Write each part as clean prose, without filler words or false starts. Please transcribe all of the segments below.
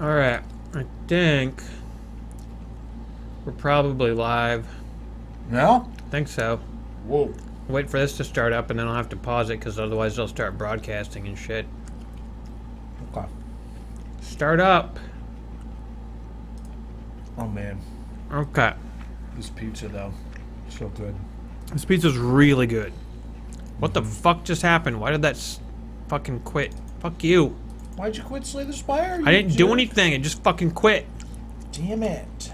Alright, I think we're probably live. No? I think so. Whoa. Wait for this to start up and then I'll have to pause it because otherwise they'll start broadcasting and shit. Okay. Start up. Oh, man. Okay. This pizza, though, so good. This pizza's really good. What the fuck just happened? Why did that fucking quit? Fuck you. Why'd you quit Slay the Spire? I didn't do anything. It just fucking quit. Damn it.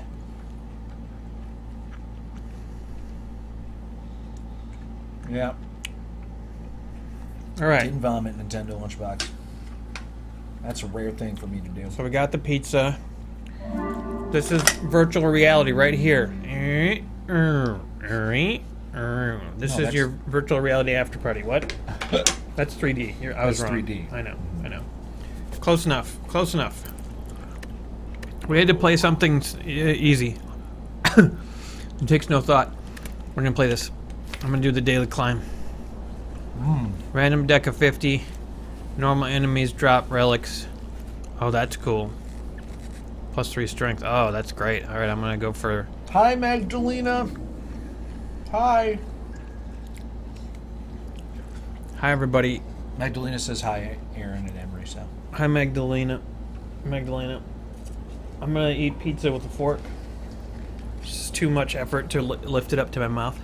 Yeah. Alright. Didn't vomit Nintendo Lunchbox. That's a rare thing for me to do. So we got the pizza. This is virtual reality right here. This is your virtual reality after party. What? That's 3D. I was wrong. 3D. I know. Close enough. Close enough. We had to play something easy. It takes no thought. We're going to play this. I'm going to do the daily climb. Random deck of 50. Normal enemies drop relics. Oh, that's cool. +3 strength. Oh, that's great. Alright, I'm going to go for... Hi, Magdalena. Hi. Hi, everybody. Magdalena says hi, Aaron and Emery, so. Hi, Magdalena. Magdalena. I'm going to eat pizza with a fork. It's too much effort to lift it up to my mouth.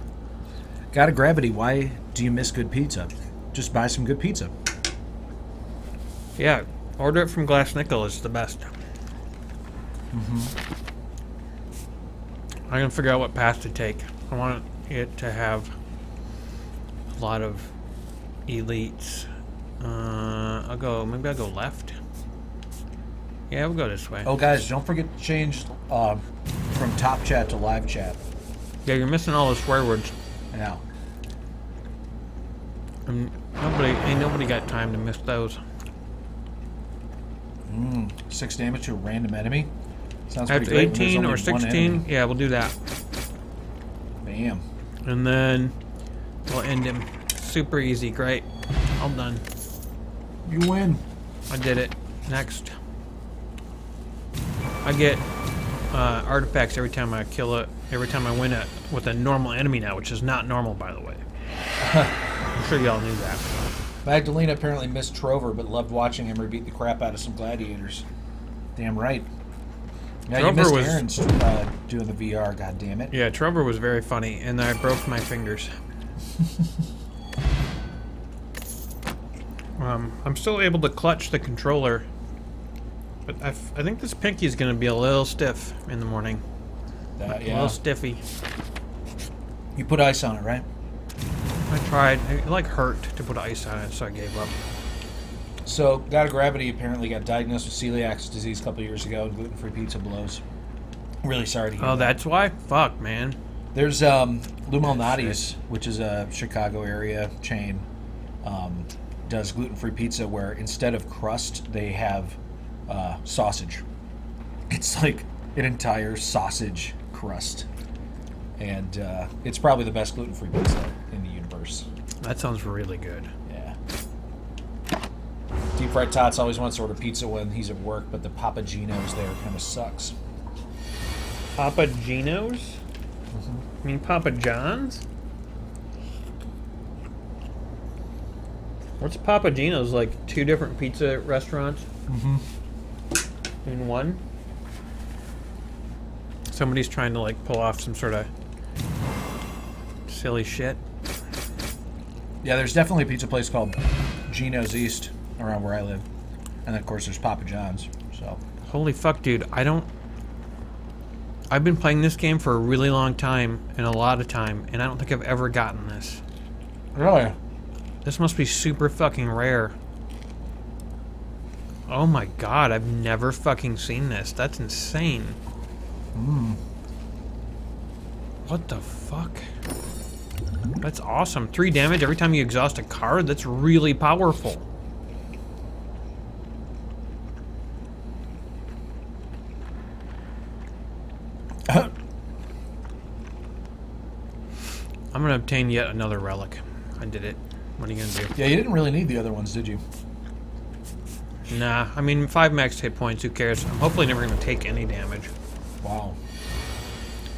Got a gravity. Why do you miss good pizza? Just buy some good pizza. Yeah, order it from Glass Nickel. It's the best. I'm gonna figure out what path to take. I want it to have a lot of elites. Maybe I'll go left. Yeah, we'll go this way. Oh, guys, don't forget to change from top chat to live chat. Yeah, you're missing all the swear words. Yeah. And nobody got time to miss those. 6 damage to a random enemy. Sounds That's pretty good. 18 or 16. Yeah, we'll do that. Bam. And then we'll end him. Super easy. Great. All done. You win. I did it. Next. I get artifacts every time I kill it. Every time I win it with a normal enemy now, which is not normal, by the way. I'm sure y'all knew that. Magdalena apparently missed Trover, but loved watching him beat the crap out of some gladiators. Damn right. Yeah, you missed Aaron's doing the VR, goddammit. Yeah, Trover was very funny, and I broke my fingers. I'm still able to clutch the controller, but I think this pinky is going to be a little stiff in the morning. Yeah. A little stiffy. You put ice on it, right? I tried. It hurt to put ice on it, so I gave up. So, Got a Gravity apparently got diagnosed with celiac disease a couple years ago, and gluten-free pizza blows. Really sorry to hear that. That's why? Fuck, man. There's Lou Malnati's, which is a Chicago area chain, does gluten-free pizza where instead of crust, they have sausage. It's like an entire sausage crust. And it's probably the best gluten-free pizza in the universe. That sounds really good. Yeah. Deep Fried Tots always wants to order pizza when he's at work, but the Papa Gino's there kind of sucks. Papa Gino's? I mean Papa John's? What's Papa Gino's? Like 2 different pizza restaurants? In one? Somebody's trying to pull off some sort of silly shit. Yeah, there's definitely a pizza place called Gino's East around where I live. And then, of course, there's Papa John's. So. Holy fuck, dude. I've been playing this game for a really long time and a lot of time, and I don't think I've ever gotten this. Really? This must be super fucking rare. Oh my god, I've never fucking seen this. That's insane. What the fuck? That's awesome. 3 damage every time you exhaust a card? That's really powerful. I'm gonna obtain yet another relic. I did it. What are you gonna do? Yeah, you didn't really need the other ones, did you? Nah, I mean, 5 max hit points, who cares? I'm hopefully never going to take any damage. Wow.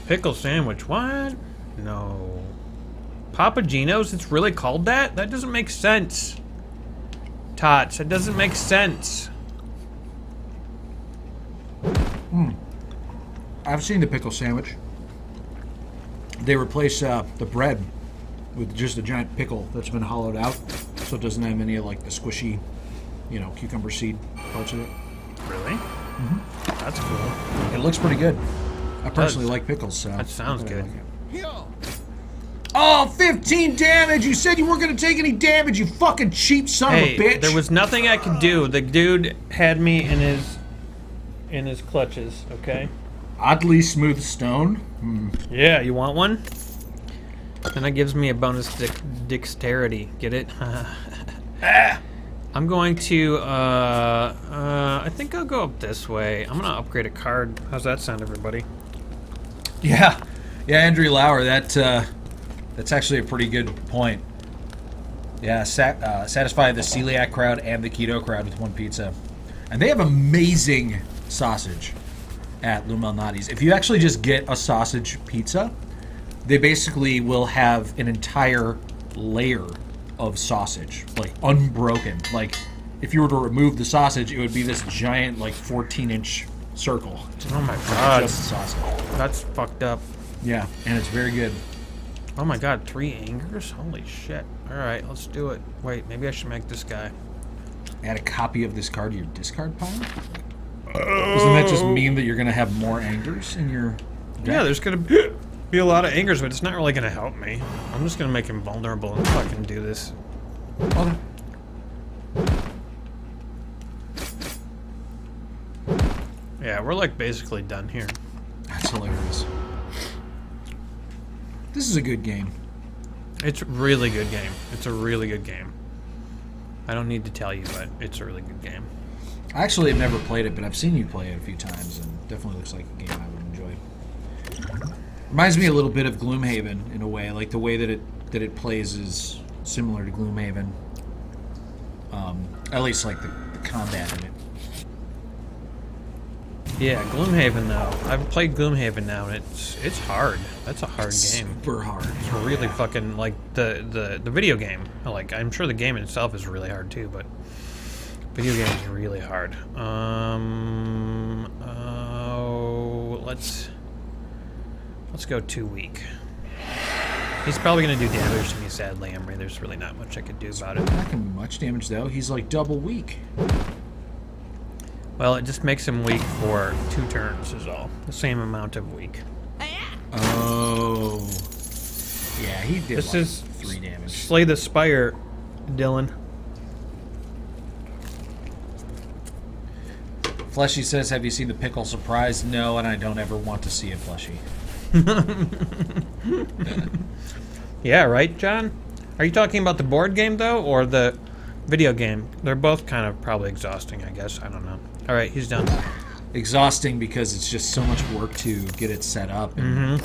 Pickle sandwich, what? No. Papa Gino's, it's really called that? That doesn't make sense. Tots, that doesn't make sense. I've seen the pickle sandwich. They replace the bread with just a giant pickle that's been hollowed out, so it doesn't have any of like the squishy, cucumber seed parts of it. Really? Mm-hmm. That's cool. It looks pretty good. I personally like pickles, so that sounds good. Oh, 15 damage! You said you weren't going to take any damage, you fucking cheap son of a bitch! There was nothing I could do. The dude had me in his clutches, okay? Oddly smooth stone. Yeah, you want one? And that gives me a bonus dexterity. Get it? I'm going to, I think I'll go up this way. I'm going to upgrade a card. How's that sound, everybody? Yeah, Andrew Lauer, that's actually a pretty good point. Yeah, satisfy the celiac crowd and the keto crowd with one pizza. And they have amazing sausage at Lou Malnati's. If you actually just get a sausage pizza, they basically will have an entire layer of sausage, like unbroken. Like, if you were to remove the sausage, it would be this giant, like, 14-inch circle. Oh my god. Just sausage. That's fucked up. Yeah, and it's very good. Oh my god, 3 angers? Holy shit. Alright, let's do it. Wait, maybe I should make this guy. Add a copy of this card to your discard pile? Doesn't that just mean that you're going to have more angers in your deck? Yeah, there's going to be a lot of angers, but it's not really going to help me. I'm just going to make him vulnerable and fucking do this. Okay. Yeah, we're like basically done here. That's hilarious. This is a good game. It's a really good game. It's a really good game. I don't need to tell you, but it's a really good game. I actually have never played it, but I've seen you play it a few times, and definitely looks like a game I would enjoy. Reminds me a little bit of Gloomhaven in a way, like the way that it plays is similar to Gloomhaven. At least like the combat in it. Yeah, Gloomhaven though. I've played Gloomhaven now, and it's hard. That's a hard game. Super hard. It's really fucking like the video game. Like, I'm sure the game itself is really hard too, but video game is really hard. Let's go 2 weak. He's probably gonna do damage to me, sadly. There's really not much I could do about it. Not gonna be much damage though. He's like double weak. Well, it just makes him weak for 2 turns is all. The same amount of weak. Oh. Yeah, he did This like is 3 damage. Slay the Spire, Dylan. Fleshy says, have you seen the pickle surprise? No, and I don't ever want to see it, Fleshy. Yeah, right, John? Are you talking about the board game, though, or the video game? They're both kind of probably exhausting, I guess. I don't know. All right, he's done. Exhausting because it's just so much work to get it set up and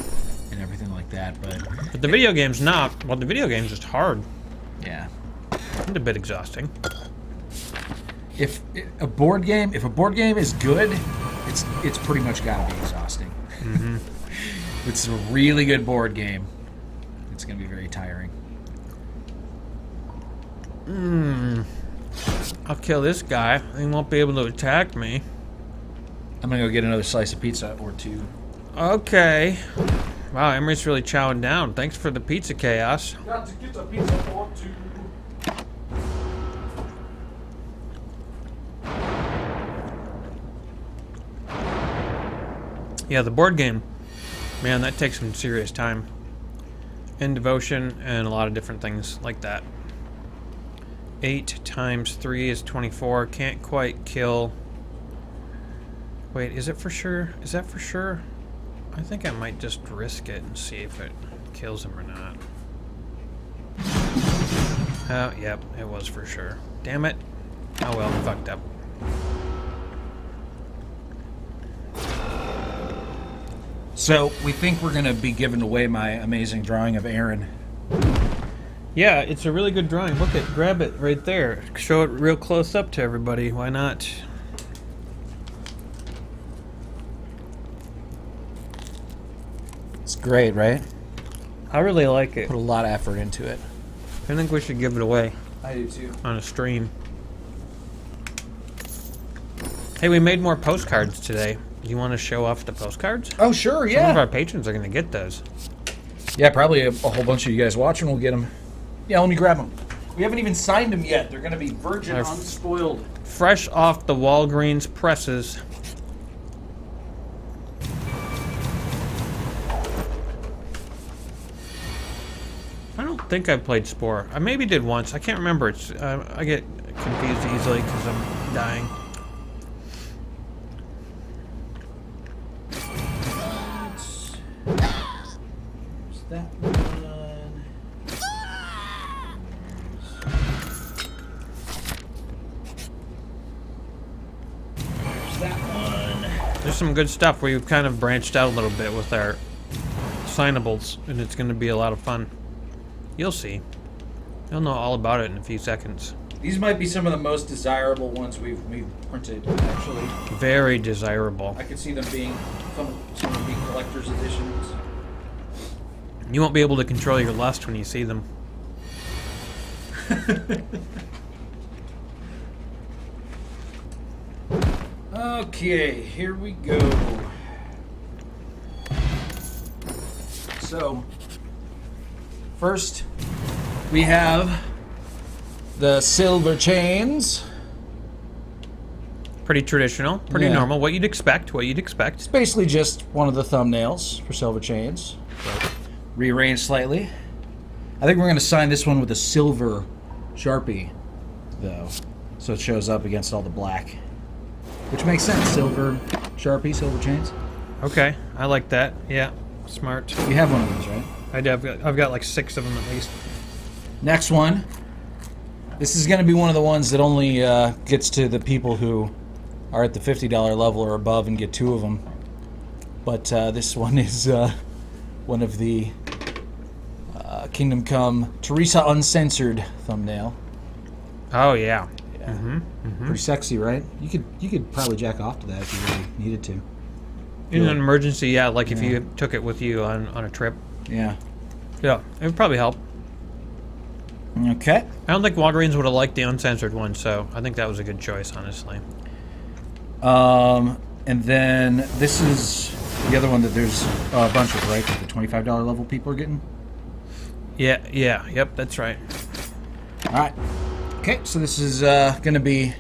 everything like that. But the video game's not. Well, the video game's just hard. Yeah. It's a bit exhausting. If a board game is good, it's pretty much got to be exhausting. If it's a really good board game, it's going to be very tiring. I'll kill this guy. He won't be able to attack me. I'm going to go get another slice of pizza or 2. Okay. Wow, Emery's really chowing down. Thanks for the pizza, Chaos. Got to get a pizza or 2. Yeah, the board game. Man, that takes some serious time. And devotion and a lot of different things like that. 8 times 3 is 24. Can't quite kill. Wait, is it for sure? Is that for sure? I think I might just risk it and see if it kills him or not. Oh, yep, it was for sure. Damn it. Oh well, fucked up. So, we think we're going to be giving away my amazing drawing of Aaron Yeah, it's a really good drawing. Look at, grab it right there. Show it real close up to everybody. Why not? It's great, right? I really like it. Put a lot of effort into it. I think we should give it away I do too. on a stream. Hey, we made more postcards today. You want to show off the postcards? Oh, sure, Some of our patrons are going to get those. Yeah, probably a whole bunch of you guys watching will get them. Yeah, let me grab them. We haven't even signed them yet. They're going to be virgin, They're unspoiled. Fresh off the Walgreens presses. I don't think I've played Spore. I maybe did once. I can't remember. It's I get confused easily because I'm dying. That one. There's that one. There's some good stuff. We've kind of branched out a little bit with our signables, and it's going to be a lot of fun. You'll see. You'll know all about it in a few seconds. These might be some of the most desirable ones we've printed, actually. Very desirable. I could see them being some of them being collector's editions. You won't be able to control your lust when you see them. Okay, here we go. So, first we have the silver chains. Pretty traditional, pretty Yeah. normal. What you'd expect, what you'd expect. It's basically just one of the thumbnails for silver chains. But rearranged slightly. I think we're going to sign this one with a silver Sharpie, though, so it shows up against all the black. Which makes sense. Silver Sharpie, silver chains. Okay, I like that. Yeah, smart. You have one of those, right? I do. I've got like 6 of them at least. Next one. This is going to be one of the ones that only gets to the people who are at the $50 level or above and get 2 of them. But this one is one of the Kingdom Come Teresa Uncensored thumbnail. Oh yeah. Yeah. Pretty sexy, right? You could probably jack off to that if you really needed to. In an emergency, yeah, like if you took it with you on a trip. Yeah. Yeah, it would probably help. Okay. I don't think Walgreens would have liked the uncensored one, so I think that was a good choice, honestly. And then this is the other one that there's a bunch of, right? That the $25 level people are getting. Yep, that's right. All right. Okay, so this is going to be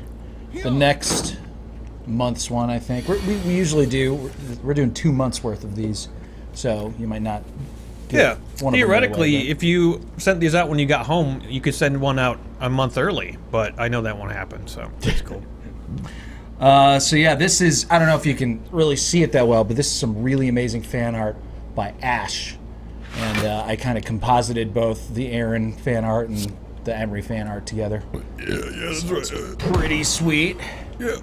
the next month's one, I think. We usually do. We're doing 2 months worth of these, so you might not. Yeah. One Theoretically, of them right away, if you sent these out when you got home, you could send one out a month early, but I know that won't happen, so that's cool. So yeah, this is, I don't know if you can really see it that well, but this is some really amazing fan art by Ash. And I kind of composited both the Aaron fan art and the Emery fan art together. Yeah, that's right. Pretty sweet. Yeah.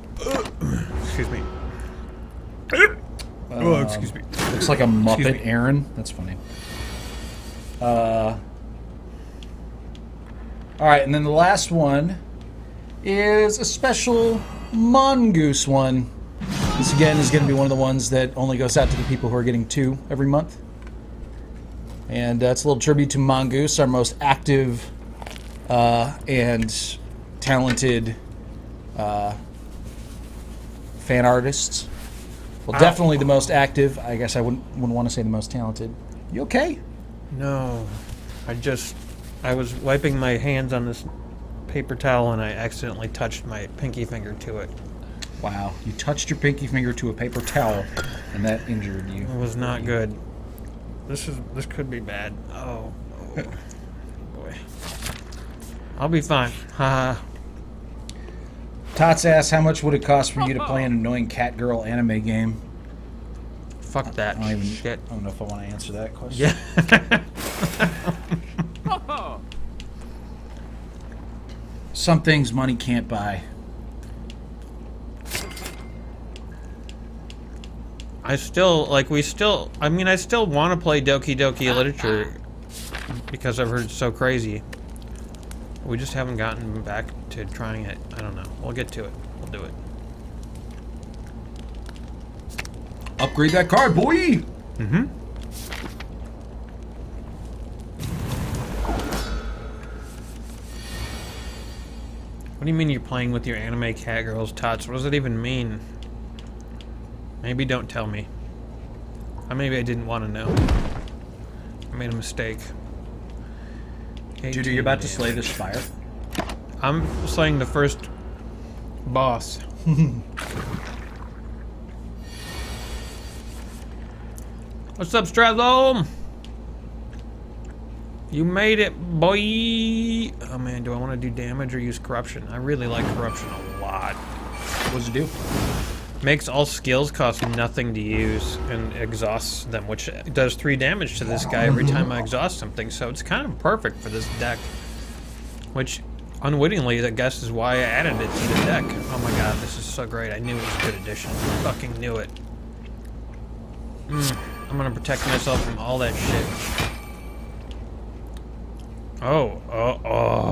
Excuse me. Excuse me. Looks like a Muppet Aaron. That's funny. All right, and then the last one is a special Mongoose one. This again is going to be one of the ones that only goes out to the people who are getting 2 every month. And it's a little tribute to Mongoose, our most active and talented fan artists. Well, definitely the most active. I guess I wouldn't want to say the most talented. You okay? No. I was wiping my hands on this paper towel and I accidentally touched my pinky finger to it. Wow, you touched your pinky finger to a paper towel and that injured you. It was not good. This could be bad. Oh boy. I'll be fine. Haha. Tots asks, how much would it cost for you to play an annoying cat girl anime game? Fuck that shit. I don't know if I want to answer that question. Yeah. Some things money can't buy. I still want to play Doki Doki Literature because I've heard it's so crazy. We just haven't gotten back to trying it. I don't know. We'll get to it. We'll do it. Upgrade that card, boy! Mm-hmm. What do you mean you're playing with your anime cat girls, Tots? What does that even mean? Maybe don't tell me. Or maybe I didn't want to know. I made a mistake. Dude, are you about to slay this spire? I'm slaying the first boss. What's up, Stradlome? You made it, boy! Oh man, do I want to do damage or use corruption? I really like corruption a lot. What does it do? Makes all skills cost nothing to use and exhausts them, which does 3 damage to this guy every time I exhaust something, so it's kind of perfect for this deck. Which, unwittingly, I guess is why I added it to the deck. Oh my god, this is so great. I knew it was a good addition. I fucking knew it. I'm gonna protect myself from all that shit. Oh.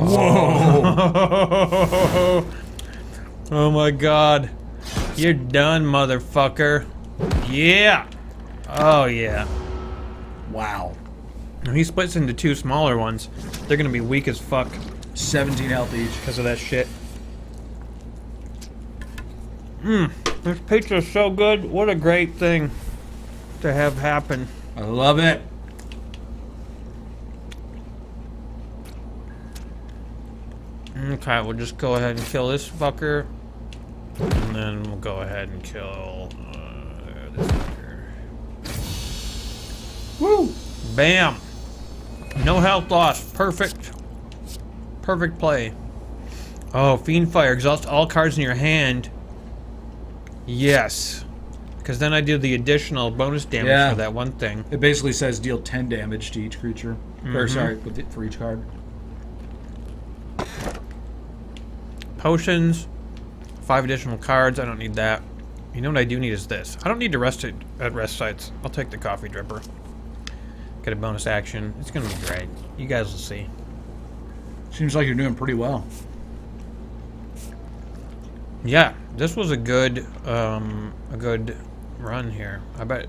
Whoa! Oh my god. You're done, motherfucker. Yeah! Oh, yeah. Wow. Now, he splits into 2 smaller ones. They're gonna be weak as fuck 17 health each. because of that shit. This pizza is so good. What a great thing to have happen. I love it. Okay, we'll just go ahead and kill this fucker. And then we'll go ahead and kill this fucker. Woo! Bam! No health loss. Perfect. Perfect play. Oh, Fiend Fire. Exhaust all cards in your hand. Yes. Because then I do the additional bonus damage for that one thing. It basically says deal 10 damage to each creature. Or, sorry, for each card. Potions. 5 additional cards. I don't need that. You know what I do need is this. I don't need to rest it at rest sites. I'll take the coffee dripper. Get a bonus action. It's gonna be great. You guys will see. Seems like you're doing pretty well. Yeah, this was a good run here. I bet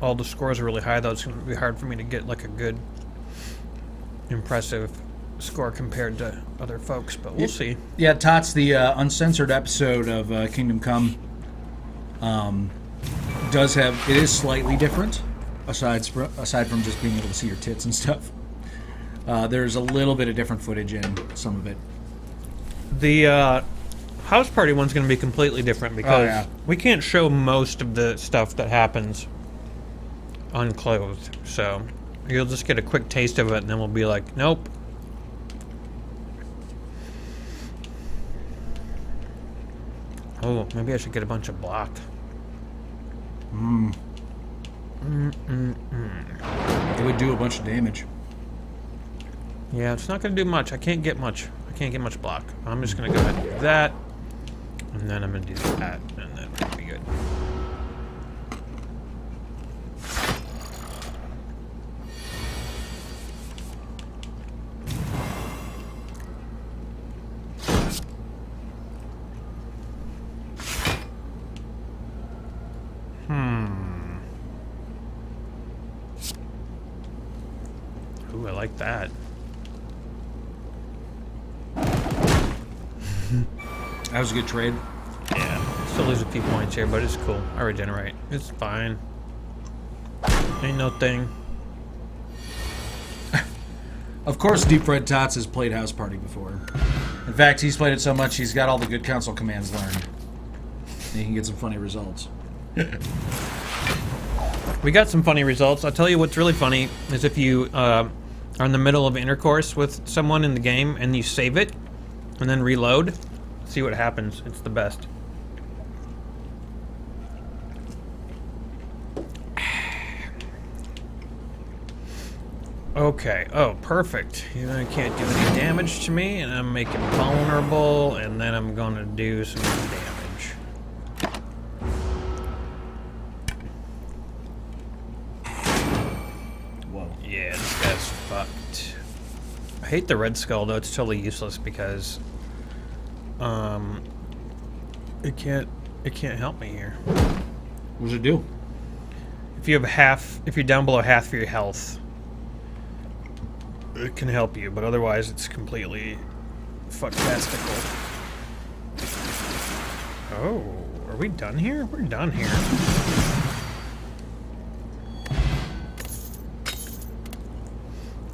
all the scores are really high, though. It's gonna be hard for me to get like a good, impressive score compared to other folks, but we'll see. Yeah, Tots, the uncensored episode of Kingdom Come does have, it is slightly different, aside from just being able to see your tits and stuff. There's a little bit of different footage in some of it. The house party one's going to be completely different because we can't show most of the stuff that happens unclothed, so you'll just get a quick taste of it and then we'll be like, nope. Oh, maybe I should get a bunch of block. It would do a bunch of damage. Yeah, it's not going to do much. I can't get much. I can't get much block. I'm just going to go ahead and do that. And then I'm going to do that. And then it'll be good. Ooh, I like that. That was a good trade. Yeah, still lose a few points here, but it's cool. I regenerate. It's fine. Ain't no thing. Of course, Deep Red Tots has played House Party before. In fact, he's played it so much, he's got all the good council commands learned. And he can get some funny results. We got some funny results. I'll tell you what's really funny is if you are in the middle of intercourse with someone in the game and you save it and then reload, see what happens. It's the best. Okay. Oh, perfect. You can't do any damage to me, and I'm making vulnerable, and then I'm gonna do some damage. Whoa. Yeah, this guy's fucked. I hate the Red Skull, though. It's totally useless because it can't help me here. What does it do? If you have if you're down below half of your health, it can help you, but otherwise it's completely fucktastical. Oh, are we done here? We're done here.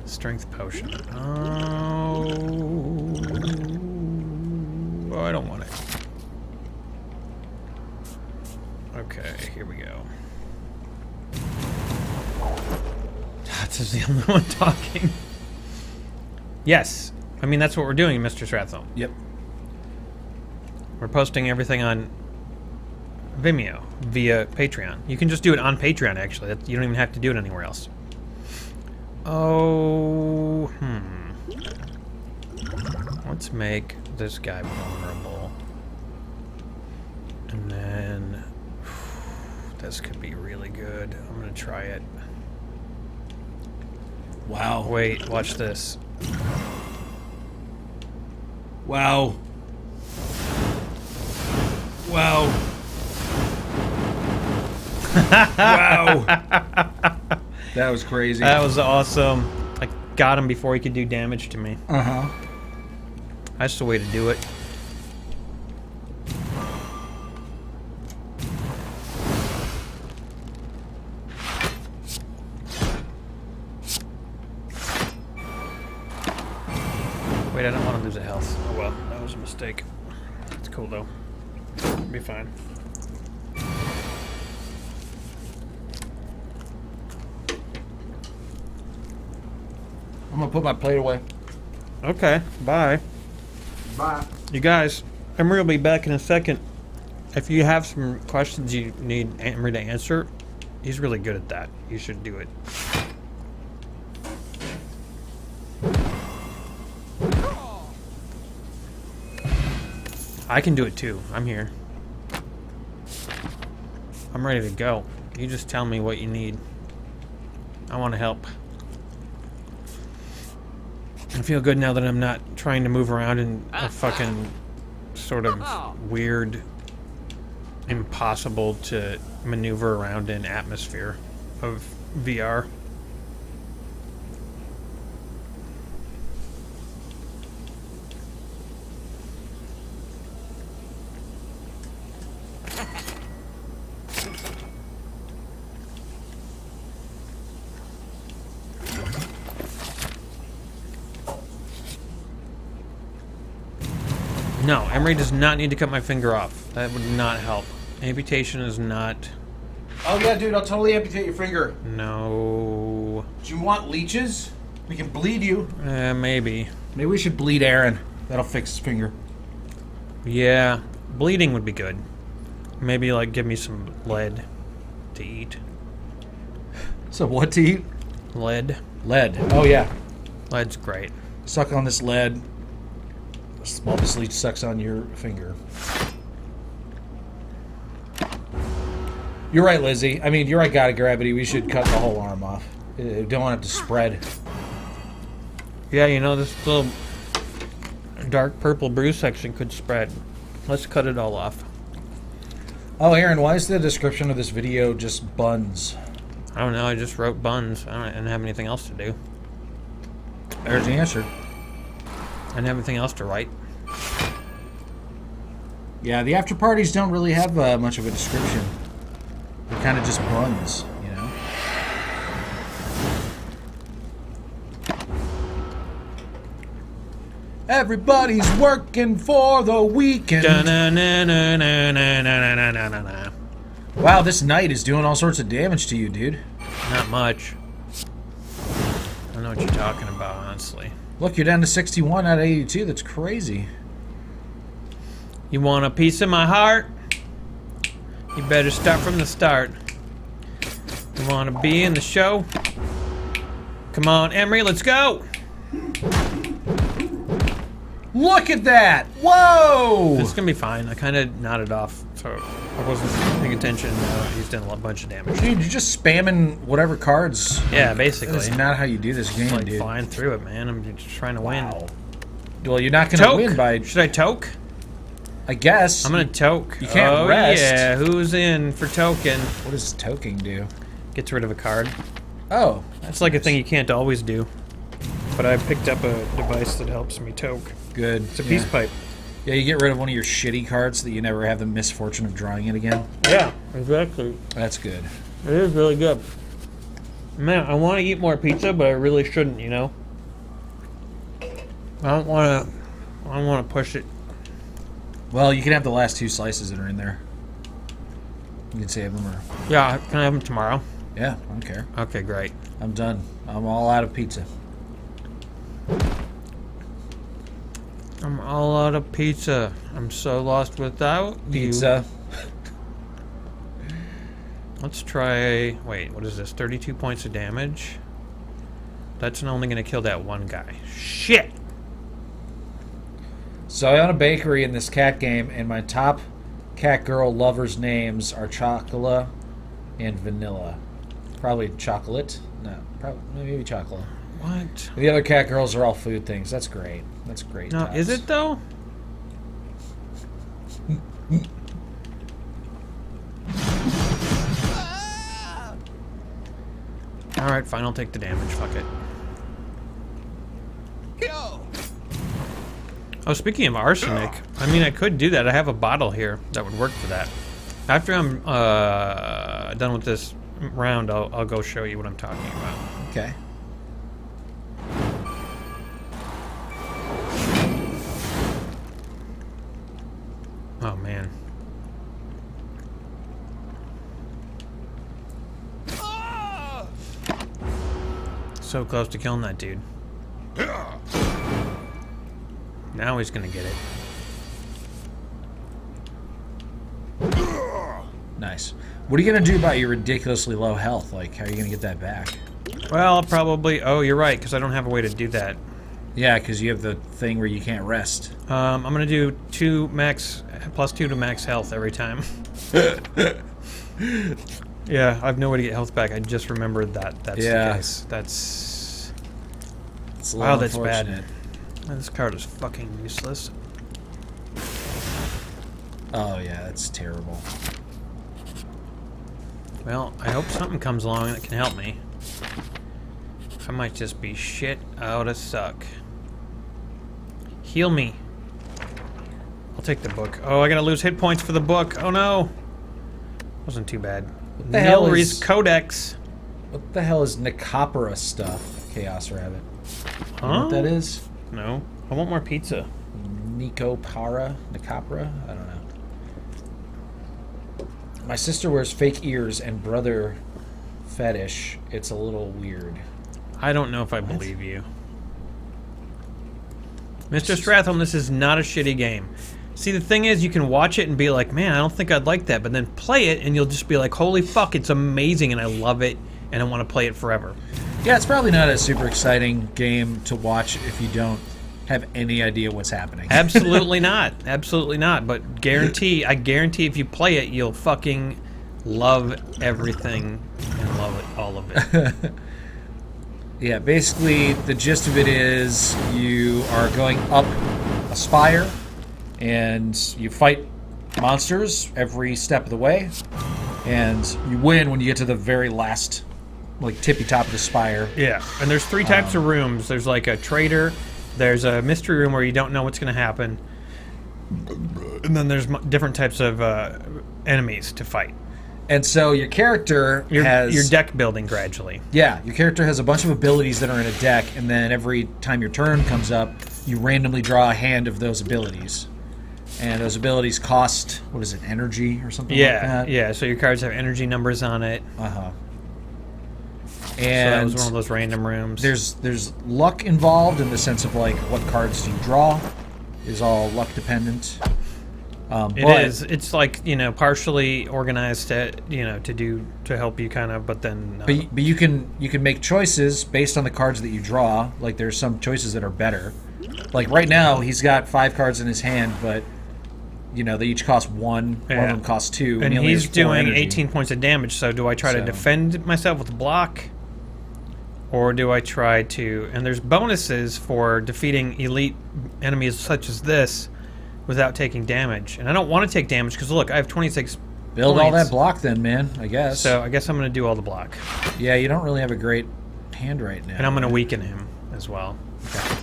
Strength potion. Oh, I don't want it. Okay, here we go. This is the only one talking. Yes. I mean, that's what we're doing, Mr. Stratham. Yep. We're posting everything on Vimeo via Patreon. You can just do it on Patreon, actually. You don't even have to do it anywhere else. Oh, Let's make this guy vulnerable. And then... this could be really good. I'm gonna try it. Wow. Wait, watch this. Wow. Wow. Wow. That was crazy. That was awesome. I got him before he could do damage to me. Uh-huh. That's the way to do it. Wait, I don't want to lose a health. Oh well, that was a mistake. It's cool though. It'll be fine. I'm gonna put my plate away. Okay, bye. Bye. You guys, Emery will be back in a second. If you have some questions you need Emery to answer, he's really good at that. You should do it. I can do it too. I'm here. I'm ready to go. You just tell me what you need. I want to help. I feel good now that I'm not trying to move around in a fucking sort of weird, impossible to maneuver around in atmosphere of VR. No, Emery does not need to cut my finger off. That would not help. Amputation is not... Oh yeah, dude, I'll totally amputate your finger. No... Do you want leeches? We can bleed you. Maybe. Maybe we should bleed Aaron. That'll fix his finger. Yeah, bleeding would be good. Maybe, like, give me some lead to eat. So what to eat? Lead. Lead. Oh yeah. Lead's great. Suck on this lead. While this leech sucks on your finger. You're right, Lizzie. I mean, you're right, God of Gravity. We should cut the whole arm off. Don't want it to spread. Yeah, you know, this little dark purple bruise section could spread. Let's cut it all off. Oh, Aaron, why is the description of this video just buns? I don't know, I just wrote buns. I didn't have anything else to do. There's the answer. I didn't have anything else to write. Yeah, the after parties don't really have much of a description. They're kind of just buns, you know? Everybody's working for the weekend. Wow, this knight is doing all sorts of damage to you, dude. Not much. I don't know what you're talking about, honestly. Look, you're down to 61 out of 82. That's crazy. You want a piece of my heart? You better start from the start. You want to be in the show? Come on, Emery, let's go! Look at that! Whoa! It's gonna be fine. I kind of nodded off, so I wasn't paying attention. He's done a bunch of damage. Dude, you're just spamming whatever cards. Yeah, basically. That's not how you do this game, Like dude. flying through it, man. I'm just trying to win. Well, you're not gonna win by. Should I toke? I guess. I'm gonna toke. You can't rest. Yeah, who's in for token? What does toking do? Gets rid of a card. Oh, That's like a thing you can't always do. But I picked up a device that helps me toke. good. It's a peace pipe. Yeah, you get rid of one of your shitty cards so that you never have the misfortune of drawing it again. Yeah, exactly. That's good. It is really good. Man, I want to eat more pizza, but I really shouldn't, you know? I don't want to push it. Well, you can have the last 2 slices that are in there. You can save them or... Yeah, can I have them tomorrow? Yeah, I don't care. Okay, great. I'm done. I'm all out of pizza. I'm all out of pizza. I'm so lost without Pizza. you. Let's try... Wait, what is this? 32 points of damage? That's only going to kill that one guy. Shit! So I own a bakery in this cat game, and my top cat girl lovers' names are Chocola and Vanilla. Probably chocolate. No, probably maybe chocolate. What? The other cat girls are all food things. That's great. That's great. No, Tots. is it though? Alright, fine, I'll take the damage. Fuck it. Oh, speaking of arsenic, I mean, I could do that. I have a bottle here that would work for that. After I'm done with this round, I'll go show you what I'm talking about. Okay. Oh, man. So close to killing that dude. Now he's gonna get it. Nice. What are you gonna do about your ridiculously low health? Like, how are you gonna get that back? Well, I'll probably... Oh, you're right, because I don't have a way to do that. Yeah, because you have the thing where you can't rest. I'm gonna do +2 to max health every time. Yeah, I have no way to get health back. I just remembered that. That's the case. That's... It's a little Wow, that's bad. unfortunate. This card is fucking useless. Oh yeah, that's terrible. Well, I hope something comes along that can help me. I might just be shit out of suck. Heal me. I'll take the book. Oh, I gotta lose hit points for the book. Oh no. Wasn't too bad. What the hell Nilri's is... Codex. What the hell is Nicopora stuff? Chaos Rabbit. Huh? You know what that is? No. I want more pizza. Nicopora? Nicopora? I don't know. My sister wears fake ears and brother fetish. It's a little weird. I don't know if I believe you. Mr. Stratham, this is not a shitty game. See, the thing is, you can watch it and be like, man, I don't think I'd like that. But then play it, and you'll just be like, holy fuck, it's amazing, and I love it, and I want to play it forever. Yeah, it's probably not a super exciting game to watch if you don't have any idea what's happening. Absolutely not. Absolutely not. But I guarantee if you play it, you'll fucking love everything and love it, all of it. Yeah, basically the gist of it is you are going up a spire and you fight monsters every step of the way, and you win when you get to the very last, like, tippy top of the spire. Yeah, and there's 3 types of rooms. There's like a trader, there's a mystery room where you don't know what's going to happen, and then there's different types of enemies to fight. And so your character has... You're deck building gradually. Yeah, your character has a bunch of abilities that are in a deck, and then every time your turn comes up, you randomly draw a hand of those abilities. And those abilities cost, what is it, energy or something like that? Yeah, so your cards have energy numbers on it. Uh-huh. So that And was one of those random rooms. there's luck involved in the sense of, like, what cards do you draw is all luck dependent. It is. It's like, you know, partially organized to, you know, to help you kind of, but then. But you can make choices based on the cards that you draw. Like, there's some choices that are better. Like right now, he's got 5 cards in his hand, but you know they each cost 1. One of them costs 2, and he only he's has 4 doing energy. 18 points of damage. So do I try to defend myself with a block, or do I try to? And there's bonuses for defeating elite enemies such as this without taking damage. And I don't want to take damage because look, I have 26. Build points. all that block then, man. I guess. So I guess I'm going to do all the block. Yeah, you don't really have a great hand right now. And I'm going to weaken him as well. Okay.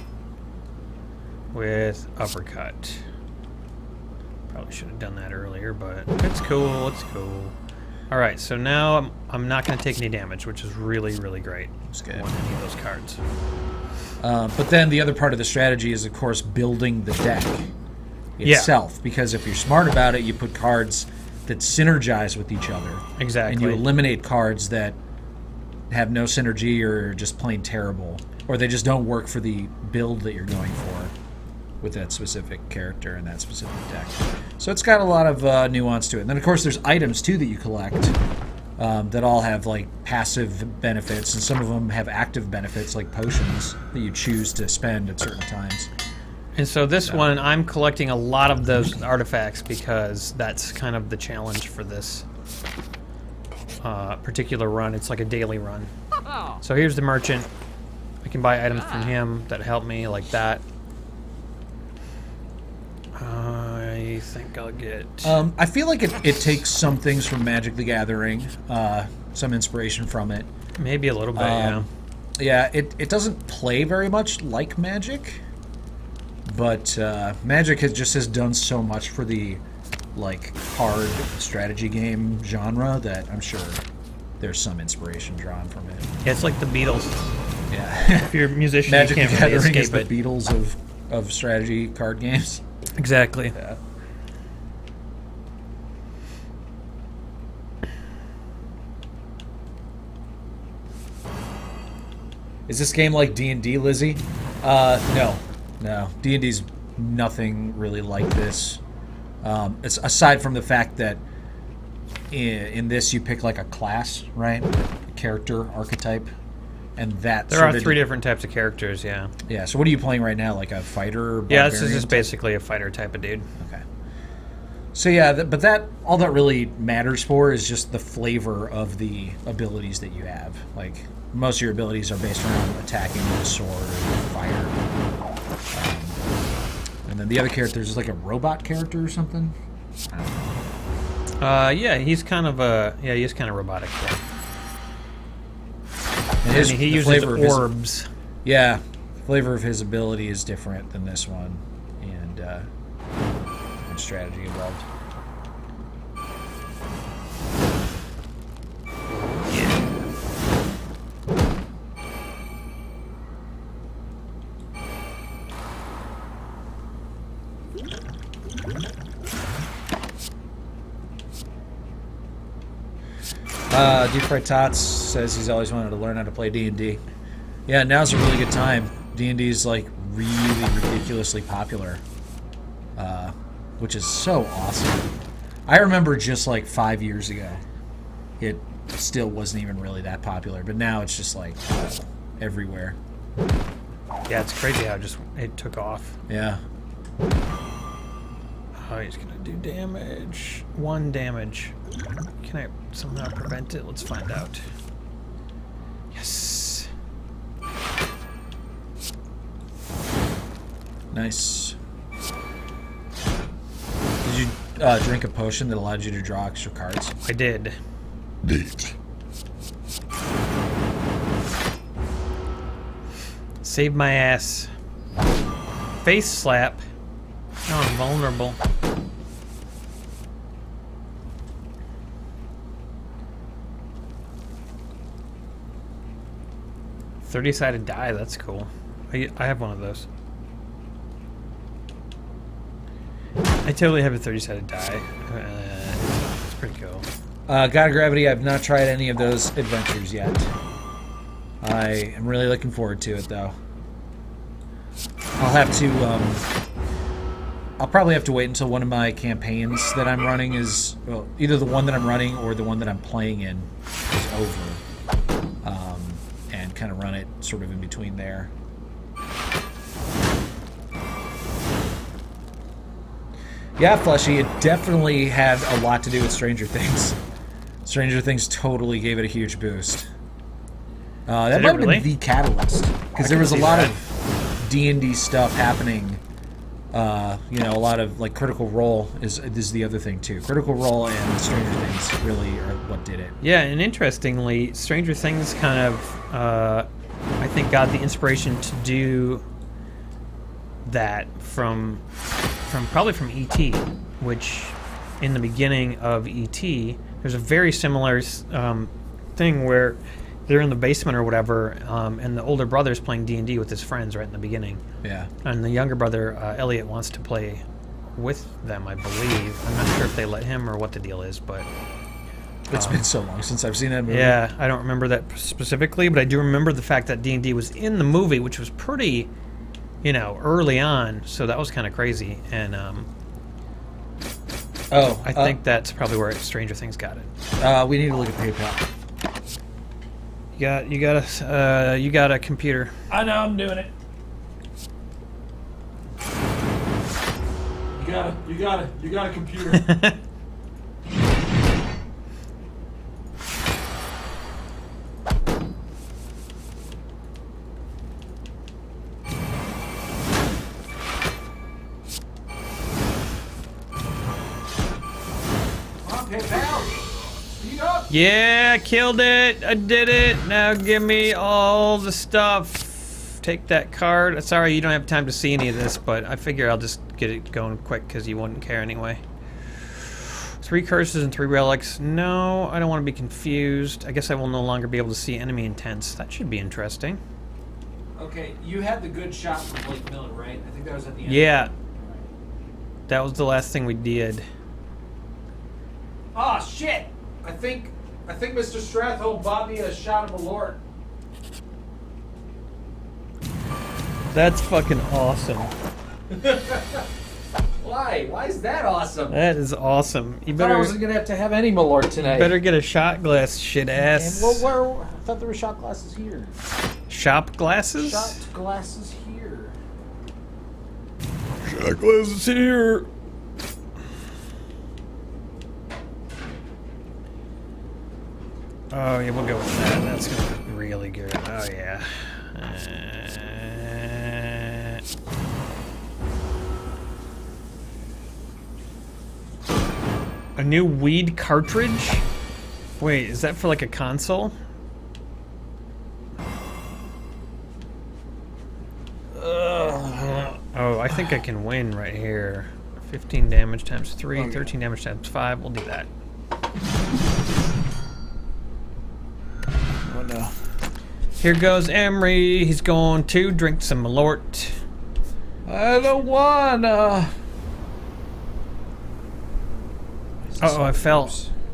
With uppercut. Probably should have done that earlier, but it's cool. It's cool. All right, so now I'm not going to take any damage, which is really, really great. That's good. On any of those cards. But then the other part of the strategy is, of course, building the deck itself. Because if you're smart about it, you put cards that synergize with each other. Exactly. And you eliminate cards that have no synergy or are just plain terrible. Or they just don't work for the build that you're going for with that specific character and that specific deck. So it's got a lot of nuance to it. And then, of course, there's items, too, that you collect that all have, like, passive benefits. And some of them have active benefits, like potions, that you choose to spend at certain times. And so this one, I'm collecting a lot of those artifacts because that's kind of the challenge for this particular run. It's like a daily run. So here's the merchant. I can buy items from him that help me, like that. I think I'll get... I feel like it takes some things from Magic the Gathering, some inspiration from it. Maybe a little bit, yeah. Yeah, it doesn't play very much like Magic, but Magic has done so much for the like hard strategy game genre that I'm sure there's some inspiration drawn from it. Yeah, it's like the Beatles. Yeah. If you're a musician, Magic you the can't really Gathering is escape the it. Beatles of strategy card games. Exactly. Yeah. Is this game like D&D, Lizzie? No. D&D's nothing really like this. It's aside from the fact that in this you pick like a class, right? A character archetype, and that There are 3 different types of characters, yeah. Yeah. So what are you playing right now? Like a fighter? Yeah, this is barbarian just type? basically a fighter type of dude. Okay. So yeah, but that all that really matters for is just the flavor of the abilities that you have. Like most of your abilities are based around attacking with a sword or fire. And then the other characters is like a robot character or something. I don't know. Yeah, he's kind of robotic. Yeah. And his, he the uses flavor of his- orbs. Yeah, the flavor of his ability is different than this one, and strategy involved. Deep Fried Tots says he's always wanted to learn how to play D&D. Yeah, now's a really good time. D&D's like really ridiculously popular, which is so awesome. I remember just like 5 years ago, it still wasn't even really that popular, but now it's just like everywhere. Yeah, it's crazy how it took off. Yeah. Oh, he's gonna do damage. 1 damage. Can I somehow prevent it? Let's find out. Yes. Nice. Did you drink a potion that allowed you to draw extra cards? I did. Neat. Save my ass. Face slap. Oh, I'm vulnerable. $30-sided die, that's cool. I have one of those. I totally have a 30-sided die. It's pretty cool. God of Gravity, I've not tried any of those adventures yet. I am really looking forward to it, though. I'll have to, I'll probably have to wait until one of my campaigns that I'm running is, well, either the one that I'm running or the one that I'm playing in is over. And kind of run it sort of in between there. Yeah, Fleshy, it definitely had a lot to do with Stranger Things. Stranger Things totally gave it a huge boost. That might have been the catalyst, because there was a lot of D&D stuff happening. You know, a lot of like Critical Role is the other thing too. Critical Role and Stranger Things really are what did it. Yeah, and interestingly, Stranger Things kind of, I think, got the inspiration to do that from probably from E.T., which in the beginning of E.T., there's a very similar thing where they're in the basement or whatever, and the older brother's playing D&D with his friends right in the beginning. Yeah. And the younger brother, Elliot, wants to play with them, I believe. I'm not sure if they let him or what the deal is, but... It's been so long since I've seen that movie. Yeah, I don't remember that specifically, but I do remember the fact that D&D was in the movie, which was pretty, you know, early on, so that was kind of crazy. And I think that's probably where Stranger Things got it. We need to look at PayPal. You got a computer. I know, I'm doing it. You got a computer. Yeah, killed it. I did it. Now give me all the stuff. Take that card. Sorry, you don't have time to see any of this, but I figure I'll just get it going quick because you wouldn't care anyway. 3 curses and 3 relics. No, I don't want to be confused. I guess I will no longer be able to see enemy intents. That should be interesting. Okay, you had the good shot from Blake Miller, right? I think that was at the end. Yeah. That was the last thing we did. Oh, shit! I think Mr. Strathholt bought me a shot of Malort. That's fucking awesome. Why? Why is that awesome? That is awesome. You I better. thought I wasn't gonna have to have any Malort tonight. Better get a shot glass, shit ass. And, well, I thought there were shot glasses here. Shop glasses? Shot glasses here. Shot glasses here. Oh yeah, we'll go with that. That's gonna be really good. Oh yeah. A new weed cartridge? Wait, is that for like a console? Oh, I think I can win right here. 15 damage times 3, okay. 13 damage times 5. We'll do that. Oh no. Here goes Emery. He's going to drink some Malort. I don't wanna. Uh-oh, I fell.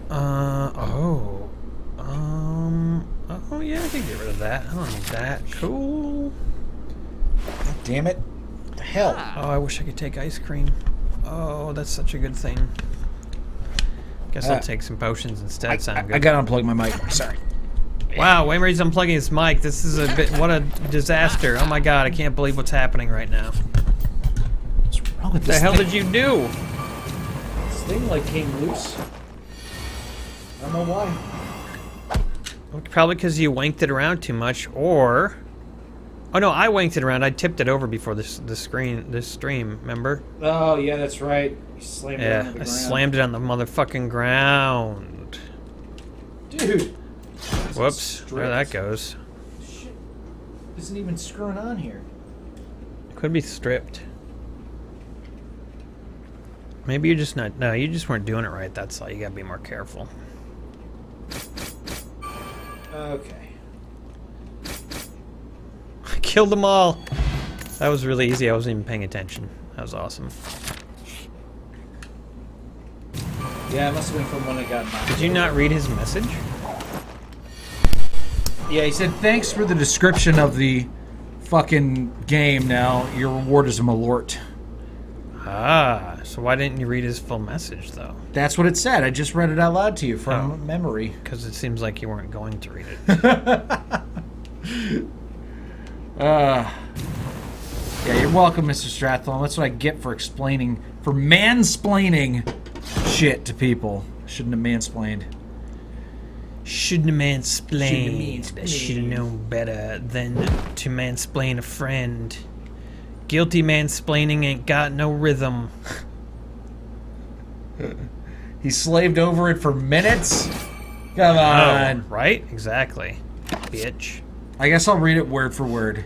Oh yeah, I can get rid of that. I don't need that. Cool. God damn it. What the hell? Oh, I wish I could take ice cream. Oh, that's such a good thing. Guess I'll take some potions instead. I gotta unplug my mic. Sorry. Wow, Emery's unplugging his mic. This is a bit. What a disaster. Oh my god, I can't believe what's happening right now. What's wrong with this thing? The hell did you do? This thing like came loose. I don't know why. Probably because you wanked it around too much, or... Oh no, I wanked it around. I tipped it over before this stream, remember? Oh yeah, that's right. You slammed it on the ground. I slammed it on the motherfucking ground. Dude. Whoops, there that goes. Shit. Isn't even screwing on here. It could be stripped. Maybe you're just not... No, you just weren't doing it right, that's all. You gotta be more careful. Okay. I killed them all. That was really easy. I wasn't even paying attention. That was awesome. Yeah, it must have been from when I got knocked. Did you not read his message? Yeah, he said, thanks for the description of the fucking game. Now, your reward is a Malort. Ah, so why didn't you read his full message, though? That's what it said. I just read it out loud to you from memory. Because it seems like you weren't going to read it. Yeah, you're welcome, Mr. Stratholm. That's what I get for mansplaining shit to people. Shouldn't have mansplained. Shouldn't have mansplained. I should have known better than to mansplain a friend. Guilty mansplaining ain't got no rhythm. He slaved over it for minutes? Come on. Oh, right? Exactly. Bitch. I guess I'll read it word for word.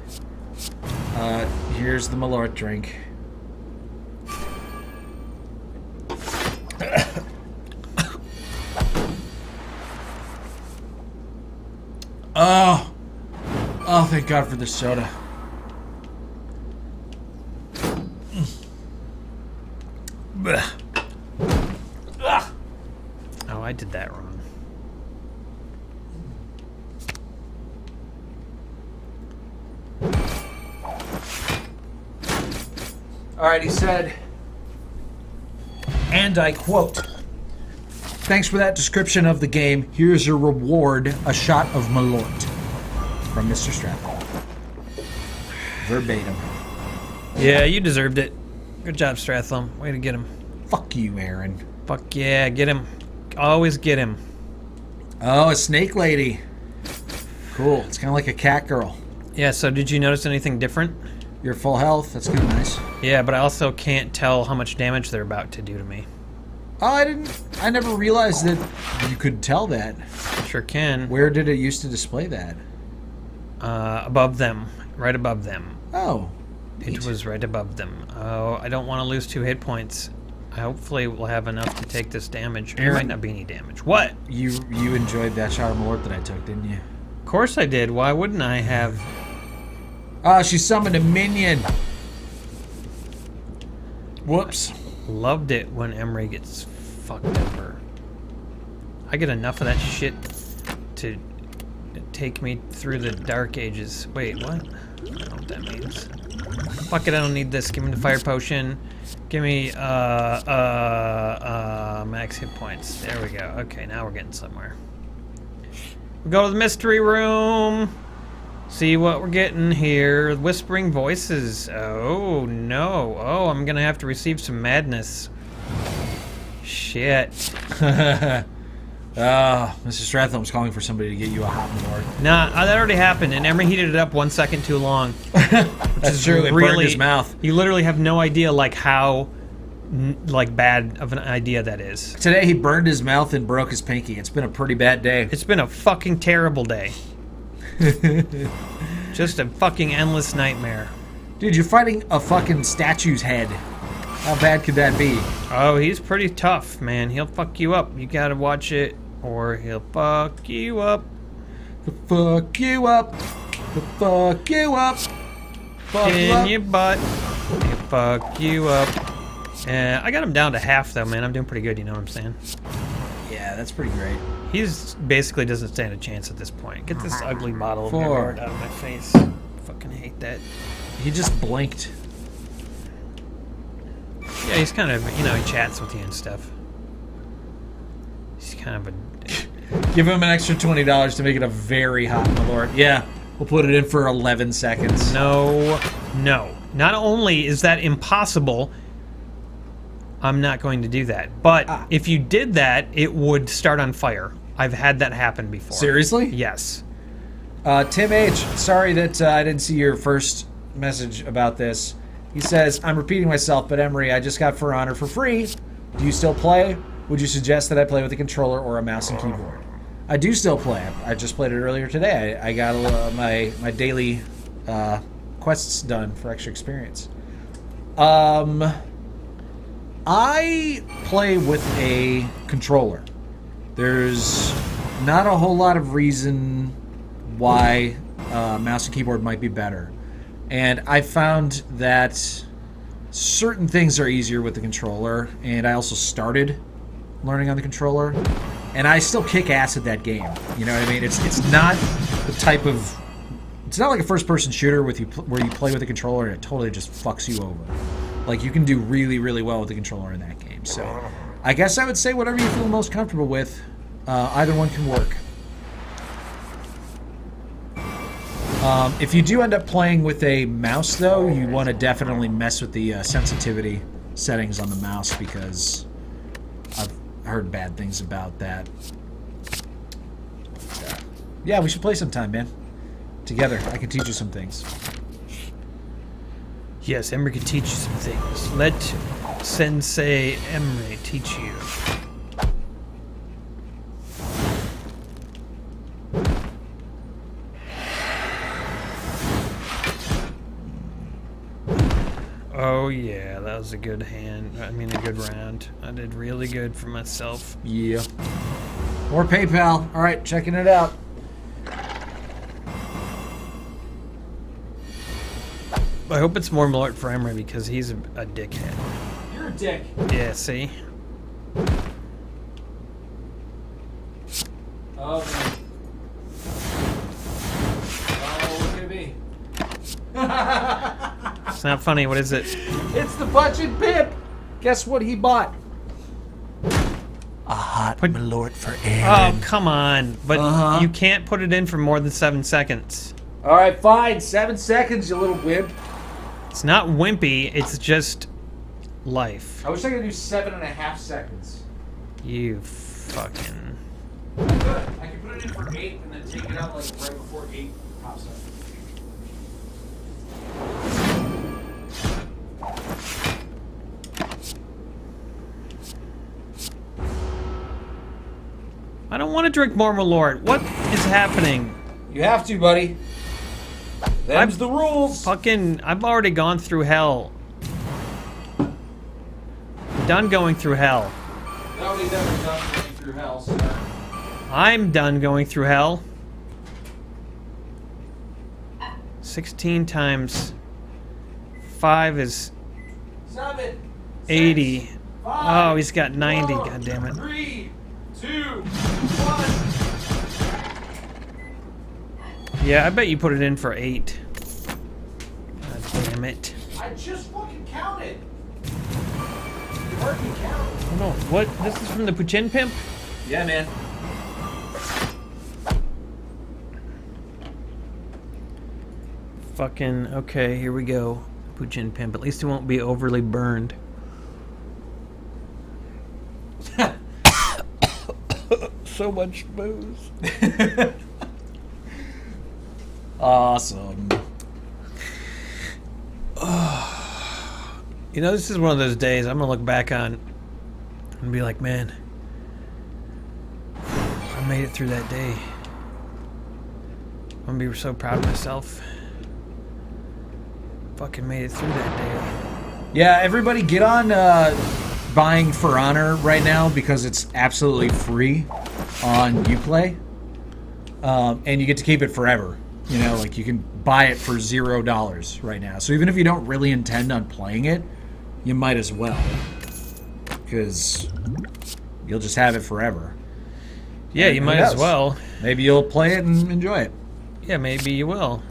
Here's the Malort drink. Oh, thank God for this soda. Oh, I did that wrong. Alright, he said, and I quote, "Thanks for that description of the game. Here's your reward, a shot of Malort." From Mr. Stratholm. Verbatim. Yeah, you deserved it. Good job, Stratholm. Way to get him. Fuck you, Aaron. Fuck yeah, get him. Always get him. Oh, a snake lady. Cool. It's kind of like a cat girl. Yeah, so did you notice anything different? You're full health. That's kind of nice. Yeah, but I also can't tell how much damage they're about to do to me. Oh, I never realized that you could tell that. Sure can. Where did it used to display that? Above them. Right above them. Oh. It was right above them. Oh, I don't want to lose 2 hit points. I hopefully will have enough to take this damage. There might not be any damage. What? You enjoyed that shot of Malort that I took, didn't you? Of course I did. Why wouldn't I have? Oh, she summoned a minion. Whoops. Loved it when Emery gets fucked over. I get enough of that shit to take me through the dark ages. Wait, what? I don't know what that means. Fuck it, I don't need this. Give me the fire potion. Give me max hit points. There we go. Okay, now we're getting somewhere. We go to the mystery room. See what we're getting here. Whispering voices. Oh no. Oh, I'm gonna have to receive some madness. Shit. Mr. Stratholm's calling for somebody to get you a hot Malort. Nah, that already happened, and Emery heated it up 1 second too long. That's true. It burned his mouth. You literally have no idea, like, how, like, bad of an idea that is. Today he burned his mouth and broke his pinky. It's been a pretty bad day. It's been a fucking terrible day. Just a fucking endless nightmare. Dude, you're fighting a fucking statue's head. How bad could that be? Oh, he's pretty tough, man. He'll fuck you up. You gotta watch it, or he'll fuck you up. He'll fuck you up. He'll fuck you up. Fuck in your butt. He'll fuck you up. I got him down to half, though, man. I'm doing pretty good, you know what I'm saying? Yeah, that's pretty great. He's basically doesn't stand a chance at this point. Get this ugly bottle of Four. Malort out of my face. Fucking hate that. He just blinked. Yeah, he's kind of, you know, he chats with you and stuff. He's kind of a... Give him an extra $20 to make it a very hot Malort. Yeah, we'll put it in for 11 seconds. No, no. Not only is that impossible, I'm not going to do that. But if you did that, it would start on fire. I've had that happen before. Seriously? Yes. Tim H., sorry that I didn't see your first message about this. He says, I'm repeating myself, but Emery, I just got For Honor for free. Do you still play? Would you suggest that I play with a controller or a mouse and keyboard? I do still play. I just played it earlier today. I got my daily quests done for extra experience. I play with a controller. There's not a whole lot of reason why mouse and keyboard might be better. And I found that certain things are easier with the controller, and I also started learning on the controller, and I still kick ass at that game. You know what I mean? It's not the type of... It's not like a first-person shooter where you play with a controller and it totally just fucks you over. Like, you can do really, really well with the controller in that game. So, I guess I would say whatever you feel most comfortable with, either one can work. If you do end up playing with a mouse, though, you want to definitely mess with the sensitivity settings on the mouse because I've heard bad things about that. Yeah, we should play sometime, man. Together. I can teach you some things. Yes, Emery can teach you some things. Let Sensei Emery teach you. Oh yeah, that was a good a good round. I did really good for myself. Yeah. More PayPal. All right, checking it out. I hope it's more Malort for Emery because he's a dickhead. You're a dick. Yeah, see? Oh, man. Oh, look at me. It's not funny. What is it? It's the Punch and Pip. Guess what he bought? A hot Malort for Aaron. Oh, come on. But you can't put it in for more than 7 seconds. All right, fine. 7 seconds, you little wimp. It's not wimpy. It's just life. I wish I could do 7.5 seconds. You fucking... I could. I could put it in for 8 and then take it out like right before 8 pops up. I don't want to drink more Malort. What is happening? You have to, buddy. Them's the rules. I've already gone through hell. I'm done going through hell. Nobody's ever done going through hell, sir. I'm done going through hell. 16 times 5 is 7, 80. 6, 5, Oh, he's got 90. 4, God damn it. 3, 2, 1. Yeah, I bet you put it in for 8. God damn it. I just fucking counted. You heard me count. Hold on. What? This is from the Puchin Pimp? Yeah, man. Fucking, okay, here we go. Puchin Pimp. At least it won't be overly burned. So much booze. Awesome. You know, this is one of those days I'm gonna look back on and be like, man, I made it through that day. I'm gonna be so proud of myself. Fucking made it through that day. Yeah, everybody get on buying For Honor right now because it's absolutely free on Uplay. And you get to keep it forever. You know, like you can buy it for $0 right now. So even if you don't really intend on playing it, you might as well. Because you'll just have it forever. Yeah, you might as well. Maybe you'll play it and enjoy it. Yeah, maybe you will.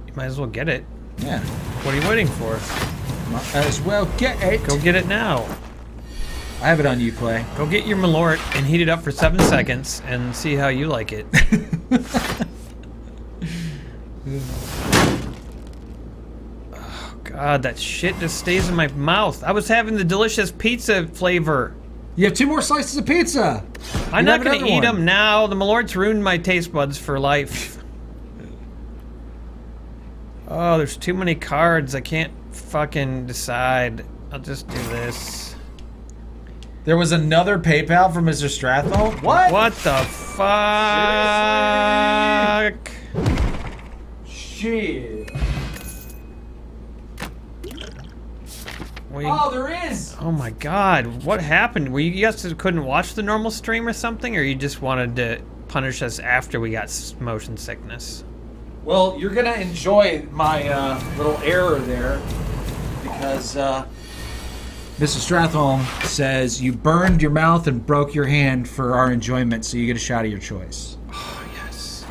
You might as well get it. Yeah. What are you waiting for? Might as well get it. Go get it now. I have it on Uplay. Go get your Malort and heat it up for 7 seconds and see how you like it. Oh, God, that shit just stays in my mouth. I was having the delicious pizza flavor. You have 2 more slices of pizza. I'm not going to eat them now. The Malort's ruined my taste buds for life. Oh, there's too many cards. I can't fucking decide. I'll just do this. There was another PayPal from Mr. Strathmore? What? What the fuck? Shit. Wait. Oh, there is. Oh my God! What happened? Were you guys couldn't watch the normal stream or something, or you just wanted to punish us after we got motion sickness? Well, you're gonna enjoy my little error there because Mr. Strathholm says you burned your mouth and broke your hand for our enjoyment, so you get a shot of your choice. Oh yes.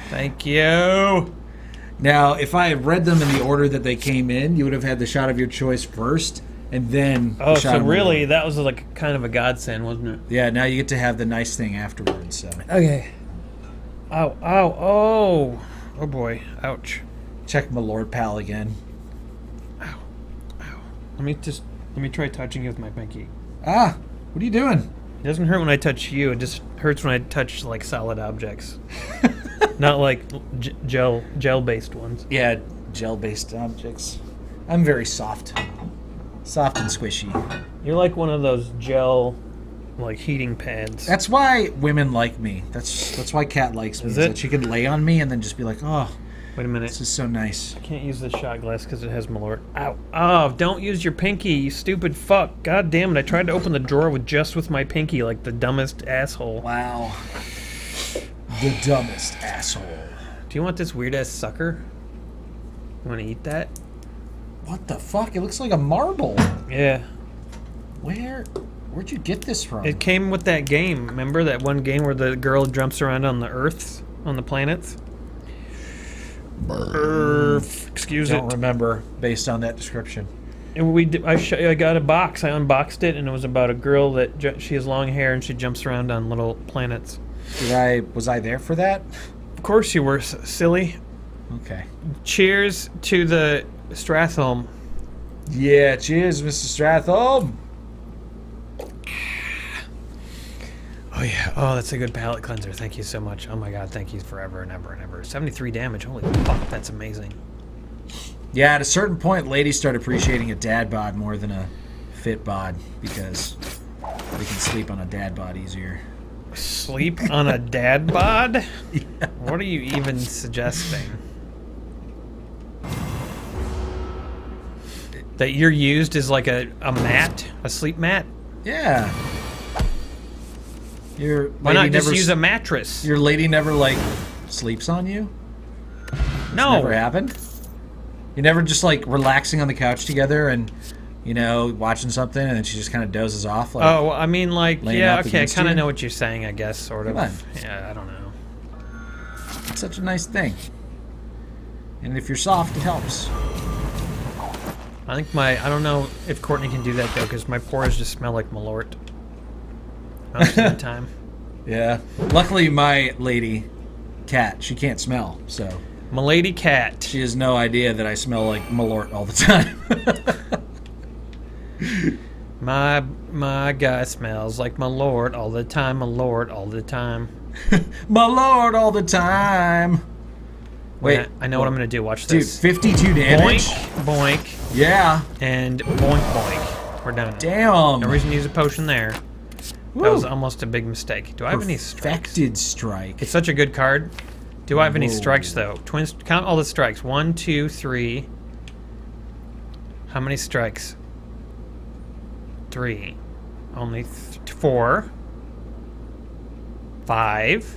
Thank you. Now, if I had read them in the order that they came in, you would have had the shot of your choice first, and then. Oh, the shot so of really, that was like kind of a godsend, wasn't it? Yeah. Now you get to have the nice thing afterwards. So. Okay. ow, ow, oh. Oh boy, ouch. Check my Lord pal again. Ow, ow. Let me try touching you with my pinky. Ah, what are you doing? It doesn't hurt when I touch you, it just hurts when I touch like solid objects. Not like gel-based ones. Yeah, gel-based objects. I'm very soft. Soft and squishy. You're like one of those gel, like, heating pads. That's why women like me. That's why Kat likes me. Is Is it? that she can lay on me and then just be like, oh, Wait a minute. this is so nice. I can't use this shot glass because it has Malort. Ow. Oh, don't use your pinky, you stupid fuck. God damn it, I tried to open the drawer with my pinky like the dumbest asshole. Wow. The dumbest asshole. Do you want this weird-ass sucker? You want to eat that? What the fuck? It looks like a marble. Yeah. Where'd you get this from? It came with that game. Remember that one game where the girl jumps around on the Earths, on the planets? Excuse Don't it. remember based on that description. And I got a box. I unboxed it, and it was about a girl that she has long hair and she jumps around on little planets. Was I there for that? Of course you were, silly. Okay. Cheers to the Stratholm. Yeah, cheers, Mr. Strathholm. Oh yeah. Oh, that's a good palate cleanser. Thank you so much. Oh my god, thank you forever and ever and ever. 73 damage. Holy fuck, that's amazing. Yeah, at a certain point, ladies start appreciating a dad bod more than a fit bod because they can sleep on a dad bod easier. Sleep on a dad bod? Yeah. What are you even suggesting? That you're used as like a mat? A sleep mat? Yeah. Your Why lady not just never use a mattress? Your lady never like sleeps on you? No. Never happened? You never just like relaxing on the couch together and watching something and then she just kind of dozes off like Oh, I mean like laying yeah, up okay, I against kind of you? know what you're saying, I guess, sort of. Come on. Yeah, I don't know. It's such a nice thing. And if you're soft, it helps. I think I don't know if Courtney can do that though, because my pores just smell like Malort most of the time. Yeah. Luckily, my lady, Cat, she can't smell, so Milady cat. she has no idea that I smell like Malort all the time. My guy smells like Malort all the time, Malort all the time. My Lord, all the time. Wait, Yeah, I know what I'm gonna do. Watch dude, this. 52 damage. Boink, boink, Yeah. and boink, boink. We're done. Damn. No reason to use a potion there. Woo. That was almost a big mistake. Do I have any strikes? Perfected strike. It's such a good card. Do I have any Whoa. strikes though? Twins, count all the strikes. 1, 2, 3. How many strikes? 3. Only 4. 5.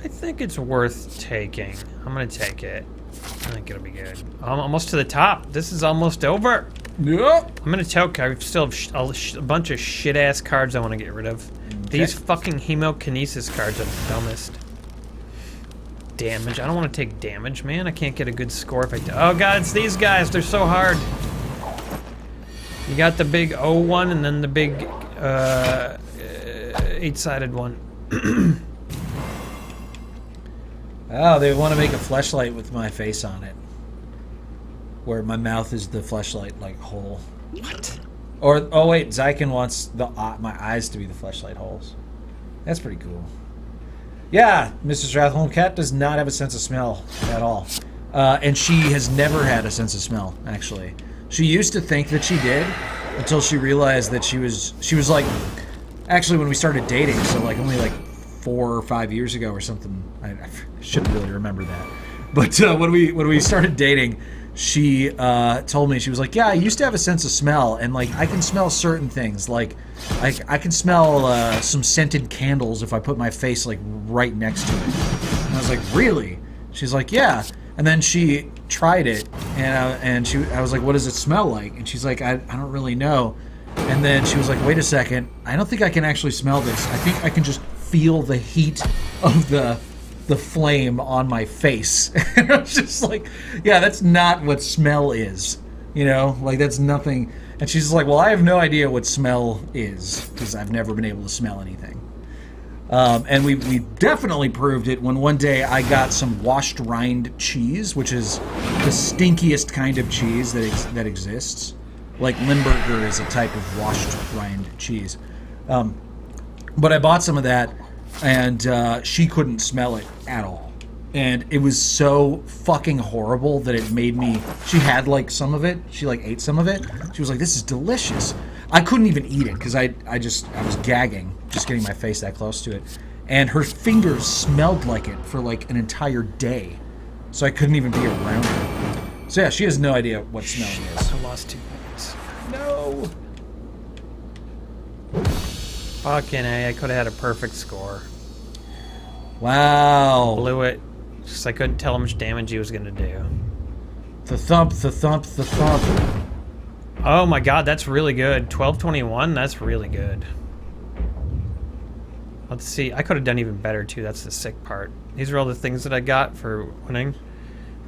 I think it's worth taking. I'm gonna take it. I think it'll be good. I'm almost to the top. This is almost over. Yep. I'm gonna tell you, I still have a bunch of shit-ass cards I want to get rid of. These fucking hemokinesis cards are the dumbest. Damage. I don't want to take damage, man. I can't get a good score if I... Oh god, it's these guys. They're so hard. You got the big O one and then the big 8-sided one. Oh, they want to make a fleshlight with my face on it. Where my mouth is the fleshlight, like, hole. What? Or, oh wait, Zyken wants my eyes to be the fleshlight holes. That's pretty cool. Yeah, Mr. Strathholm, Cat does not have a sense of smell at all. And she has never had a sense of smell, actually. She used to think that she did, until she realized that she was like, actually when we started dating, so like only like 4 or 5 years ago or something. I shouldn't really remember that. But when we started dating, she told me, she was like, yeah, I used to have a sense of smell, and like I can smell certain things, like I can smell some scented candles if I put my face like right next to it. And I was like, really? She's like, yeah. And then she tried it, and I was like, what does it smell like? And she's like, I don't really know. And then she was like, wait a second, I don't think I can actually smell this. I think I can just feel the heat of the flame on my face. And I was just like, yeah, that's not what smell is. You know, like that's nothing. And she's like, well, I have no idea what smell is because I've never been able to smell anything. And we definitely proved it when one day I got some washed rind cheese, which is the stinkiest kind of cheese that exists. Like Limburger is a type of washed rind cheese. But I bought some of that, and she couldn't smell it at all. And it was so fucking horrible that it made me... She had, like, some of it. She, like, ate some of it. She was like, this is delicious. I couldn't even eat it because I was gagging just getting my face that close to it. And her fingers smelled like it for, like, an entire day. So I couldn't even be around her. So, yeah, she has no idea what smelling is. I lost 2 points. No! Fucking A, I could have had a perfect score. Wow. Blew it. Just I couldn't tell how much damage he was going to do. The thump, the thump, the thump. Oh my god, that's really good. 1221, that's really good. Let's see, I could have done even better too, that's the sick part. These are all the things that I got for winning.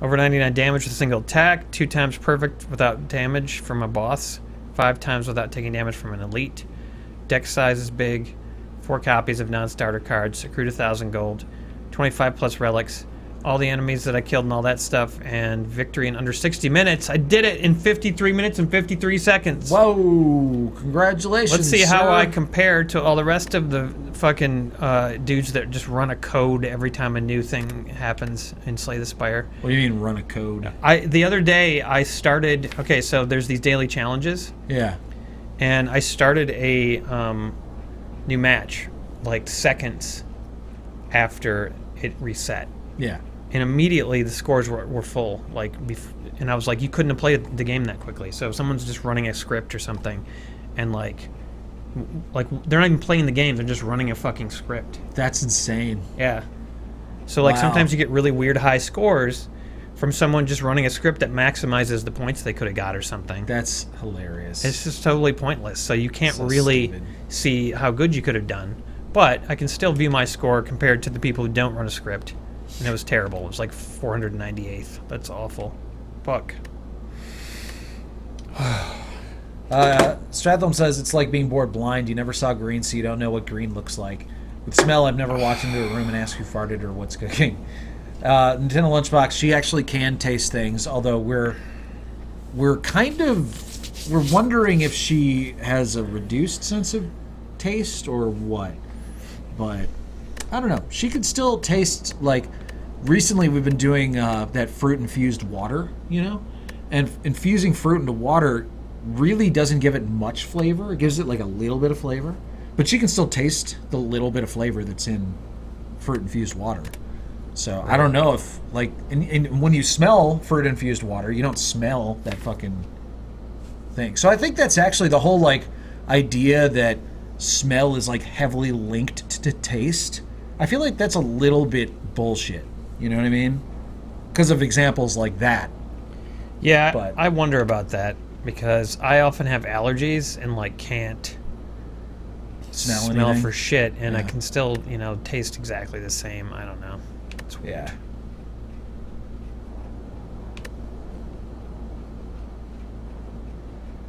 Over 99 damage with a single attack, 2 times perfect without damage from a boss, 5 times without taking damage from an elite. Deck size is big, 4 copies of non-starter cards, accrued 1,000 gold, 25 plus relics, all the enemies that I killed and all that stuff, and victory in under 60 minutes. I did it in 53 minutes and 53 seconds. Whoa, congratulations, Let's see sir. how I compare to all the rest of the fucking dudes that just run a code every time a new thing happens in Slay the Spire. What do you mean run a code? The other day I started... Okay, so there's these daily challenges. Yeah. And I started a new match, like seconds after it reset. Yeah. And immediately the scores were full. And I was like, you couldn't have played the game that quickly. So if someone's just running a script or something, and like they're not even playing the game, they're just running a fucking script. That's insane. Yeah. So like Wow. sometimes you get really weird high scores from someone just running a script that maximizes the points they could have got or something. That's hilarious. It's just totally pointless. So you can't So really stupid. see how good you could have done. But I can still view my score compared to the people who don't run a script. And it was terrible. It was like 498th. That's awful. Fuck. Stratham says it's like being bored blind. You never saw green, so you don't know what green looks like. With smell, I've newer walked into a room and asked who farted or what's cooking. Nintendo Lunchbox, she actually can taste things, although we're wondering if she has a reduced sense of taste or what. But I don't know. She could still taste, like, recently we've been doing that fruit-infused water, you know? And infusing fruit into water really doesn't give it much flavor. It gives it, like, a little bit of flavor. But she can still taste the little bit of flavor that's in fruit-infused water. So I don't know if, like, and when you smell fruit-infused water, you don't smell that fucking thing. So I think that's actually the whole, like, idea that smell is, like, heavily linked to taste. I feel like that's a little bit bullshit. You know what I mean? Because of examples like that. Yeah, But- I wonder about that because I often have allergies and like can't Smell smell anything? for shit, and I Yeah. can still, taste exactly the same. I don't know. It's weird. Yeah.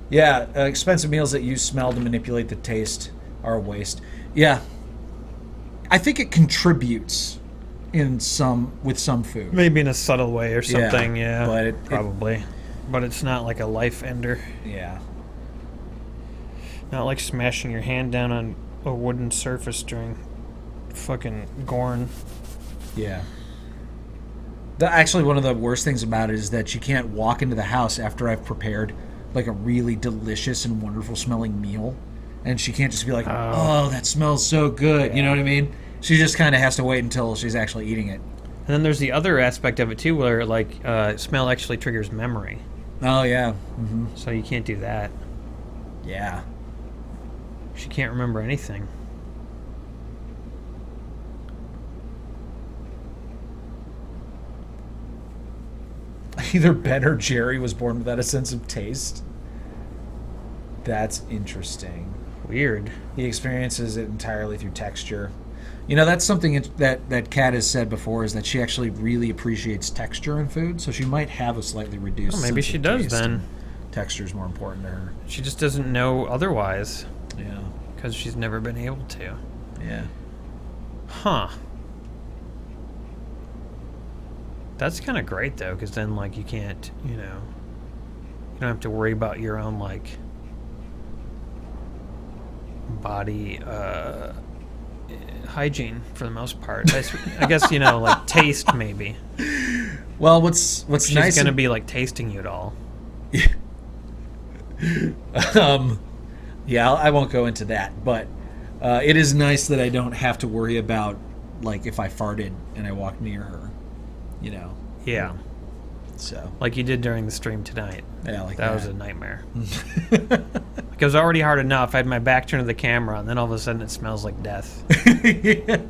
Yeah, expensive meals that use smell to manipulate the taste are a waste. Yeah. I think it contributes with some food. Maybe in a subtle way or something. Yeah, but it- probably. But it's not like a life ender. Yeah. Not like smashing your hand down on a wooden surface during fucking Gorn. Yeah. Actually, one of the worst things about it is that you can't walk into the house after I've prepared like a really delicious and wonderful smelling meal, and she can't just be like, "Oh, that smells so good." You know what I mean? She just kind of has to wait until she's actually eating it. And then there's the other aspect of it too, where like smell actually triggers memory, Oh yeah. Mm-hmm. so you can't do that. Yeah. She can't remember anything. Either Ben or Jerry was born without a sense of taste. That's interesting. Weird. He experiences it entirely through texture. You know, that's something that Kat has said before, is that she actually really appreciates texture in food, so she might have a slightly reduced Maybe sense she of does taste, then. and texture is more important to her. She just doesn't know otherwise Yeah. because she's never been able to. Yeah. Huh. That's kind of great though, because then like you can't, you don't have to worry about your own like body hygiene for the most part. I guess like taste maybe. Well, what's She's nice? Gonna be like tasting you at all. Yeah, I won't go into that, but it is nice that I don't have to worry about like if I farted and I walk near her, Yeah, So like you did during the stream tonight. yeah, like That was a nightmare. Like, it was already hard enough. I had my back turned to the camera, and then all of a sudden it smells like death. Yeah.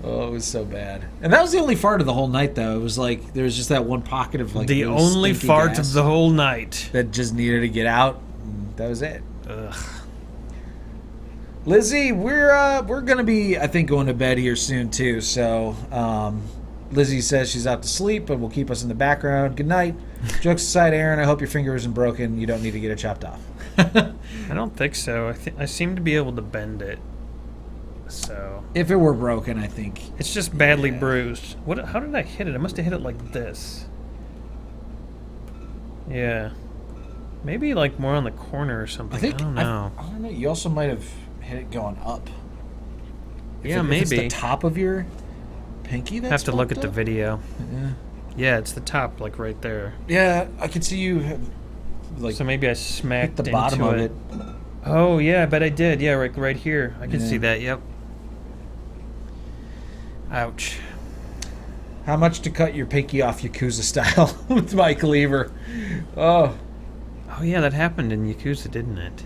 Oh, it was so bad. And that was the only fart of the whole night, though. It was like there was just that one pocket of like The really only stinky fart gas of the whole night. that just needed to get out. And that was it. Ugh. Lizzie, we're gonna be, I think, going to bed here soon too. So Lizzie says she's out to sleep, but will keep us in the background. Good night. Jokes aside, Aaron, I hope your finger isn't broken. You don't need to get it chopped off. I don't think so. I seem to be able to bend it. So If it were broken, I think. it's just badly Yeah. bruised. How did I hit it? I must have hit it like this. Yeah. Maybe like more on the corner or something. I think I don't know. I don't know. You also might have hit it going up. Yeah, If it's the maybe. top of your pinky. That's Have to look fucked at the up? video. Yeah. Yeah, it's the top, like right there. Yeah, I can see you have, like So maybe I hit smacked the bottom into of it. it. Oh yeah, I bet I did. Yeah, right here. I can Yeah. see that. Yep. Ouch. How much to cut your pinky off Yakuza style with my cleaver? Oh. Oh yeah, that happened in Yakuza, didn't it?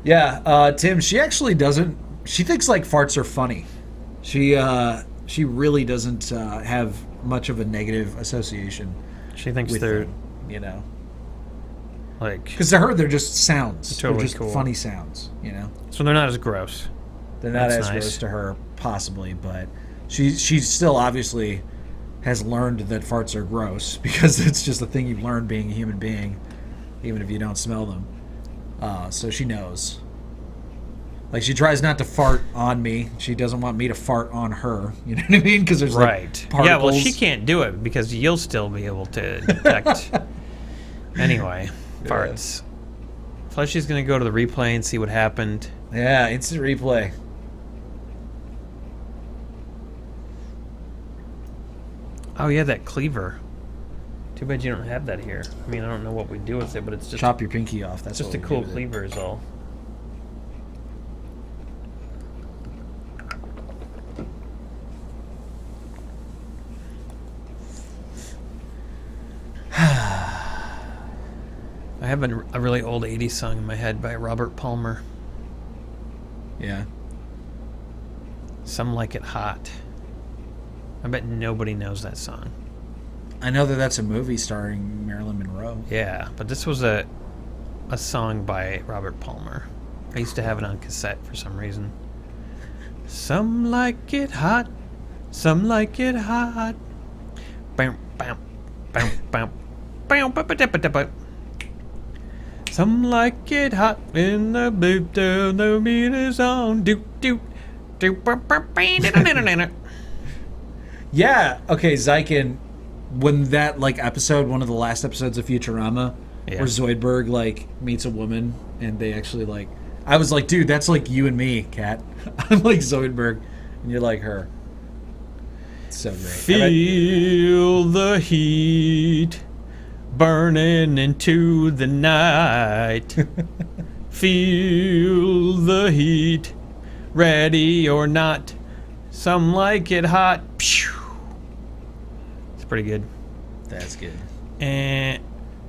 Yeah, Tim, she actually doesn't. She thinks like farts are funny. She really doesn't have much of a negative association She thinks with they're them, like, because to her they're just sounds. Totally they're just cool. funny sounds. so they're not as gross. They're not That's as nice. gross to her, possibly, but she still obviously has learned that farts are gross because it's just a thing you've learned being a human being, even if you don't smell them. So she knows. Like, she tries not to fart on me. She doesn't want me to fart on her. You know what I mean? Because there's Right. like particles. Yeah, well, she can't do it because you'll still be able to detect. Anyway, farts. Fleshy's going to go to the replay and see what happened. Yeah, instant replay. Oh, yeah, that cleaver. Too bad you don't have that here. I mean, I don't know what we do with it, but it's just Chop your pinky off. That's just what a we cool do with it. cleaver is all. I have a really old 80s song in my head by Robert Palmer. Yeah. Some Like It Hot. I bet nobody knows that song. I know that that's a movie starring Marilyn Monroe. Yeah, but this was a song by Robert Palmer. I used to have it on cassette for some reason. Some like it hot, some like it hot. Bam, bam, bam, bam, bam, ba, ba, da, ba, da, ba. Some like it hot in the boot, the beat is on. Doot, doot, doot, ba, ba, ba, da, da, da, da, da. Yeah. Okay, Zykin. When that episode, one of the last episodes of Futurama, Yeah. where Zoidberg meets a woman, and they actually I was like, dude, that's like you and me, Kat. I'm like Zoidberg, and you're like her. It's so great. Feel the heat burning into the night. Feel the heat, ready or not. Some like it hot. Pew. It's pretty good. That's good. And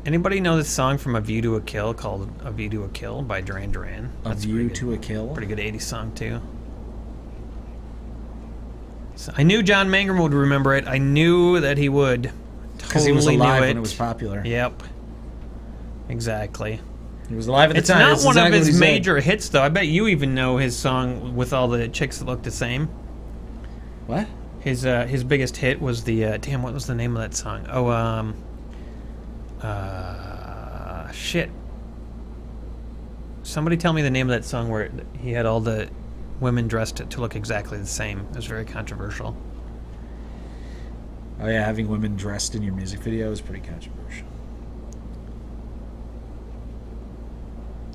anybody know this song from A View to a Kill called A View to a Kill by Duran Duran? A View to a Kill. Pretty good 80s song too. So I knew John Mangum would remember it. I knew that he would. Because he was Totally knew alive it. when it was popular. Yep. Exactly. He was alive at the It's time. not That's one exactly of what his he said. major hits, though. I bet you even know his song with all the chicks that look the same. What? His biggest hit was the damn. What was the name of that song? Oh, shit. Somebody tell me the name of that song where he had all the women dressed to look exactly the same. It was very controversial. Oh yeah, having women dressed in your music video is pretty controversial.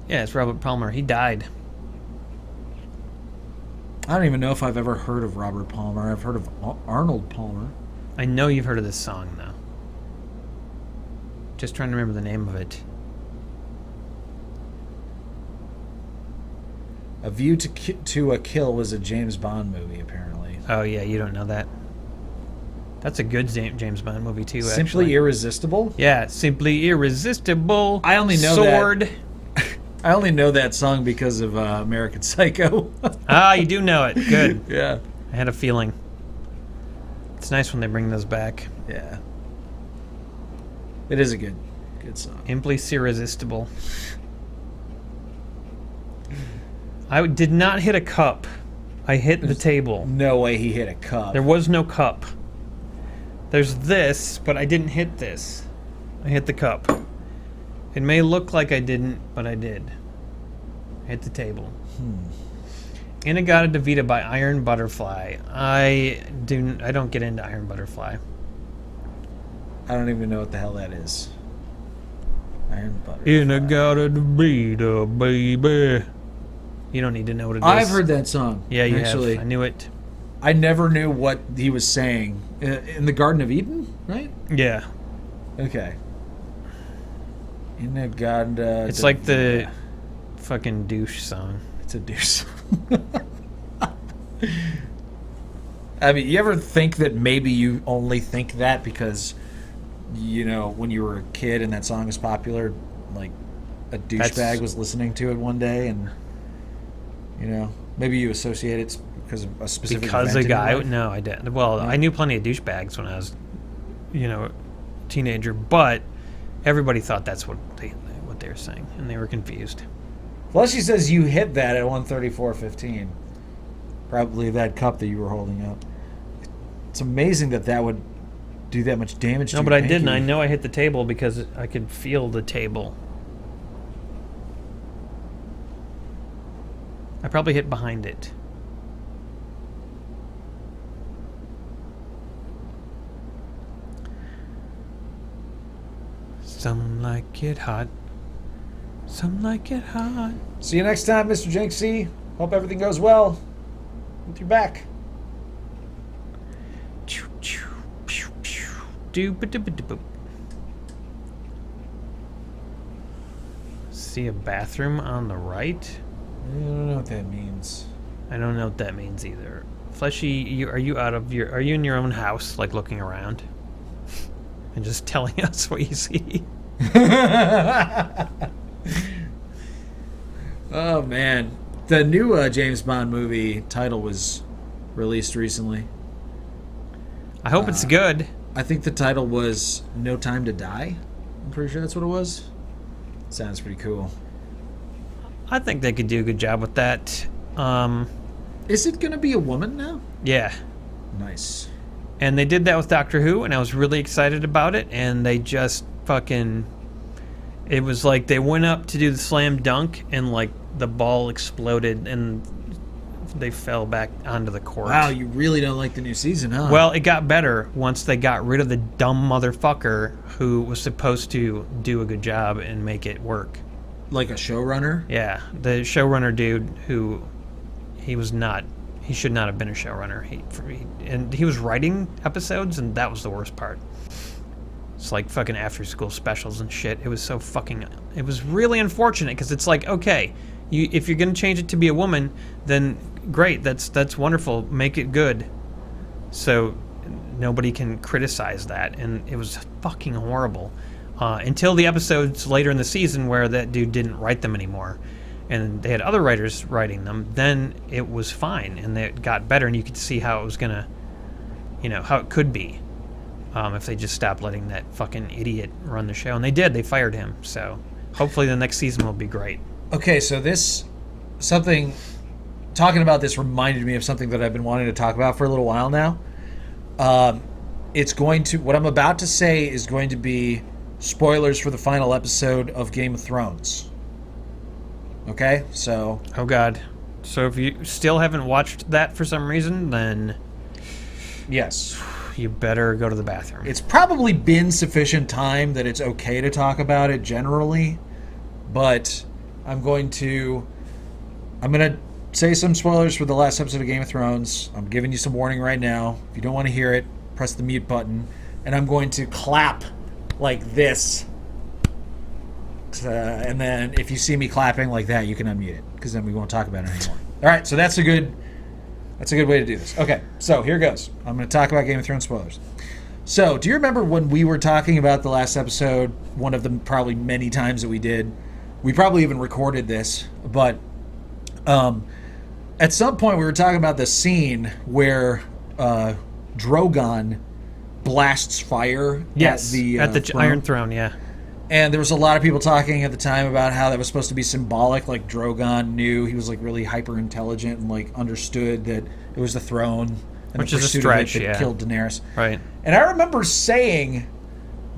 Yeah, it's Robert Palmer. He died. I don't even know if I've ever heard of Robert Palmer. I've heard of Arnold Palmer. I know you've heard of this song, though. Just trying to remember the name of it. A View to a Kill was a James Bond movie, apparently. Oh, yeah, you don't know that. That's a good James Bond movie, too, Simply actually. Irresistible? Yeah, Simply Irresistible. I only know Sword. I only know that song because of American Psycho. Ah, you do know it. Good. Yeah. I had a feeling. It's nice when they bring those back. Yeah. It is a good song. Simply Irresistible. I did not hit a cup. I hit the table. No way he hit a cup. There was no cup. There's this, but I didn't hit this. I hit the cup. It may look like I didn't, but I did. I hit the table. Inagata Devita by Iron Butterfly. I don't get into Iron Butterfly. I don't even know what the hell that is. Iron Butterfly. Inagata Devita, baby. You don't need to know what it is. I've heard that song. Yeah, you actually. have. I knew it. I never knew what he was saying. In the Garden of Eden, right? Yeah. Okay. Inagata. It's like the fucking douche song. It's a douche. I mean, you ever think that maybe you only think that because, you know, when you were a kid and that song was popular, like a douchebag was listening to it one day and, you know, maybe you associate it because of a specific Because event a in your guy... life? No, I didn't. Well, Yeah. I knew plenty of douchebags when I was, you know, a teenager, but everybody thought that's what they were saying, and they were confused. Fleshy says you hit that at 134.15. Probably that cup that you were holding up. It's amazing that would do that much damage to No, your but I pinky. didn't. I know I hit the table because I could feel the table. I probably hit behind it. Some like it hot. Some like it hot. See you next time, Mr. Jinxie. Hope everything goes well with your back. Choo, choo, pew, pew. Doop-a-doop-a-doop. See a bathroom on the right? I don't know what that means. I don't know what that means either. Fleshy, are you in your own house, like looking around? And just telling us what you see? Oh, man. The new James Bond movie title was released recently. I hope it's good. I think the title was No Time to Die. I'm pretty sure that's what it was. Sounds pretty cool. I think they could do a good job with that. Is it going to be a woman now? Yeah. Nice. And they did that with Doctor Who, and I was really excited about it, and they just fucking... It was like they went up to do the slam dunk, and like the ball exploded, and they fell back onto the court. Wow, you really don't like the new season, huh? Well, it got better once they got rid of the dumb motherfucker who was supposed to do a good job and make it work. Like a showrunner? Yeah, the showrunner dude who he should not have been a showrunner. And he was writing episodes, and that was the worst part. It's like fucking after school specials and shit. It was it was really unfortunate because it's like, okay, if you're going to change it to be a woman, then great, that's wonderful, make it good. So nobody can criticize that, and it was fucking horrible. Until the episodes later in the season where that dude didn't write them anymore, and they had other writers writing them, then it was fine, and it got better, and you could see how it was gonna, how it could be, if they just stopped letting that fucking idiot run the show. And they did. They fired him. So hopefully the next season will be great. Okay, so talking about this reminded me of something that I've been wanting to talk about for a little while now. What I'm about to say is going to be spoilers for the final episode of Game of Thrones. Okay, so... Oh, God. So if you still haven't watched that for some reason, then Yes. you better go to the bathroom. It's probably been sufficient time that it's okay to talk about it generally, but I'm going to say some spoilers for the last episode of Game of Thrones. I'm giving you some warning right now. If you don't want to hear it, press the mute button, and I'm going to clap like this. And then if you see me clapping like that, you can unmute it, because then we won't talk about it anymore. All right, so that's a good way to do this. Okay, so here goes. I'm going to talk about Game of Thrones spoilers. So, do you remember when we were talking about the last episode, one of the probably many times that we did? We probably even recorded this, but at some point we were talking about the scene where Drogon blasts fire at the throne. Iron Throne, yeah. And there was a lot of people talking at the time about how that was supposed to be symbolic, like Drogon knew, he was like really hyper intelligent and like understood that it was the throne, and which the is a pursuit stretch, of it that killed Daenerys. Right. And I remember saying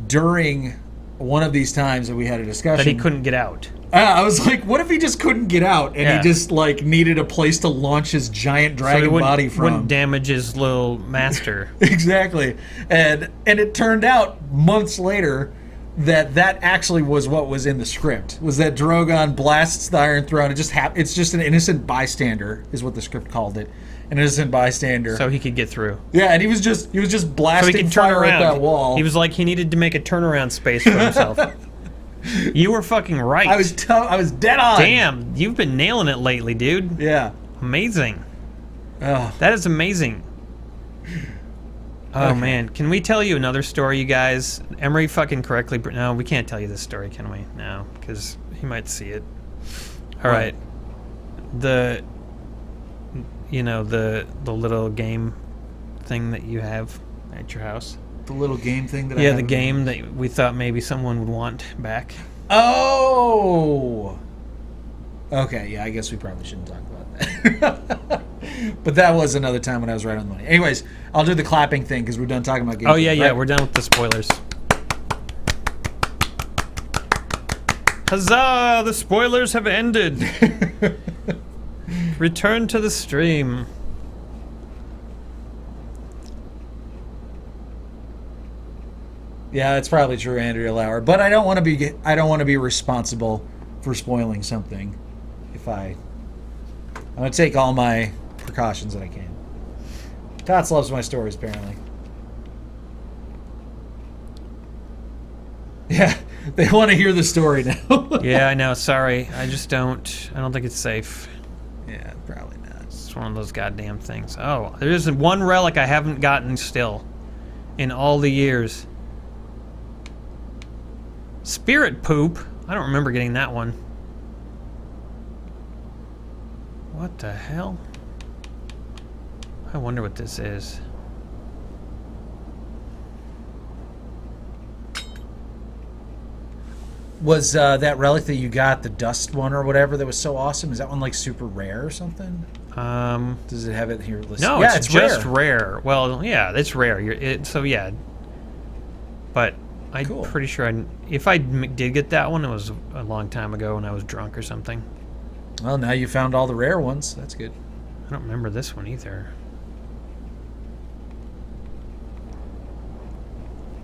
during one of these times that we had a discussion that he couldn't get out. I was like, what if he just couldn't get out and he just like needed a place to launch his giant dragon body from? Wouldn't damage his little master. Exactly. And it turned out months later that actually was what was in the script, was that Drogon blasts the Iron Throne. It just it's just an innocent bystander is what the script called it. An innocent bystander. So he could get through. Yeah, and he was just blasting so he could turn fire around. at that wall. He was like, he needed to make a turnaround space for himself. You were fucking right. I was dead on. Damn, you've been nailing it lately, dude. Yeah. Amazing. Oh. That is amazing. Oh, Okay. man. Can we tell you another story, you guys? Emery fucking correctly... No, we can't tell you this story, can we? No, because he might see it. All right. The little game thing that you have at your house. The little game thing that I Yeah, have the game that we thought maybe someone would want back. Oh! Okay, yeah, I guess we probably shouldn't talk about that. But that was another time when I was right on the money. Anyways, I'll do the clapping thing because we're done talking about games. Oh, yeah, we're done with the spoilers. Huzzah! The spoilers have ended. Return to the stream. Yeah, that's probably true, Andrea Lauer. But I don't want to be responsible for spoiling something. I'm gonna take all my precautions that I can. Tots loves my stories, apparently. Yeah, they want to hear the story now. Yeah, I know. Sorry, I don't think it's safe. Yeah, probably not. It's one of those goddamn things. Oh, there's one relic I haven't gotten still in all the years. Spirit poop. I don't remember getting that one. What the hell? I wonder what this is. Was that relic that you got, the dust one or whatever, that was so awesome? Is that one like super rare or something? Does it have it here listed? No, yeah, it's just rare. Well, yeah, it's rare. So yeah, but I'm pretty sure if I did get that one, it was a long time ago when I was drunk or something. Well, now you found all the rare ones. That's good. I don't remember this one either.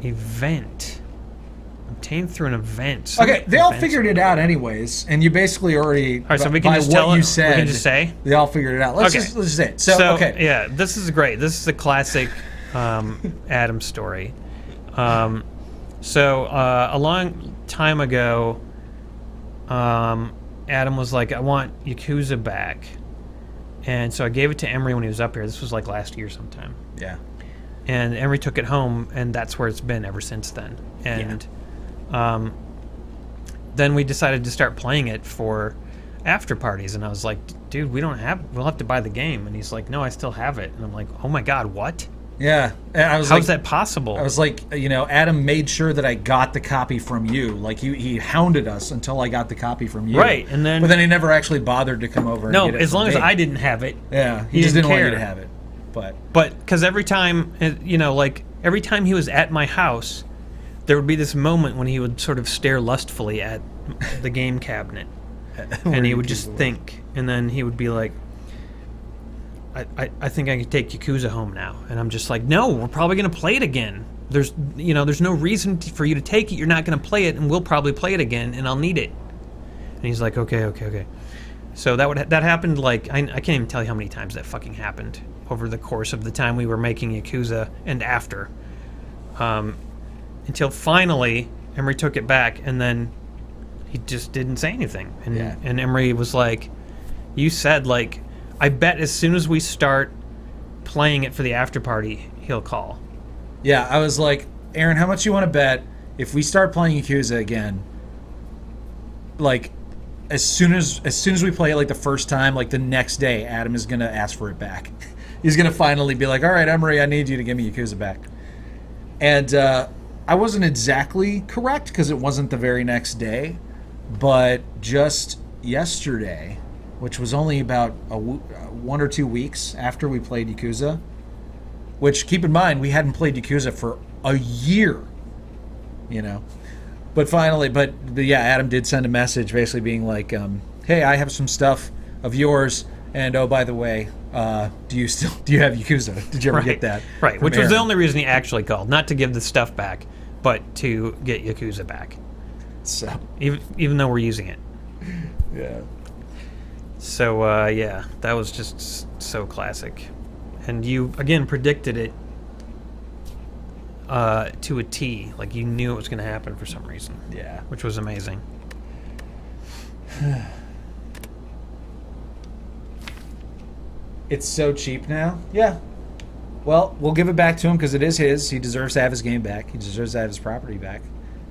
Event. Obtained through an event. Okay, they all figured it out anyways, and you basically already. All right, so we can just tell it. We can just say they all figued it out. Let's just say it. So okay, yeah, this is great. This is a classic Adam story. So a long time ago, Adam was like, I want Yakuza back. And so I gave it to Emery when he was up here. This was like last year sometime. Yeah. And Emery took it home, and that's where it's been ever since then. And then we decided to start playing it for after parties. And I was like, dude, we'll have to buy the game. And he's like, no, I still have it. And I'm like, oh my God, what? Yeah. And I was How's that possible? I was like, Adam made sure that I got the copy from you. Like, he hounded us until I got the copy from you. Right, and then... But then he never actually bothered to come over and get it. No, as long as I didn't have it. Yeah, he just didn't want care. you to have it. But, because every time, every time he was at my house, there would be this moment when he would sort of stare lustfully at the game cabinet. And he would just think. And then he would be like, I think I can take Yakuza home now. And I'm just like, no, we're probably going to play it again. There's no reason for you to take it. You're not going to play it, and we'll probably play it again, and I'll need it. And he's like, okay. So that happened, like, I can't even tell you how many times that fucking happened over the course of the time we were making Yakuza and after. Until finally, Emery took it back, and then he just didn't say anything. And Emery was like, you said, like, I bet as soon as we start playing it for the after party, he'll call. Yeah, I was like, Aaron, how much you want to bet if we start playing Yakuza again, like, as soon as we play it, like, the first time, like, the next day, Adam is going to ask for it back. He's going to finally be like, all right, Emery, I need you to give me Yakuza back. And I wasn't exactly correct because it wasn't the very next day, but just yesterday, which was only about 1 or 2 weeks after we played Yakuza, which, keep in mind, we hadn't played Yakuza for a year, But finally, but yeah, Adam did send a message basically being like, hey, I have some stuff of yours, and oh, by the way, do you have Yakuza? Did you ever get that? Right, which was the only reason he actually called, not to give the stuff back, but to get Yakuza back. So even though we're using it. Yeah. So, yeah, that was just so classic. And you, again, predicted it to a T. Like, you knew it was going to happen for some reason. Yeah. Which was amazing. It's so cheap now. Yeah. Well, we'll give it back to him because it is his. He deserves to have his game back. He deserves to have his property back.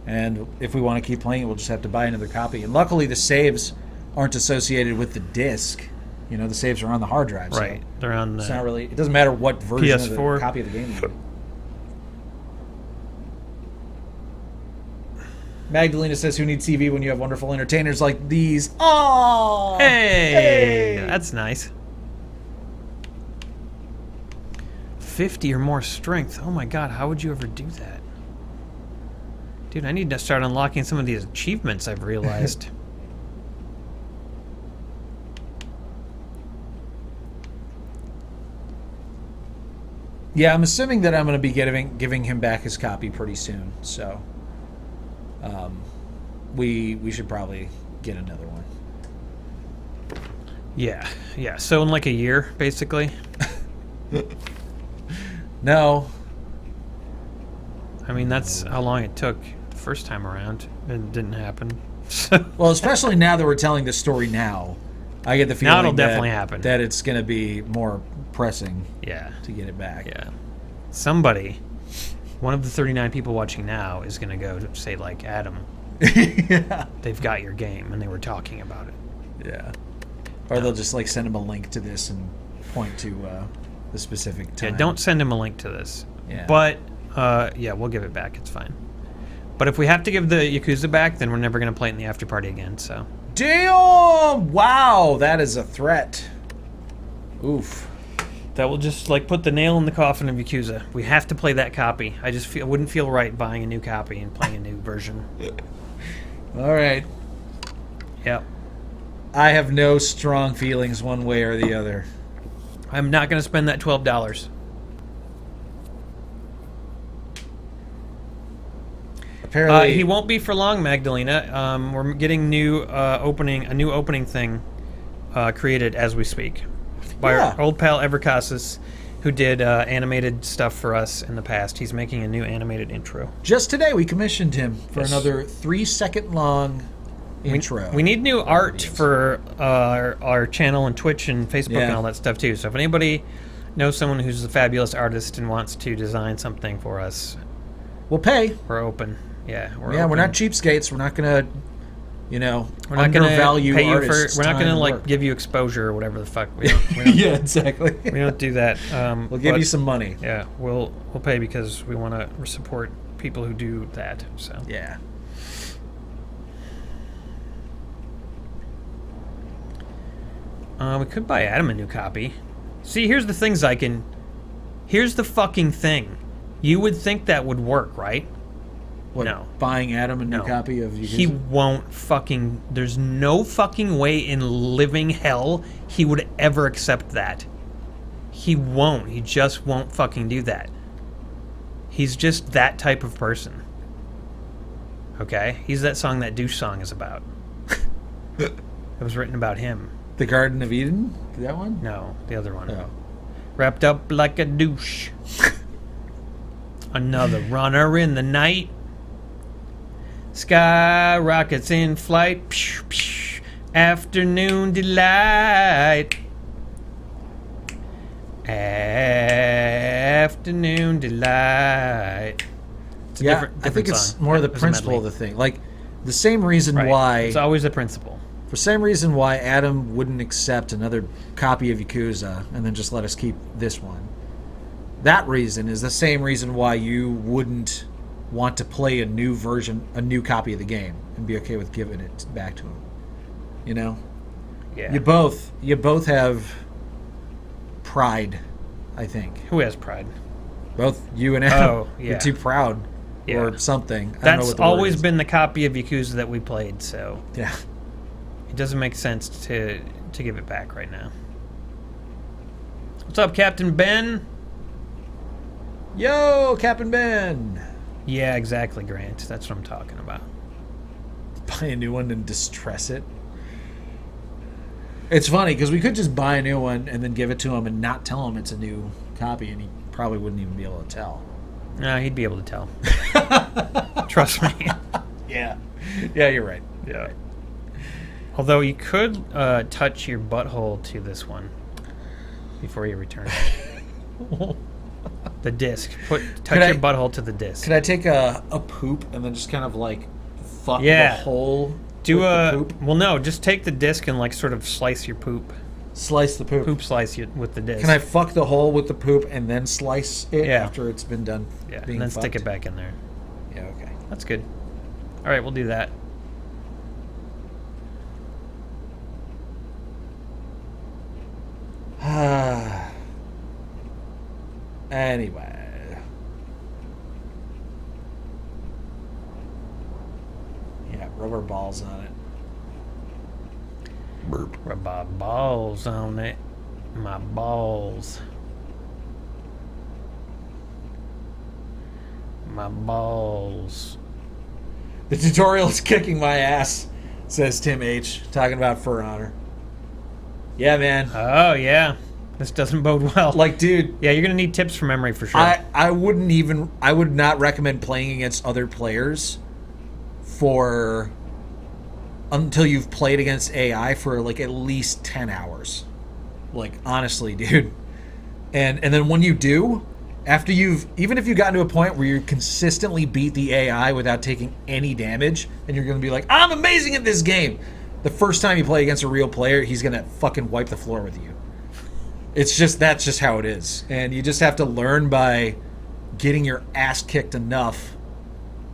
And if we want to keep playing it, we'll just have to buy another copy. And luckily, the saves aren't associated with the disc. The saves are on the hard drive. Right. So they're on the... It's not really... It doesn't matter what version PS4. of the copy of the game you get. Magdalena says, who needs TV when you have wonderful entertainers like these? Oh, hey! That's nice. 50 or more strength. Oh my god, how would you ever do that? Dude, I need to start unlocking some of these achievements I've realized. Yeah, I'm assuming that I'm going to be giving him back his copy pretty soon, so we should probably get another one. Yeah. So in like a year, basically? No. I mean, that's how long it took the first time around. It didn't happen. Well, especially now that we're telling the story now, I get the feeling now it'll definitely happen. That it's going to be more pressing to get it back. Yeah. Somebody, one of the 39 people watching now, is going to go to say, like, Adam, they've got your game, and they were talking about it. Yeah. Or they'll just, like, send him a link to this and point to the specific time. Yeah, don't send him a link to this. Yeah. But, yeah, we'll give it back. It's fine. But if we have to give the Yakuza back, then we're never going to play it in the after party again, so... Damn! Wow, that is a threat. Oof. That will just, like, put the nail in the coffin of Yakuza. We have to play that copy. I just wouldn't feel right buying a new copy and playing a new version. All right. Yep. I have no strong feelings one way or the other. I'm not going to spend that $12. Apparently, he won't be for long, Magdalena. We're getting a new opening thing created as we speak by our old pal Evercasis, who did animated stuff for us in the past. He's making a new animated intro. Just today, we commissioned him for another 3-second long intro. We need new art for our channel and Twitch and Facebook and all that stuff too. So if anybody knows someone who's a fabulous artist and wants to design something for us, we'll pay. We're open. Yeah, we're not cheapskates. We're not gonna, we're not undervalue gonna pay artists. We're not gonna like give you exposure or whatever the fuck. We don't yeah, exactly. We don't do that. We'll give you some money. Yeah, we'll pay because we want to support people who do that. So yeah. We could buy Adam a new copy. See, here's the thing, Zyken. Here's the fucking thing. You would think that would work, right? What, no. Buying Adam a new copy of Yakuza? He won't fucking... There's no fucking way in living hell he would ever accept that. He won't. He just won't fucking do that. He's just that type of person. Okay? He's that song that douche song is about. It was written about him. The Garden of Eden? That one? No, the other one. Oh. Wrapped up like a douche. Another runner in the night. Sky rockets in flight. Psh, psh. Afternoon delight. Afternoon delight. It's a Yeah, I think different it's song. more the It was a principle of medley. the thing. Like, the same reason Right. why... It's always the principle. For same reason why Adam wouldn't accept another copy of Yakuza and then just let us keep this one. That reason is the same reason why you wouldn't want to play a new version, a new copy of the game, and be okay with giving it back to him. You know? Yeah. You both have pride, I think. Who has pride? Both you and Adam. Oh, yeah. You're too proud Yeah. or something. I don't know That's what the word always is. been the copy of Yakuza that we played, so Yeah. it doesn't make sense to give it back right now. What's up, Captain Ben? Yo, Captain Ben! Yeah, exactly, Grant. That's what I'm talking about. Buy a new one and distress it. It's funny because we could just buy a new one and then give it to him and not tell him it's a new copy, and he probably wouldn't even be able to tell. No, he'd be able to tell. Trust me. Yeah, you're right. Yeah. Although you could touch your butthole to this one before you return it. The disc. Touch your butthole to the disc. Could I take a poop and then just kind of like fuck Yeah. the hole? Do with a the poop? well, no. Just take the disc and like sort of slice your poop. Slice the poop. Poop slice it with the disc. Can I fuck the hole with the poop and then slice it Yeah. after it's been done? Yeah, being and then stick fucked? it back in there. Yeah. Okay. That's good. All right, we'll do that. Anyway. Yeah, rubber balls on it. Burp. Rubber balls on it. My balls. My balls. The tutorial is kicking my ass, says Tim H. Talking about For Honor. Yeah, man. Oh, yeah. This doesn't bode well. Like, dude, yeah, you're going to need tips from memory for sure. I would not recommend playing against other players until you've played against AI for like at least 10 hours. Like, honestly, dude. And then when you do, after even if you've gotten to a point where you consistently beat the AI without taking any damage, and you're going to be like, I'm amazing at this game. The first time you play against a real player, he's going to fucking wipe the floor with you. That's just how it is. And you just have to learn by getting your ass kicked enough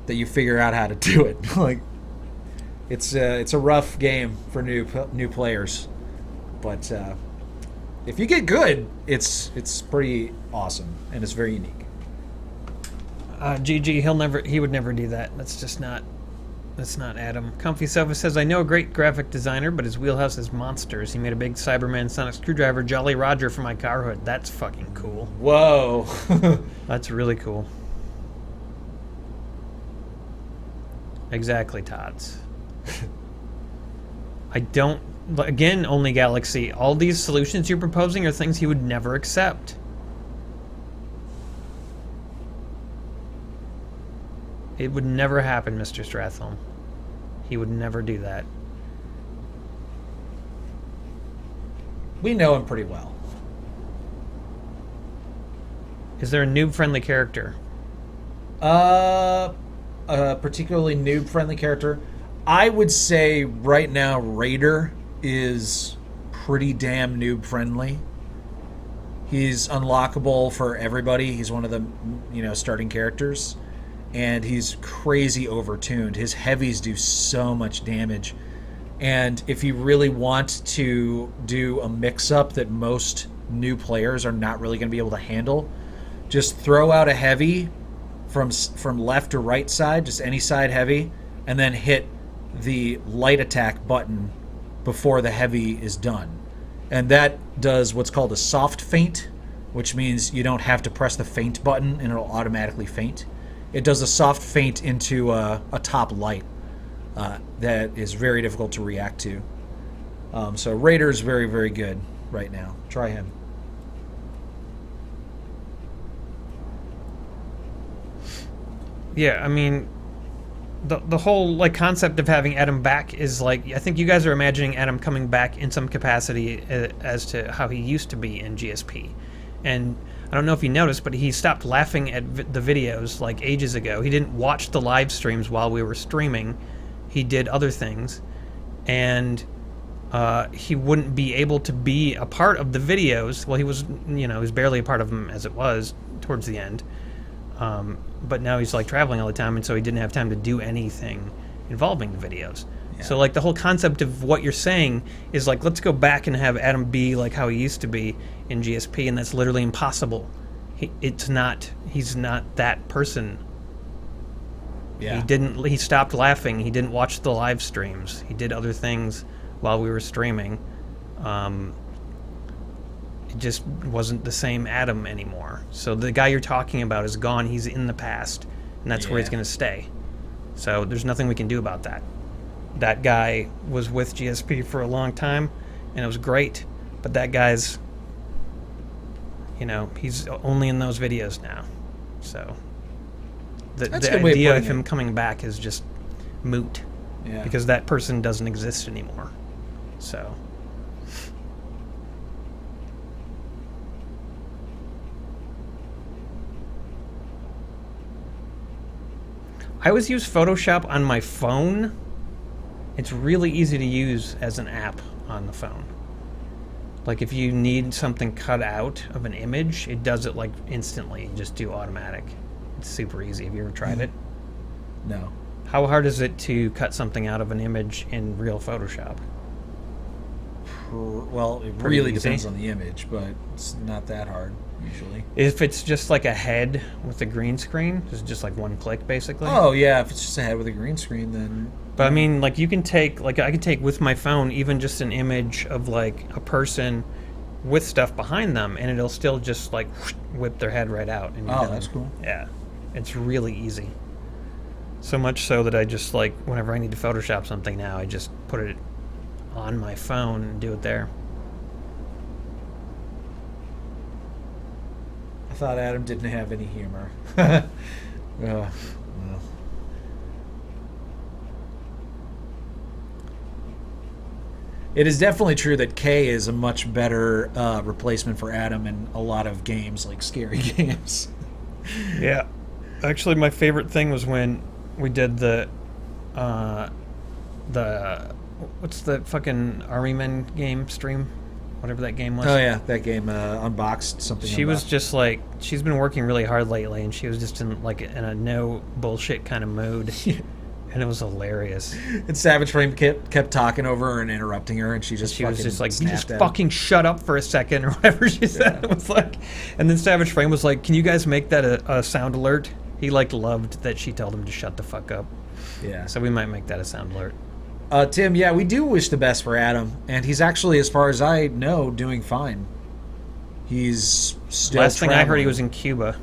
that you figure out how to do it. Like, it's a rough game for new players. But if you get good, it's pretty awesome and it's very unique. GG, he would never do that. That's not Adam. Comfy Sofa says, I know a great graphic designer, but his wheelhouse is monsters. He made a big Cyberman sonic screwdriver, Jolly Roger, for my car hood. That's fucking cool. Whoa. That's really cool. Exactly, Tots. Again, Only Galaxy, all these solutions you're proposing are things he would never accept. It would never happen, Mr. Stratholm. He would never do that. We know him pretty well. Is there a noob-friendly character? A particularly noob-friendly character. I would say right now Raider is pretty damn noob-friendly. He's unlockable for everybody. He's one of the starting characters. And he's crazy overtuned. His heavies do so much damage. And if you really want to do a mix-up that most new players are not really going to be able to handle, just throw out a heavy from left to right side, just any side heavy, and then hit the light attack button before the heavy is done. And that does what's called a soft feint, which means you don't have to press the faint button and it'll automatically faint. It does a soft faint into a top light that is very difficult to react to. So Raider's very, very good right now. Try him. Yeah, I mean, the whole like concept of having Adam back is like, I think you guys are imagining Adam coming back in some capacity as to how he used to be in GSP. And I don't know if you noticed, but he stopped laughing at the videos like ages ago. He didn't watch the live streams while we were streaming. He did other things, and he wouldn't be able to be a part of the videos. Well, he was, he was barely a part of them as it was towards the end. But now he's like traveling all the time, and so he didn't have time to do anything involving the videos. Yeah. So like the whole concept of what you're saying is like, let's go back and have Adam be like how he used to be in GSP, and that's literally impossible. He's not that person. Yeah. He stopped laughing. He didn't watch the live streams. He did other things while we were streaming. It just wasn't the same Adam anymore. So the guy you're talking about is gone. He's in the past, and that's where he's going to stay. So there's nothing we can do about that. That guy was with GSP for a long time, and it was great. But that guy's, he's only in those videos now. So the idea of him coming back is just moot. Yeah. Because that person doesn't exist anymore. So... I always use Photoshop on my phone. It's really easy to use as an app on the phone. Like if you need something cut out of an image, it does it like instantly. Just do automatic. It's super easy. Have you ever tried it? No. How hard is it to cut something out of an image in real Photoshop? Well, it really depends on the image, but it's not that hard usually. If it's just like a head with a green screen, it's just like one click basically. Oh yeah, if it's just a head with a green screen, then. But I mean, like you can take, like I can take with my phone even just an image of like a person with stuff behind them, and it'll still just like whip their head right out. And that's cool. Yeah, it's really easy. So much so that I just like whenever I need to Photoshop something now, I just put it on my phone and do it there. I thought Adam didn't have any humor. Well. It is definitely true that Kay is a much better replacement for Adam in a lot of games, like scary games. Yeah. Actually, my favorite thing was when we did the what's the fucking Army Men game stream? Whatever that game was. Oh yeah, that game unboxed something. She was just like, she's been working really hard lately, and she was just in a no bullshit kind of mode, and it was hilarious. And Savage Frame kept talking over her and interrupting her, and she was just like, you just fucking shut up for a second or whatever she said. It was like, and then Savage Frame was like, can you guys make that a sound alert? He like loved that she told him to shut the fuck up. Yeah. So we might make that a sound alert. Tim, yeah, we do wish the best for Adam, and he's actually, as far as I know, doing fine. He's still Last traveling. thing I heard, he was in Cuba.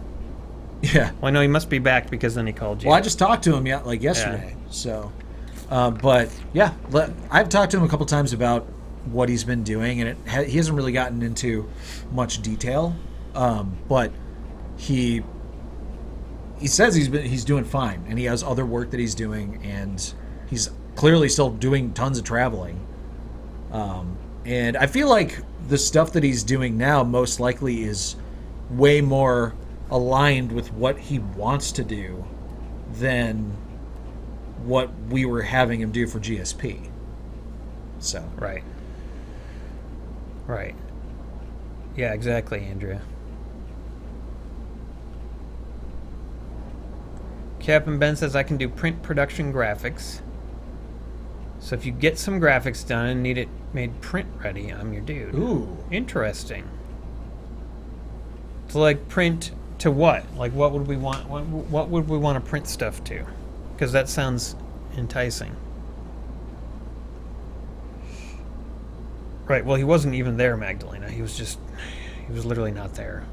Yeah. Well, I know he must be back because then he called you. Well, I just talked to him yesterday. Yeah. So, but yeah, I've talked to him a couple times about what he's been doing, and he hasn't really gotten into much detail. But he says he's doing fine, and he has other work that he's doing, and he's clearly still doing tons of traveling. And I feel like the stuff that he's doing now most likely is way more aligned with what he wants to do than what we were having him do for GSP. So. Right. Yeah, exactly, Andrea. Captain Ben says I can do print production graphics. So if you get some graphics done and need it made print ready, I'm your dude. Ooh. Interesting. So like print to what? Like what would we want? What would we want to print stuff to? Because that sounds enticing. Right. Well, he wasn't even there, Magdalena. He was He was literally not there.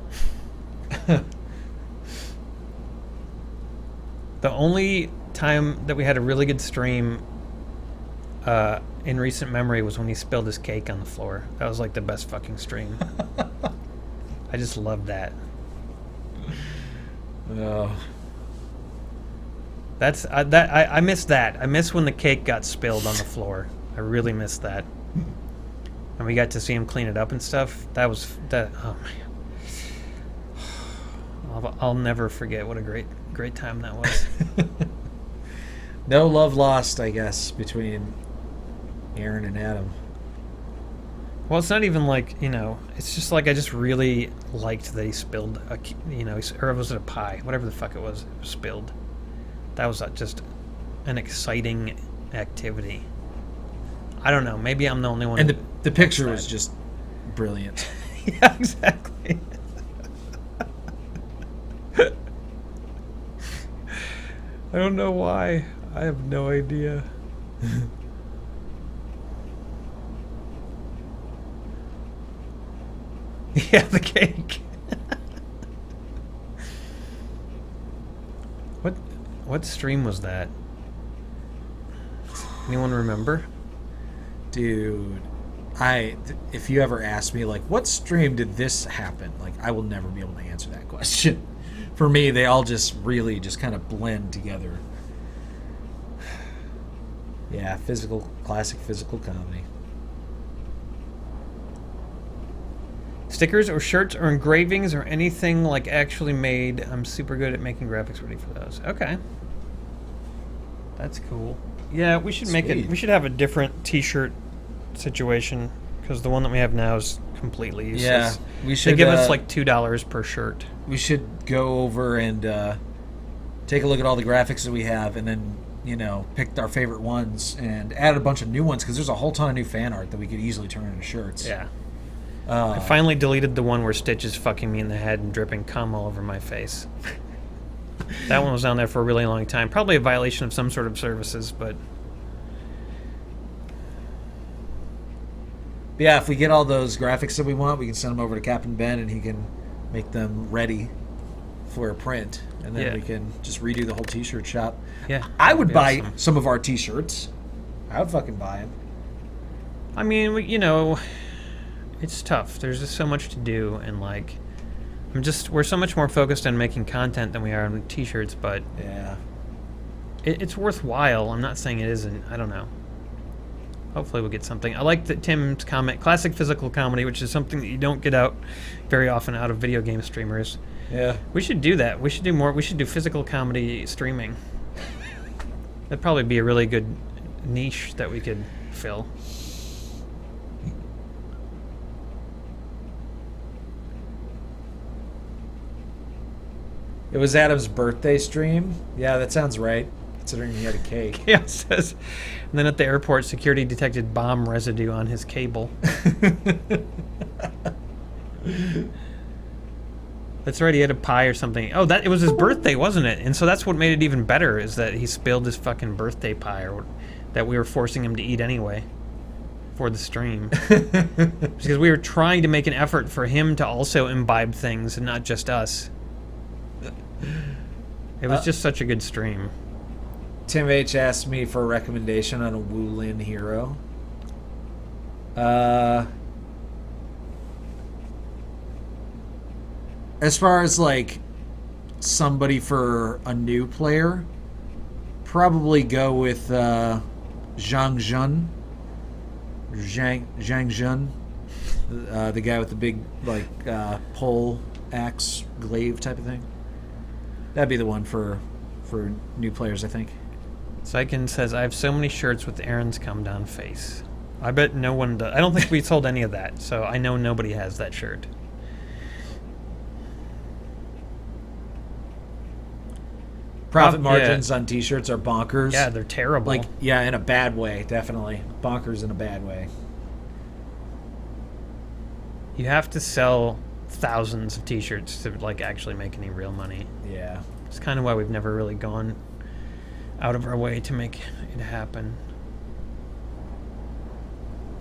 The only time that we had a really good stream in recent memory was when he spilled his cake on the floor. That was like the best fucking stream. I just loved that. Oh. I miss that. I miss when the cake got spilled on the floor. I really miss that. And we got to see him clean it up and stuff. Oh man. I'll never forget what a great time that was. No love lost, I guess, between Aaron and Adam. Well, it's not even like, it's just like I just really liked that he spilled or was it a pie? Whatever the fuck it was spilled. That was just an exciting activity. I don't know. Maybe I'm the only one. And the picture was just brilliant. Yeah, exactly. I don't know why. I have no idea. Yeah, the cake. What stream was that? Anyone remember? Dude, if you ever ask me, like, what stream did this happen? Like, I will never be able to answer that question. For me, they all just really just kind of blend together. Yeah, classic physical comedy. Stickers or shirts or engravings or anything like actually made. I'm super good at making graphics ready for those. Okay. That's cool. Yeah, we should make it. We should have a different t-shirt situation because the one that we have now is completely useless. Yeah, we should. They give us like $2 per shirt. We should go over and take a look at all the graphics that we have, and then pick our favorite ones and add a bunch of new ones because there's a whole ton of new fan art that we could easily turn into shirts. Yeah. I finally deleted the one where Stitch is fucking me in the head and dripping cum all over my face. That one was down there for a really long time. Probably a violation of some sort of services, but... Yeah, if we get all those graphics that we want, we can send them over to Captain Ben and he can make them ready for a print. And then we can just redo the whole t-shirt shop. Yeah. I would buy some of our t-shirts. I would fucking buy them. I mean, it's tough. There's just so much to do, and like, we're so much more focused on making content than we are on t-shirts, but yeah, it's worthwhile. I'm not saying it isn't. I don't know. Hopefully we'll get something. I like Tim's comment, classic physical comedy, which is something that you don't get out very often out of video game streamers. Yeah. We should do that. We should do more. We should do physical comedy streaming. That'd probably be a really good niche that we could fill. It was Adam's birthday stream. Yeah, that sounds right, considering he had a cake. Yeah, it says. And then at the airport, security detected bomb residue on his cable. That's right, he had a pie or something. Oh, it was his birthday, wasn't it? And so that's what made it even better, is that he spilled his fucking birthday pie, or that we were forcing him to eat anyway for the stream. Because we were trying to make an effort for him to also imbibe things and not just us. It was just such a good stream. Tim H asked me for a recommendation on a Wu Lin hero. As far as like somebody for a new player, probably go with Zhang Jun. The guy with the big pole axe glaive type of thing. That'd be the one for new players, I think. Sykin says, I have so many shirts with Aaron's come down face. I bet no one does. I don't think we sold any of that, so I know nobody has that shirt. Profit margins on t-shirts are bonkers. Yeah, they're terrible. In a bad way, definitely. Bonkers in a bad way. You have to sell thousands of t-shirts to actually make any real money. Yeah. It's kind of why we've never really gone out of our way to make it happen.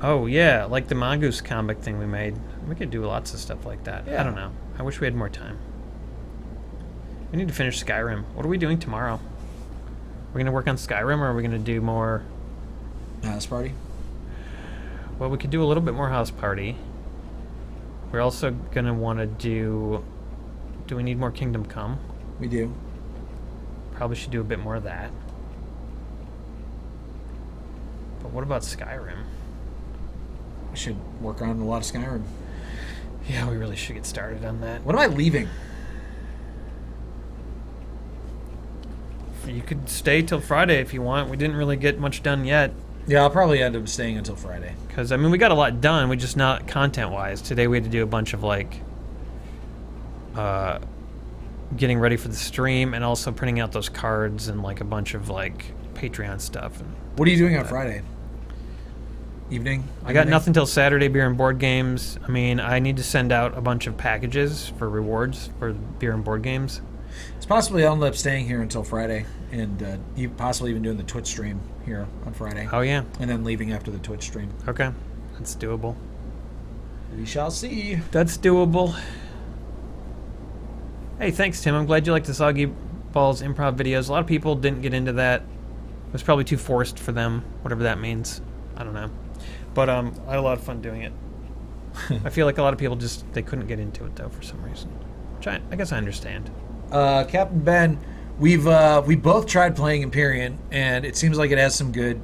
Oh, yeah, like the Mongoose comic thing we made. We could do lots of stuff like that. Yeah. I don't know. I wish we had more time. We need to finish Skyrim. What are we doing tomorrow? We're going to work on Skyrim, or are we going to do more... House party? Well, we could do a little bit more House Party. We're also going to want to do... Do we need more Kingdom Come? We do. Probably should do a bit more of that. But what about Skyrim? We should work on a lot of Skyrim. Yeah, we really should get started on that. When am I leaving? You could stay till Friday if you want. We didn't really get much done yet. Yeah, I'll probably end up staying until Friday. Because, I mean, we got a lot done. We just not content-wise. Today we had to do a bunch of, like, getting ready for the stream and also printing out those cards and, like, a bunch of, like, Patreon stuff. What are you doing on Friday? Evening? I got nothing till Saturday, beer and board games. I mean, I need to send out a bunch of packages for rewards for beer and board games. It's possibly I'll end up staying here until Friday and possibly even doing the Twitch stream here on Friday. Oh, yeah. And then leaving after the Twitch stream. Okay. That's doable. We shall see. That's doable. Hey, thanks, Tim. I'm glad you like the Soggy Balls improv videos. A lot of people didn't get into that. It was probably too forced for them, whatever that means. I don't know. But I had a lot of fun doing it. I feel like a lot of people they couldn't get into it, though, for some reason. Which I guess I understand. Captain Ben, we both tried playing Empyrean, and it seems like it has some good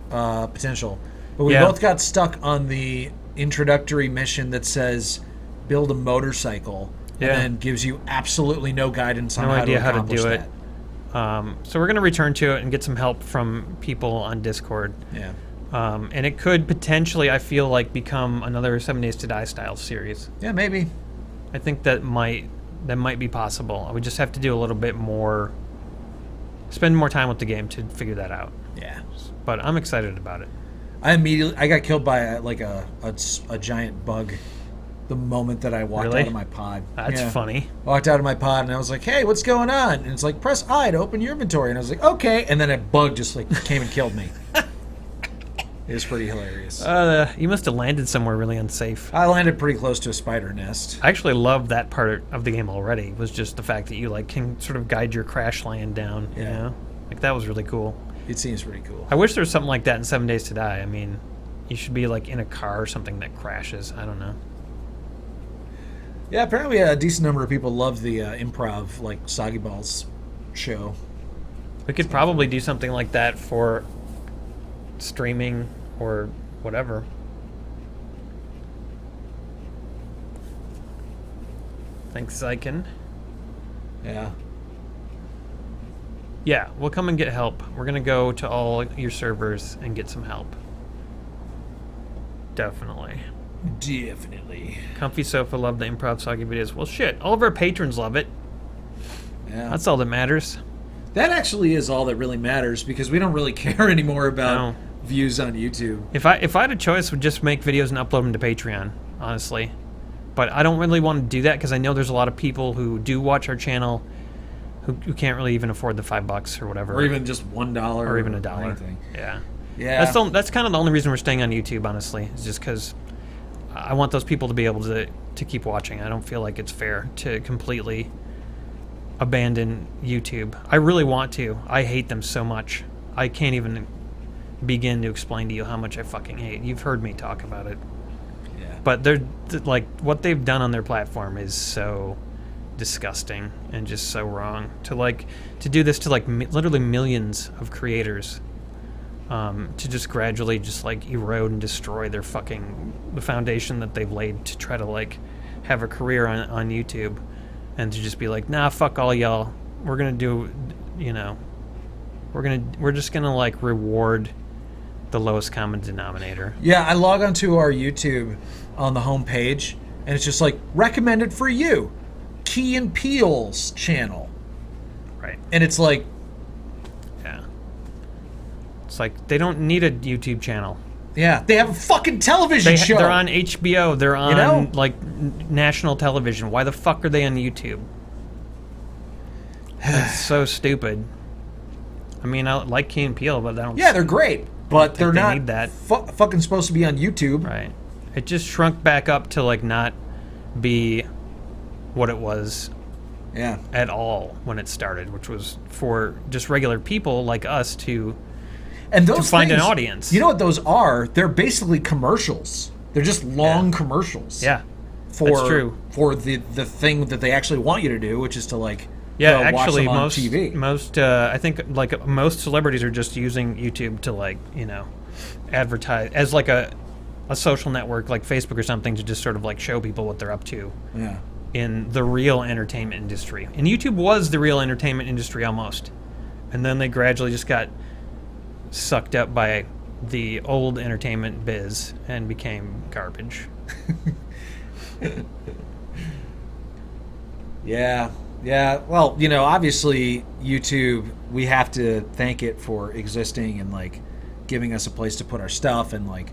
potential. But we both got stuck on the introductory mission that says build a motorcycle, and then gives you absolutely no guidance on how to accomplish that. So we're going to return to it and get some help from people on Discord. Yeah. And it could potentially, I feel like, become another 7 Days to Die style series. Yeah, maybe. I think that might be possible. I would just have to do a little bit more, spend more time with the game to figure that out. Yeah. But I'm excited about it. I got killed by a giant bug the moment that I walked out of my pod. That's funny. Walked out of my pod and I was like, hey, what's going on? And it's like, press I to open your inventory. And I was like, okay. And then a bug just like came and killed me. It was pretty hilarious. You must have landed somewhere really unsafe. I landed pretty close to a spider nest. I actually love that part of the game already. Was just the fact that you like can sort of guide your crash land down. Yeah. You know? Like that was really cool. It seems pretty cool. I wish there was something like that in 7 Days to Die. I mean, you should be like in a car or something that crashes. I don't know. Yeah, apparently a decent number of people love the improv, like Soggy Balls show. We could probably do something like that for streaming or whatever. Thanks, Zyken. Yeah. Yeah, we'll come and get help. We're going to go to all your servers and get some help. Definitely. Comfy Sofa love the improv Soggy videos. Well, shit, all of our patrons love it. Yeah. That's all that matters. That actually is all that really matters because we don't really care anymore about views on YouTube. If I had a choice, would just make videos and upload them to Patreon, honestly. But I don't really want to do that because I know there's a lot of people who do watch our channel who can't really even afford the $5 or whatever. Or even just $1 or even $1. Or anything. Yeah. Yeah. That's kind of the only reason we're staying on YouTube, honestly. Is just because I want those people to be able to keep watching. I don't feel like it's fair to completely abandon YouTube. I really want to. I hate them so much. I can't even begin to explain to you how much I fucking hate. You've heard me talk about it. Yeah. But they're like what they've done on their platform is so disgusting and just so wrong. To do this to like literally millions of creators, to just gradually just like erode and destroy their the foundation that they've laid to try to like have a career on YouTube, and to just be like, nah, fuck all y'all. We're gonna do, we're just gonna like reward the lowest common denominator. Yeah, I log onto our YouTube on the home page, and it's just like recommended for you, Key and Peele's channel. Right. And it's like, yeah, it's like they don't need a YouTube channel. Yeah, they have a fucking television show. They're on HBO. They're on like national television. Why the fuck are they on YouTube? It's so stupid. I mean, I like Key and Peele, but I don't. Yeah, they're great. But they're they not need that. fucking supposed to be on YouTube. Right. It just shrunk back up to like not be what it was Yeah. at all when it started, which was for just regular people like us to find an audience. You know what those are? They're basically commercials. They're just long commercials. Yeah. That's true. For the thing that they actually want you to do, which is to like actually watch them on TV. most I think like most celebrities are just using YouTube to like, advertise as like a social network like Facebook or something to just sort of like show people what they're up to. Yeah. In the real entertainment industry. And YouTube was the real entertainment industry almost. And then they gradually just got sucked up by the old entertainment biz and became garbage. Yeah. Well, obviously YouTube, we have to thank it for existing and like giving us a place to put our stuff, and like,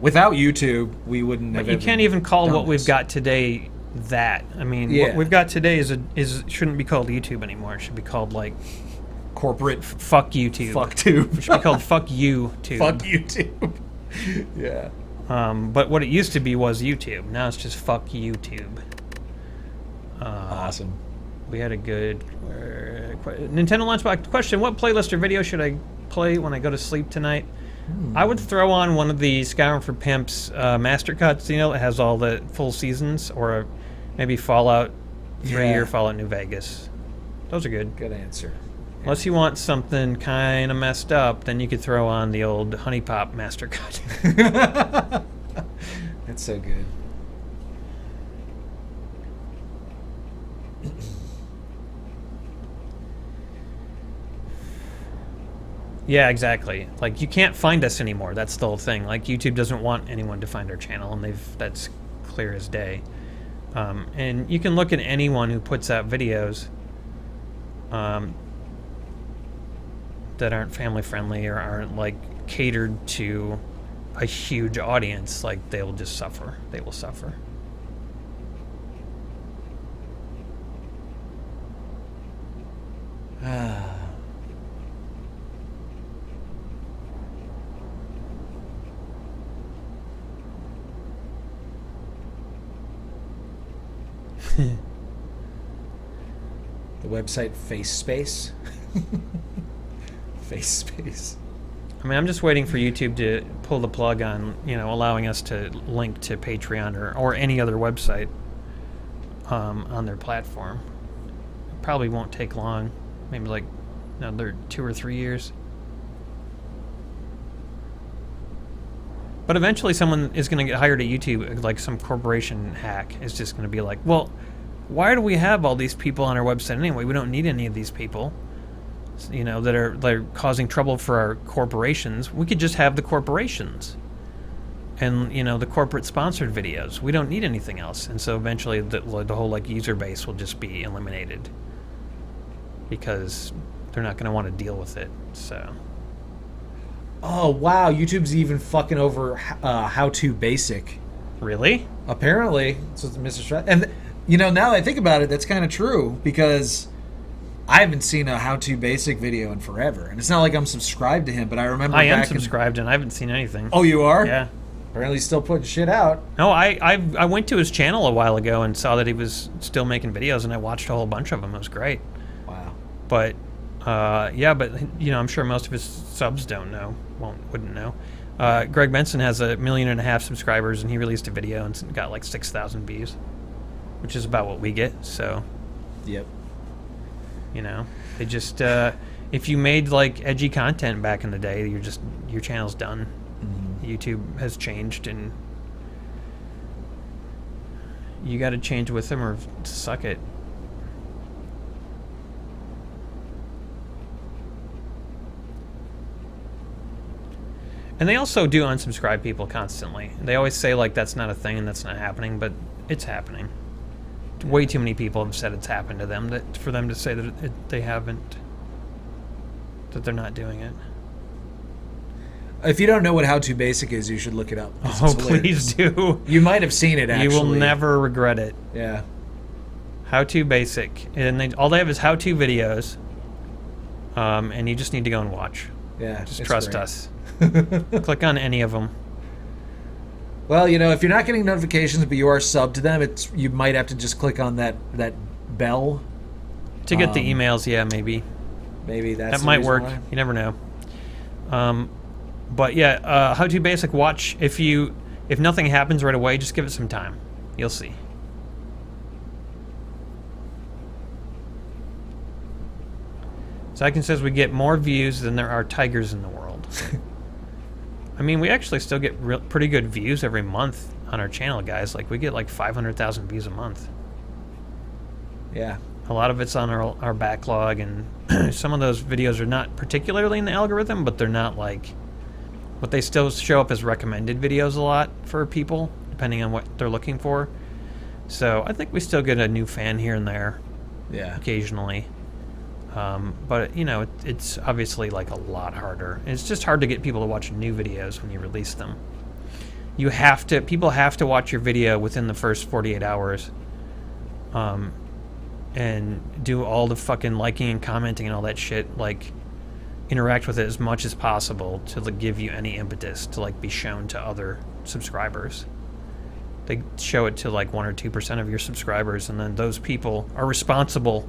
without YouTube, we wouldn't have. But you can't even call what we've this. got today that. I mean, what we've got today shouldn't be called YouTube anymore. It should be called like corporate fuck YouTube. Fuck tube. It should be called fuck you tube. Fuck YouTube. Yeah. But what it used to be was YouTube. Now it's just fuck YouTube. Awesome. We had a good Nintendo Lunchbox question. What playlist or video should I play when I go to sleep tonight? I would throw on one of the Skyrim for Pimps master cuts, that has all the full seasons, or maybe Fallout 3 or Fallout New Vegas. Those are good. Good answer. Unless you want something kind of messed up, then you could throw on the old Honey Pop master cut. That's so good. Yeah, exactly. Like, you can't find us anymore. That's the whole thing. Like, YouTube doesn't want anyone to find our channel, and that's clear as day. And you can look at anyone who puts out videos that aren't family friendly or aren't like catered to a huge audience. Like, they will just suffer. They will suffer. The website FaceSpace. FaceSpace. I mean, I'm just waiting for YouTube to pull the plug on, allowing us to link to Patreon or any other website on their platform. It probably won't take long. Maybe like another 2 or 3 years. But eventually someone is going to get hired at YouTube, like some corporation hack is just going to be like, well, why do we have all these people on our website anyway? We don't need any of these people, that are causing trouble for our corporations. We could just have the corporations and, the corporate sponsored videos. We don't need anything else. And so eventually the whole like user base will just be eliminated because they're not going to want to deal with it. So... Oh, wow. YouTube's even fucking over How To Basic. Really? Apparently. So it's Mr. Stress. And, now that I think about it, that's kind of true because I haven't seen a How To Basic video in forever. And it's not like I'm subscribed to him, but I remember I am subscribed and I haven't seen anything. Oh, you are? Yeah. Apparently he's still putting shit out. No, I went to his channel a while ago and saw that he was still making videos, and I watched a whole bunch of them. It was great. Wow. But... I'm sure most of his subs wouldn't know. Greg Benson has 1.5 million subscribers, and he released a video and got like 6,000 views, which is about what we get. So, yep. They just if you made like edgy content back in the day, your channel's done. Mm-hmm. YouTube has changed, and you got to change with them or suck it. And they also do unsubscribe people constantly. They always say, like, that's not a thing and that's not happening, but it's happening. Way too many people have said it's happened to them for them to say that they haven't, that they're not doing it. If you don't know what How To Basic is, you should look it up. Oh, please do. You might have seen it, actually. You will never regret it. Yeah. How To Basic. And all they have is how-to videos, and you just need to go and watch. Yeah, just trust us. Click on any of them. Well, if you're not getting notifications, but you are subbed to them, you might have to just click on that bell To get the emails, yeah, maybe. Maybe that's that might work. Why. You never know. But yeah, How to Basic, watch. If nothing happens right away, just give it some time. You'll see. Sykin says we get more views than there are tigers in the world. I mean, we actually still get pretty good views every month on our channel, guys. Like, we get like 500,000 views a month. Yeah. A lot of it's on our backlog, and some of those videos are not particularly in the algorithm, but they're not like... But they still show up as recommended videos a lot for people, depending on what they're looking for. So I think we still get a new fan here and there. Yeah. Occasionally. But, it's obviously like a lot harder. It's just hard to get people to watch new videos when you release them. People have to watch your video within the first 48 hours. And do all the fucking liking and commenting and all that shit, like, interact with it as much as possible to give you any impetus to, like, be shown to other subscribers. They show it to, like, 1 or 2% of your subscribers, and then those people are responsible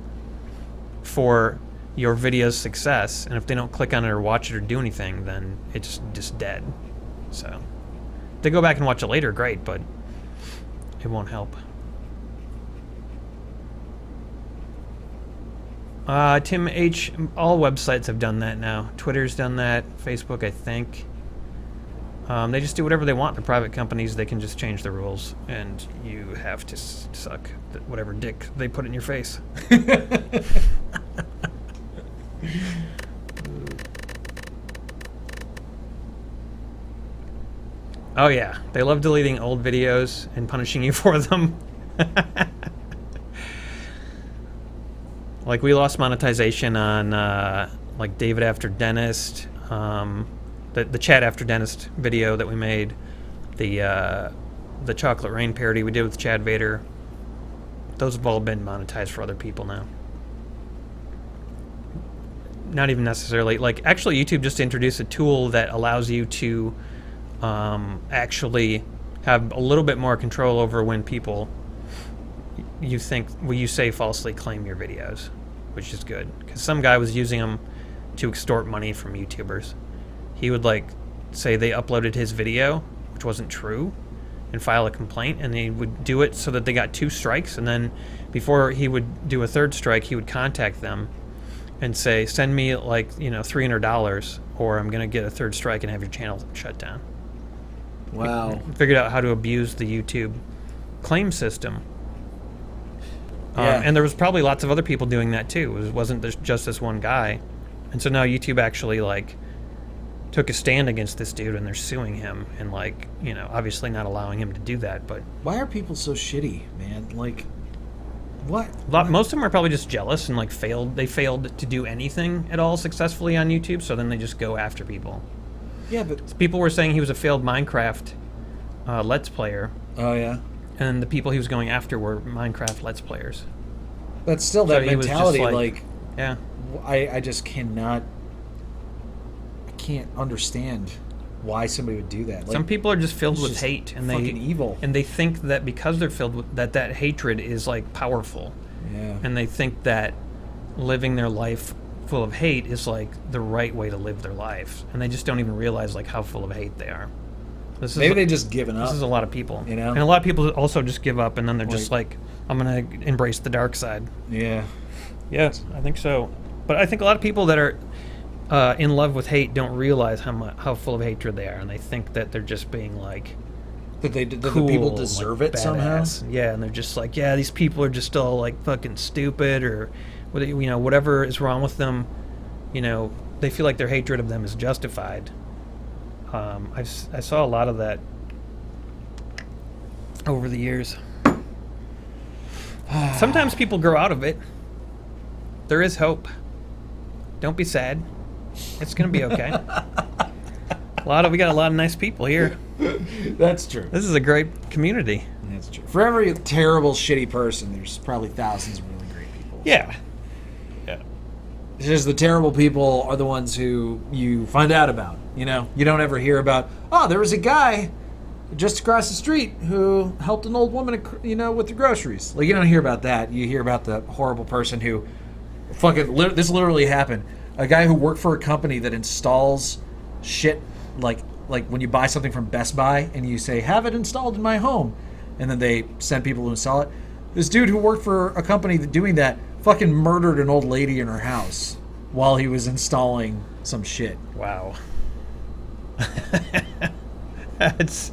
for your video's success, and if they don't click on it or watch it or do anything, then it's just dead. So, if they go back and watch it later, great, but it won't help. Tim H., all websites have done that now. Twitter's done that. Facebook, I think. They just do whatever they want. They're private companies. They can just change the rules, and you have to suck whatever dick they put in your face. Oh, yeah. They love deleting old videos and punishing you for them. Like, we lost monetization on, like, David After Dentist, the Chad After Dentist video that we made, the Chocolate Rain parody we did with Chad Vader. Those have all been monetized for other people now. Not even necessarily. Like, actually, YouTube just introduced a tool that allows you to actually have a little bit more control over when people you say falsely claim your videos, which is good, because some guy was using them to extort money from YouTubers. He would, like, say they uploaded his video, which wasn't true, and file a complaint, and he would do it so that they got 2 strikes, and then before he would do a 3rd strike, he would contact them and say, send me, like, $300 or I'm going to get a 3rd strike and have your channel shut down. Wow. Figured out how to abuse the YouTube claim system. Yeah. And there was probably lots of other people doing that too. It wasn't just this one guy. And so now YouTube actually, like, took a stand against this dude, and they're suing him, and, like, obviously not allowing him to do that. But why are people so shitty, man? Like, what? Most of them are probably just jealous and, like, they failed to do anything at all successfully on YouTube, so then they just go after people. Yeah, but so people were saying he was a failed Minecraft Let's Player. Oh, yeah. And the people he was going after were Minecraft Let's Players. But still, that mentality, like, yeah. I just cannot... I can't understand why somebody would do that. Like, some people are just filled with hate, and fucking evil. And they think that because they're filled with that hatred is, like, powerful. Yeah. And they think that living their life full of hate is, like, the right way to live their life, and they just don't even realize, like, how full of hate they are. Maybe they just given up. This is a lot of people, and a lot of people also just give up, and then they're just like, I'm gonna embrace the dark side. Yeah. Yes, I think so. But I think a lot of people that are in love with hate don't realize how full of hatred they are, and they think that they're just being, like, that the people deserve, like, it somehow. Yeah, and they're just like, yeah, these people are just all, like, fucking stupid, or whatever is wrong with them. They feel like their hatred of them is justified. I saw a lot of that over the years. Sometimes people grow out of it. There is hope. Don't be sad. It's gonna be okay. We got a lot of nice people here. That's true. This is a great community. That's true. For every terrible, shitty person, there's probably thousands of really great people. Yeah. Yeah. It's just the terrible people are the ones who you find out about. You know, you don't ever hear about, oh, there was a guy just across the street who helped an old woman, you know, with the groceries. Like, you don't hear about that. You hear about the horrible person who this literally happened. A guy who worked for a company that installs shit like when you buy something from Best Buy and you say, have it installed in my home, and then they send people to install it. This dude who worked for a company doing that fucking murdered an old lady in her house while he was installing some shit. Wow. It's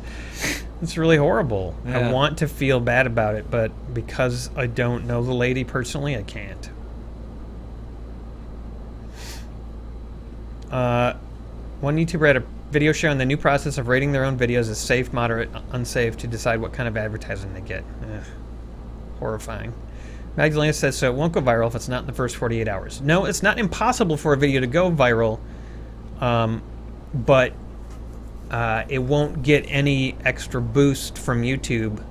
really horrible. Yeah. I want to feel bad about it, but because I don't know the lady personally, I can't. One YouTuber had a video showing the new process of rating their own videos as safe, moderate, unsafe to decide what kind of advertising they get. Ugh. Horrifying. Magdalena says, so it won't go viral if it's not in the first 48 hours. No, it's not impossible for a video to go viral, but it won't get any extra boost from YouTube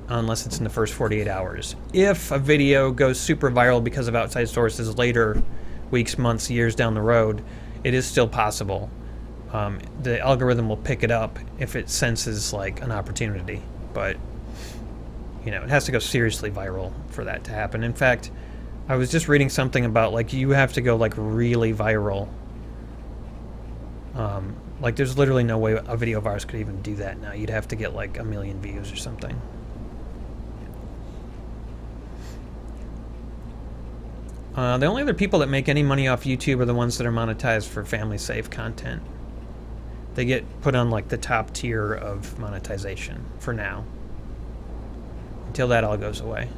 unless it's in the first 48 hours. If a video goes super viral because of outside sources later, weeks, months, years down the road, it is still possible. The algorithm will pick it up if it senses like an opportunity, but you know, it has to go seriously viral for that to happen. In fact, I was just reading something about like you have to go like really viral. Like there's literally no way a video of ours could even do that now. You'd have to get like 1 million views or something. The only other people that make any money off YouTube are the ones that are monetized for family safe content. They get put on like the top tier of monetization for now. Until that all goes away.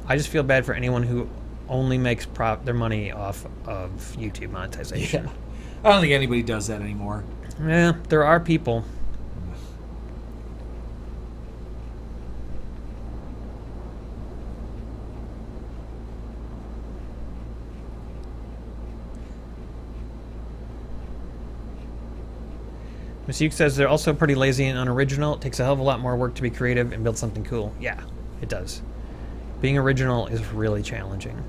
I just feel bad for anyone who only makes their money off of YouTube monetization. Yeah. I don't think anybody does that anymore. Yeah, there are people. Miss Uke says they're also pretty lazy and unoriginal. It takes a hell of a lot more work to be creative and build something cool. Yeah, it does. Being original is really challenging.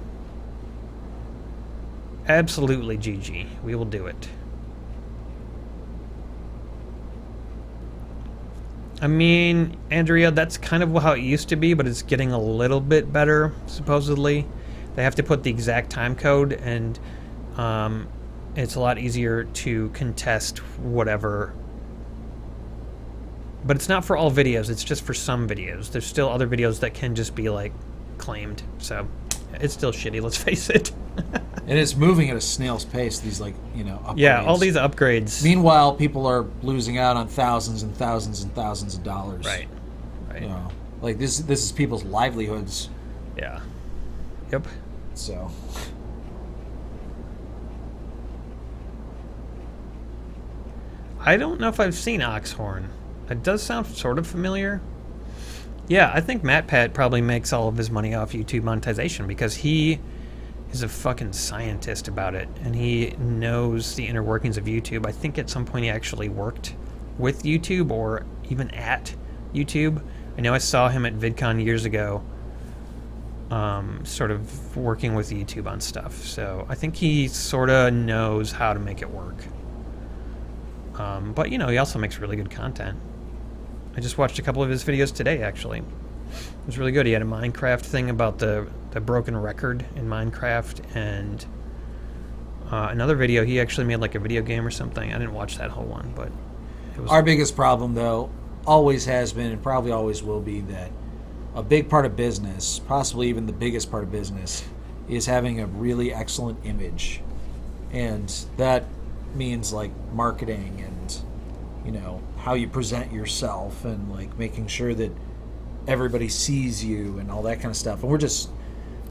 Absolutely, GG. We will do it. I mean, Andrea, that's kind of how it used to be, but it's getting a little bit better, supposedly. They have to put the exact time code, and it's a lot easier to contest whatever. But it's not for all videos, it's just for some videos. There's still other videos that can just be, like, claimed. So, it's still shitty, let's face it. And it's moving at a snail's pace, these, like, you know, upgrades. Yeah, all these upgrades. Meanwhile, people are losing out on thousands and thousands and thousands of dollars. Right. You know, like, this is people's livelihoods. Yeah. Yep. So... I don't know if I've seen Oxhorn. It does sound sort of familiar. Yeah, I think MatPat probably makes all of his money off YouTube monetization because he is a fucking scientist about it, and he knows the inner workings of YouTube. I think at some point he actually worked with YouTube or even at YouTube. I know I saw him at VidCon years ago, sort of working with YouTube on stuff. So I think he sort of knows how to make it work. But, you know, he also makes really good content. I just watched a couple of his videos today, actually. It was really good. He had a Minecraft thing about the broken record in Minecraft, and another video, he actually made like a video game or something. I didn't watch that whole one, but it was... Our biggest problem, though, always has been and probably always will be that a big part of business, possibly even the biggest part of business, is having a really excellent image. And that means like marketing and, you know, how you present yourself and like making sure that everybody sees you and all that kind of stuff. And we're just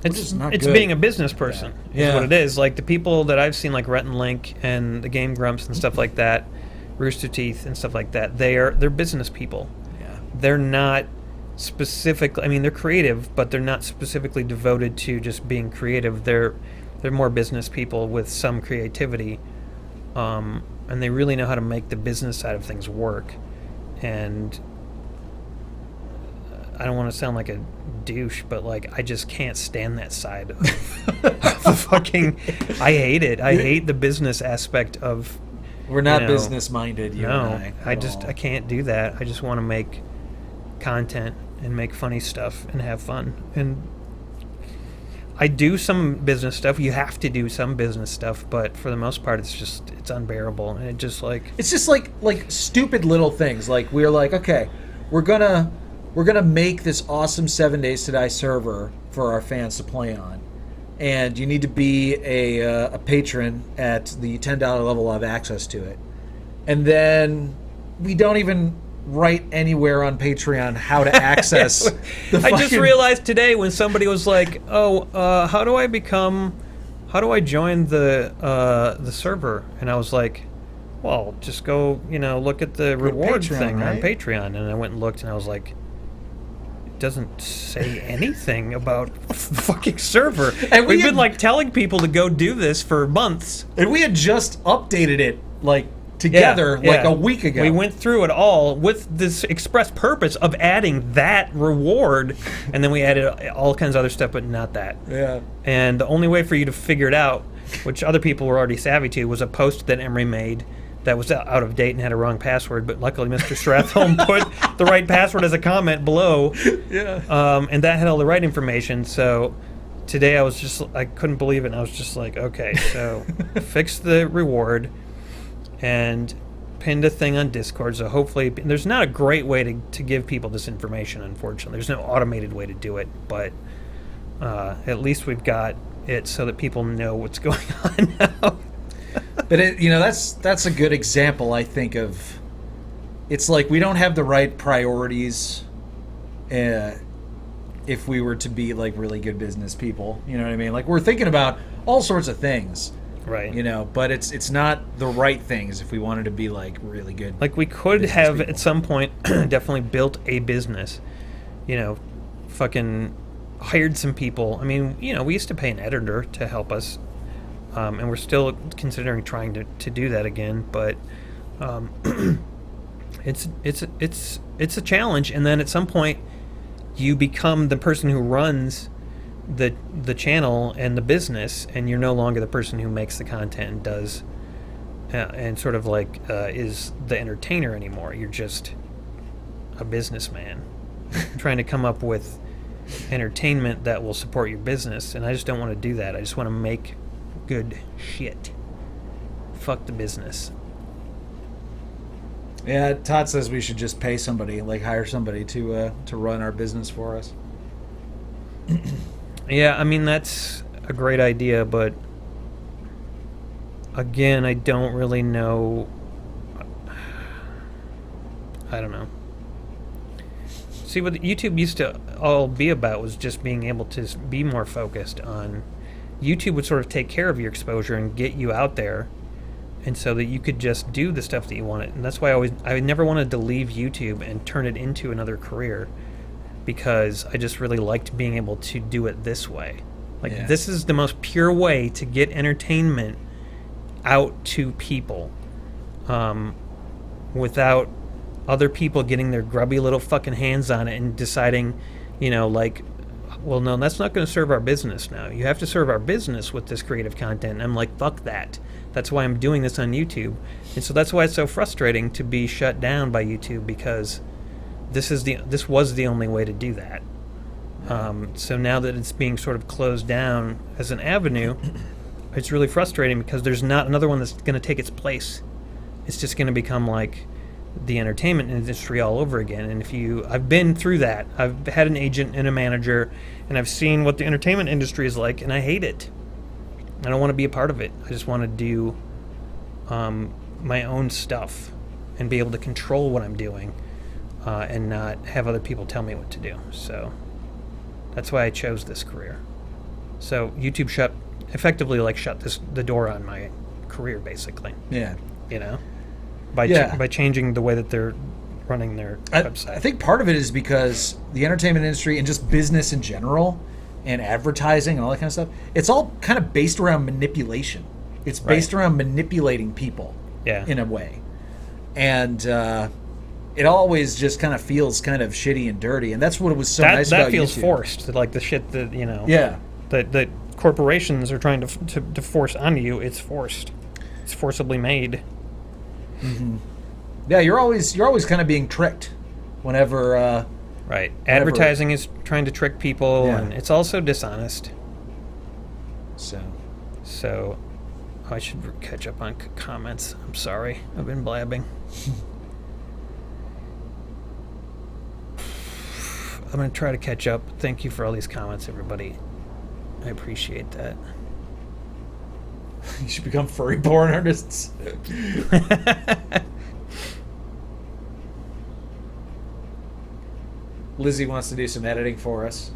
not it's good. Being a business person Yeah. is what it is. Like the people that I've seen, like Rhett and Link and the Game Grumps and stuff like that, Rooster Teeth and stuff like that, they're business people. Yeah. They're not specifically, I mean, they're creative, but they're not specifically devoted to just being creative. They're more business people with some creativity. And they really know how to make the business side of things work. And I don't want to sound like a douche, but like I just can't stand that side of the fucking. I hate it. I hate the business aspect of. We're not business minded. I can't do that. I just want to make content and make funny stuff and have fun. And I do some business stuff. You have to do some business stuff, but for the most part, it's unbearable. And it's just like stupid little things. Like we're like, okay, we're gonna make this awesome 7 Days to Die server for our fans to play on, and you need to be a patron at the $10 level to have access to it. And then we don't even write anywhere on Patreon how to access I just realized today when somebody was like, how do I join the server? And I was like, well, just go, look at the reward thing on Patreon. And I went and looked, and I was like, doesn't say anything about the fucking server. And we've been like telling people to go do this for months. And we had just updated it together a week ago. We went through it all with this express purpose of adding that reward, and then we added all kinds of other stuff, but not that. Yeah. And the only way for you to figure it out, which other people were already savvy to, was a post that Emery made that was out of date and had a wrong password, but luckily Mr. Stratholm put the right password as a comment below. Yeah. And that had all the right information. So today I couldn't believe it, and I was just like, okay, so fix the reward and pinned a thing on Discord. So hopefully, there's not a great way to give people this information, unfortunately. There's no automated way to do it, but at least we've got it so that people know what's going on now. But that's a good example, I think, of it's like we don't have the right priorities if we were to be like really good business people. You know what I mean? Like we're thinking about all sorts of things. Right. But it's not the right things if we wanted to be like really good. Like we could have people at some point definitely built a business. Fucking hired some people. I mean, we used to pay an editor to help us. And we're still considering trying to do that again, but it's a challenge. And then at some point, you become the person who runs the channel and the business, and you're no longer the person who makes the content and does and sort of like is the entertainer anymore. You're just a businessman trying to come up with entertainment that will support your business, and I just don't want to do that. I just want to make good shit. Fuck the business. Yeah, Todd says we should just pay somebody, like hire somebody to run our business for us. Yeah, I mean that's a great idea, but again, I don't really know. I don't know. See, what YouTube used to all be about was just being able to be more focused on. YouTube would sort of take care of your exposure and get you out there, and so that you could just do the stuff that you wanted. And that's why I never wanted to leave YouTube and turn it into another career, because I just really liked being able to do it this way. Like this is the most pure way to get entertainment out to people, without other people getting their grubby little fucking hands on it and deciding, well, no, that's not going to serve our business now. You have to serve our business with this creative content. And I'm like, fuck that. That's why I'm doing this on YouTube. And so that's why it's so frustrating to be shut down by YouTube, because this was the only way to do that. So now that it's being sort of closed down as an avenue, it's really frustrating because there's not another one that's going to take its place. It's just going to become like the entertainment industry all over again. And I've been through that. I've had an agent and a manager, and I've seen what the entertainment industry is like, and I hate it. I don't want to be a part of it. I just want to do my own stuff and be able to control what I'm doing, and not have other people tell me what to do. So that's why I chose this career. So YouTube effectively shut the door on my career, basically. Yeah. By changing the way that they're running their website. I think part of it is because the entertainment industry and just business in general and advertising and all that kind of stuff, it's all kind of based around manipulation. It's based around manipulating people in a way. And it always just kind of feels kind of shitty and dirty, and that's what it was so nice about that feels YouTube. forced, like the shit that Yeah. that corporations are trying to force onto you. It's forced. It's forcibly made. Mm-hmm. Yeah, you're always kind of being tricked whenever. Right. Advertising is trying to trick people, and it's also dishonest. So, I should catch up on comments. I'm sorry. I've been blabbing. I'm going to try to catch up. Thank you for all these comments, everybody. I appreciate that. You should become furry porn artists. Lizzie wants to do some editing for us.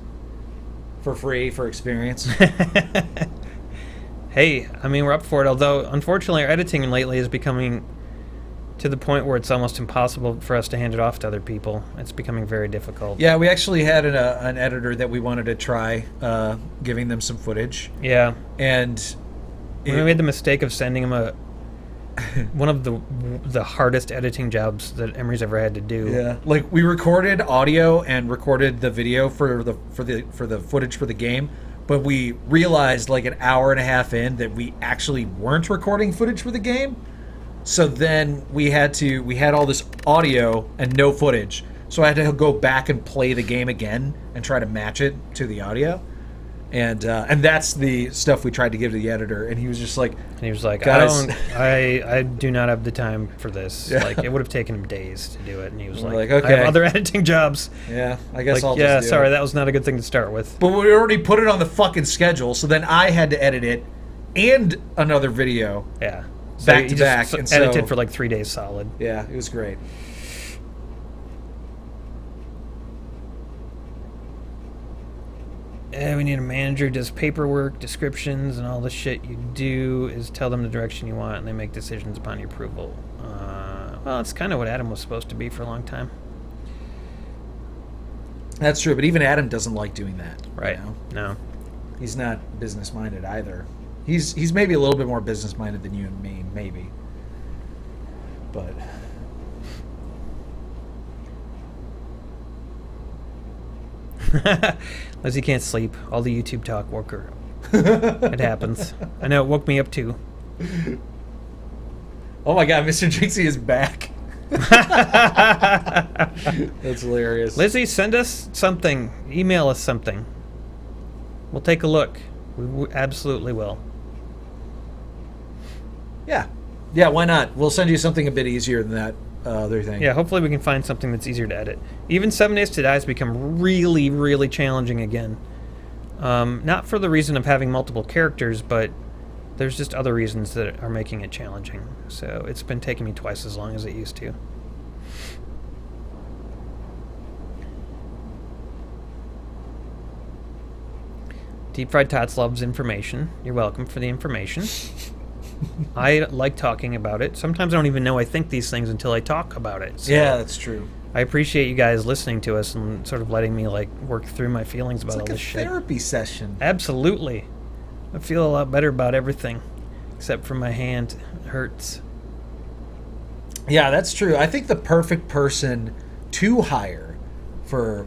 For free, for experience. Hey, I mean, we're up for it. Although, unfortunately, our editing lately is becoming to the point where it's almost impossible for us to hand it off to other people. It's becoming very difficult. Yeah, we actually had an editor that we wanted to try giving them some footage. Yeah. And we made the mistake of sending him one of the hardest editing jobs that Emery's ever had to do. Yeah. Like, we recorded audio and recorded the video for the footage for the game, but we realized like an hour and a half in that we actually weren't recording footage for the game. So then we had all this audio and no footage. So I had to go back and play the game again and try to match it to the audio. And that's the stuff we tried to give to the editor, and he was just like, guys, I do not have the time for this. Yeah. Like, it would have taken him days to do it, and he was like, okay. I have other editing jobs. Yeah, I guess I'll just do sorry, it. that was not a good thing to start with. But we already put it on the fucking schedule, so then I had to edit it and another video. Yeah. So Back to back. And edited for like 3 days solid. Yeah, it was great. We need a manager who does paperwork, descriptions, and all the shit you do is tell them the direction you want, and they make decisions upon your approval. Well, it's kind of what Adam was supposed to be for a long time. That's true, but even Adam doesn't like doing that. Right. You know? No. He's not business-minded either. He's maybe a little bit more business-minded than you and me, maybe. But... Lizzie can't sleep. All the YouTube talk woke her up. It happens. I know, it woke me up too. Oh my god, Mr. Jinxie is back. That's hilarious. Lizzie, send us something. Email us something. We'll take a look. We absolutely will. Yeah. Yeah, why not? We'll send you something a bit easier than that other thing. Yeah, hopefully we can find something that's easier to edit. Even 7 Days to Die has become really, really challenging again. Not for the reason of having multiple characters, but there's just other reasons that are making it challenging. So it's been taking me twice as long as it used to. Deep Fried Tots loves information. You're welcome for the information. I like talking about it. Sometimes I don't even know I think these things until I talk about it. So yeah, that's true. I appreciate you guys listening to us and sort of letting me like work through my feelings about all this shit. It's like a therapy session. Absolutely. I feel a lot better about everything, except for my hand. It hurts. Yeah, that's true. I think the perfect person to hire for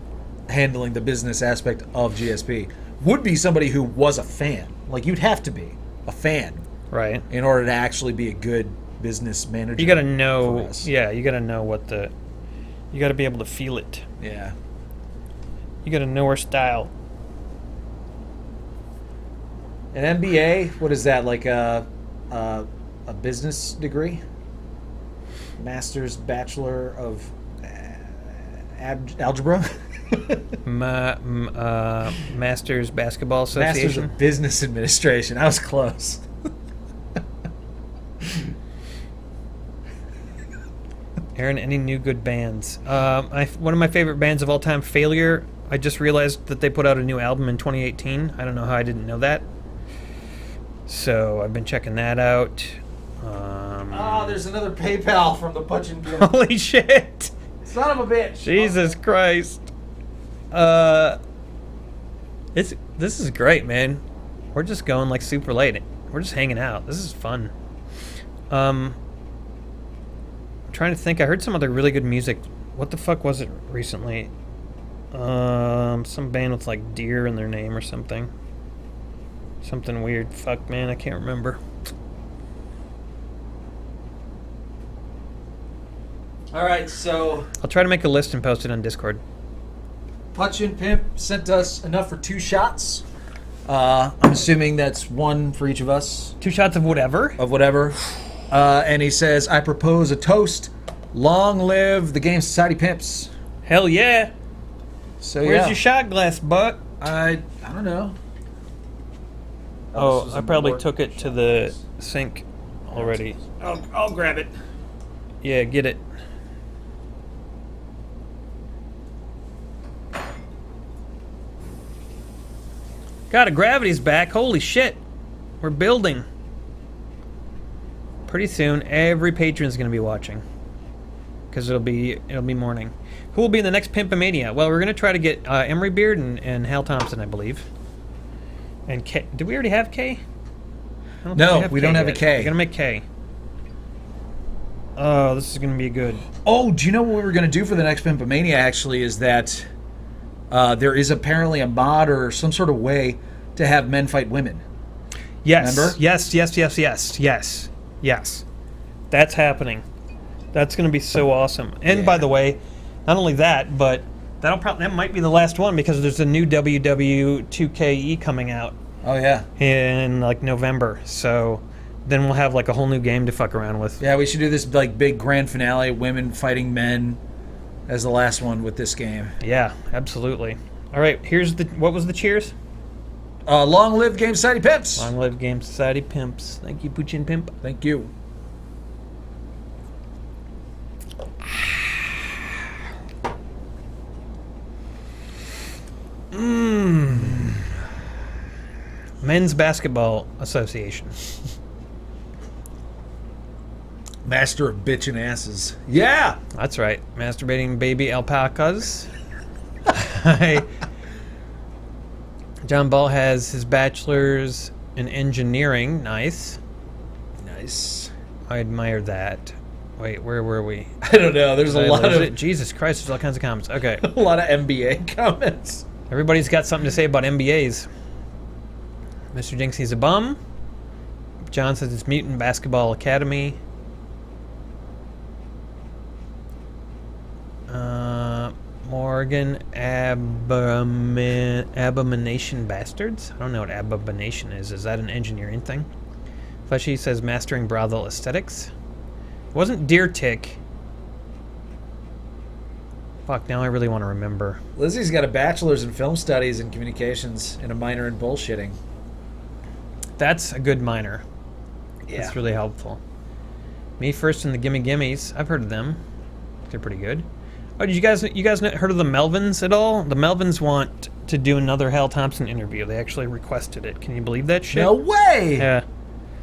handling the business aspect of GSP would be somebody who was a fan. Like, you'd have to be a fan. Right. In order to actually be a good business manager. You got to know, yeah, you got to know what the, you got to be able to feel it. Yeah. You got to know our style. An MBA, what is that, like a business degree? Master's Bachelor of Algebra? Masters Basketball Association. Masters of Business Administration. I was close. Aaron, any new good bands? One of my favorite bands of all time, Failure. I just realized that they put out a new album in 2018. I don't know how I didn't know that. So I've been checking that out. There's another PayPal from the Punch and Bin. Holy shit! Son of a bitch! Jesus Christ! This is great, man. We're just going like super late. We're just hanging out. This is fun. I'm trying to think. I heard some other really good music. What the fuck was it recently? Some band with like deer in their name or something. Something weird. Fuck, man, I can't remember. All right, so I'll try to make a list and post it on Discord. Punchin' Pimp sent us enough for 2 shots. I'm assuming that's 1 for each of us. 2 shots of whatever? Of whatever. And he says, I propose a toast. Long live the Game Society Pimps. Hell yeah. So Where's your shot glass, Buck? I don't know. Oh, I probably took it to the sink already. I'll grab it. Yeah, get it. God, gravity's back. Holy shit. We're building. Pretty soon, every patron's going to be watching. Because it'll be morning. Who will be in the next Pimpomania? Well, we're going to try to get Emery Beard and Hal Thompson, I believe. And K. Did we already have K? No, we don't have a K. We're going to make K. Oh, this is going to be good. Oh, do you know what we were going to do for the next Pimpomania, actually, is that there is apparently a mod or some sort of way to have men fight women. Yes. Remember? Yes. That's happening. That's going to be so awesome. And by the way, not only that, but that might be the last one because there's a new WW2KE coming out. Oh yeah. In like November. So then we'll have like a whole new game to fuck around with. Yeah, we should do this like big grand finale, women fighting men as the last one with this game. Yeah, absolutely. All right, what was the cheers? Long live Game Society Pimps. Long live Game Society Pimps. Thank you, Puchin Pimp. Thank you. Men's Basketball Association. Master of bitchin' asses. Yeah! That's right. Masturbating baby alpacas. John Ball has his bachelor's in engineering. Nice. Nice. I admire that. Wait, where were we? I don't know. There's a lot of... Jesus Christ, there's all kinds of comments. Okay. A lot of NBA comments. Everybody's got something to say about MBAs. Mr. Jinx, he's a bum. John says it's Mutant Basketball Academy. Morgan Abomination Bastards? I don't know what abomination is. Is that an engineering thing? Fleshy says mastering brothel aesthetics. It wasn't Deer Tick. Fuck, now I really want to remember. Lizzie's got a bachelor's in film studies and communications and a minor in bullshitting. That's a good minor. Yeah. That's really helpful. Me First and the Gimme Gimmes. I've heard of them. They're pretty good. Oh, did you guys heard of the Melvins at all? The Melvins want to do another Hal Thompson interview. They actually requested it. Can you believe that shit? No way! Yeah.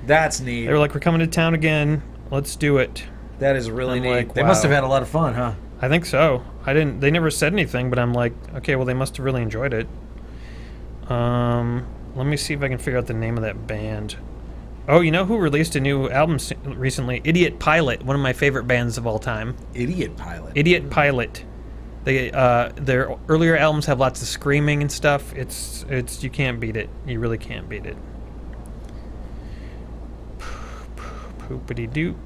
That's neat. They were like, we're coming to town again. Let's do it. That is really neat. Like, they must have had a lot of fun, huh? I think so. They never said anything, but I'm like, okay, well, they must have really enjoyed it. Let me see if I can figure out the name of that band. Oh, you know who released a new album recently? Idiot Pilot, one of my favorite bands of all time. Idiot Pilot? Idiot Pilot. Their earlier albums have lots of screaming and stuff. It's you can't beat it. You really can't beat it. Poopity doop.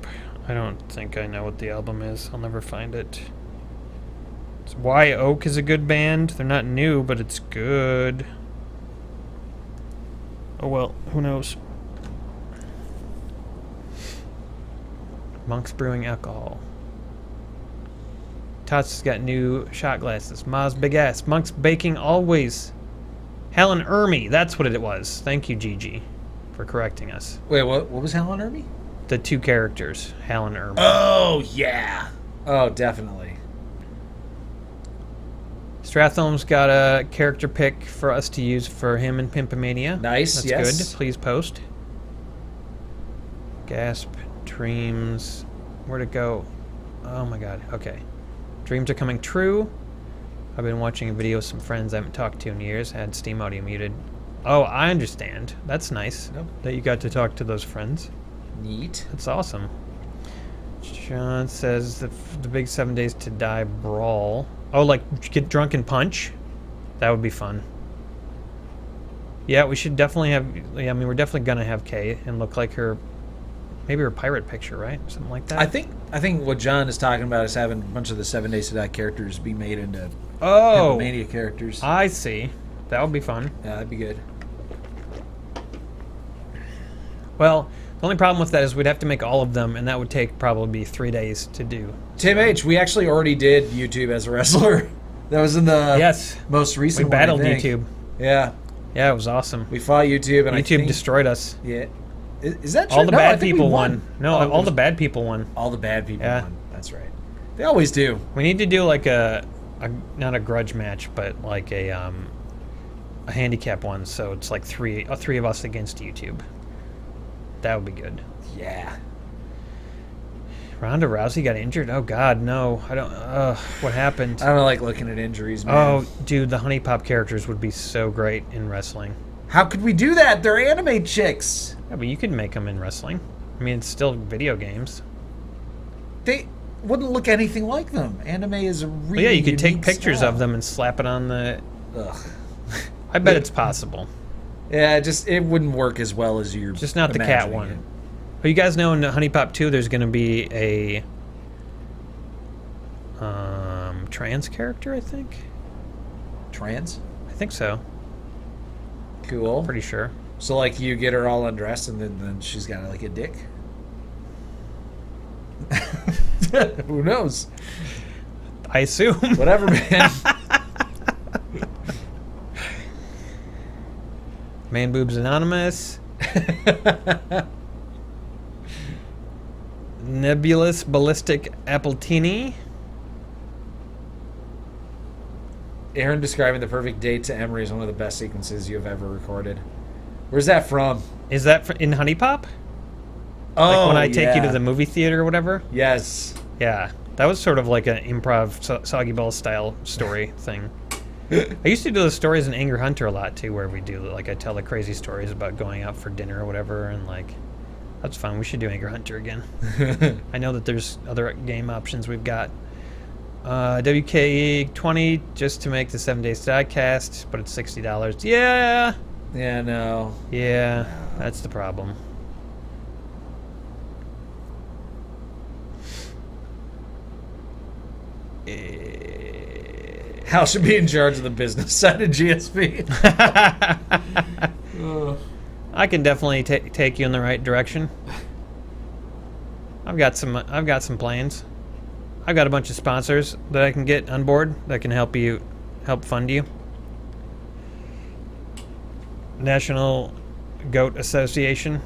I don't think I know what the album is. I'll never find it. It's Why Oak is a good band. They're not new, but it's good. Oh well, who knows? Monk's Brewing Alcohol. Tots has got new shot glasses. Ma's Big Ass. Monk's Baking Always. Helen Ermy. That's what it was. Thank you, Gigi, for correcting us. Wait, what was Helen Ermy? The two characters, Helen Ermy. Oh, yeah. Oh, definitely. Stratholm's got a character pick for us to use for him in Pimpomania. Nice, That's yes. good. Please post. Gasp. Dreams. Where'd it go? Oh my god. Okay. Dreams are coming true. I've been watching a video with some friends I haven't talked to in years. Had Steam audio muted. Oh, I understand. That's nice that you got to talk to those friends. Neat. That's awesome. John says the big 7 days to die brawl. Oh, like get drunk and punch? That would be fun. Yeah, we should definitely have... Yeah, I mean, we're definitely going to have Kay and look like her... Maybe her pirate picture, right? Something like that. I think what John is talking about is having a bunch of the 7 Days to Die characters be made into Mania characters. I see. That would be fun. Yeah, that'd be good. Well, the only problem with that is we'd have to make all of them, and that would take probably 3 days to do. Tim H, we actually already did YouTube as a wrestler. That was in the most recent we one, battled I think. YouTube. Yeah. Yeah, it was awesome. We fought YouTube, and YouTube destroyed us. Yeah. Is that true? All the bad people won. No, all the bad people won. All the bad people won. That's right. They always do. We need to do like a not a grudge match, but like a handicap one. So it's like three of us against YouTube. That would be good. Yeah. Ronda Rousey got injured? Oh, God, no. I don't... what happened? I don't like looking at injuries, man. Oh, dude, the Honey Pop characters would be so great in wrestling. How could we do that? They're anime chicks. Yeah, but you could make them in wrestling. I mean, it's still video games. They wouldn't look anything like them. Anime is a really Well, yeah, you could take pictures style of them and slap it on the... Ugh. I bet it's possible. Yeah, it wouldn't work as well as you're just not the cat one. It. But you guys know in Honey Pop 2 there's going to be a trans character, I think. Trans? I think so. Cool. Pretty sure. So, like, you get her all undressed and then she's got, like, a dick? Who knows? I assume. Whatever, man. Man Boobs Anonymous. Nebulous Ballistic Appletini. Aaron describing the perfect date to Emery is one of the best sequences you have ever recorded. Where's that from? Is that in Honey Pop? Oh, like when I take you to the movie theater or whatever? Yes. Yeah. That was sort of like an improv Soggy Ball style story thing. I used to do the stories in Anger Hunter a lot too, where we do like I tell the crazy stories about going out for dinner or whatever, and like that's fun. We should do Anger Hunter again. I know that there's other game options we've got. WK20 just to make the 7 Days to Die cast, but it's $60. Yeah. Yeah, no. Yeah, that's the problem. Hal should be in charge of the business side of GSP. I can definitely take you in the right direction. I've got some plans. I've got a bunch of sponsors that I can get on board that can help fund you. National Goat Association.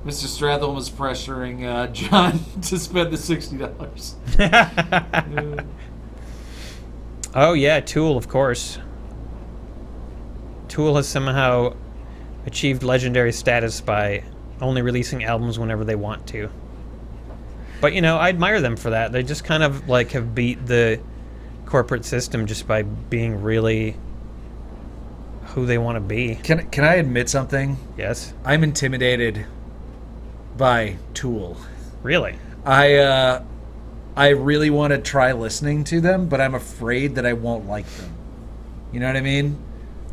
Mr. Stratham was pressuring John to spend the $60. Oh yeah, Tool, of course. Tool has somehow achieved legendary status by only releasing albums whenever they want to. But you know, I admire them for that. They just kind of like have beat the corporate system just by being really who they want to be. Can I admit something? Yes. I'm intimidated by Tool. Really? I really want to try listening to them, but I'm afraid that I won't like them. You know what I mean?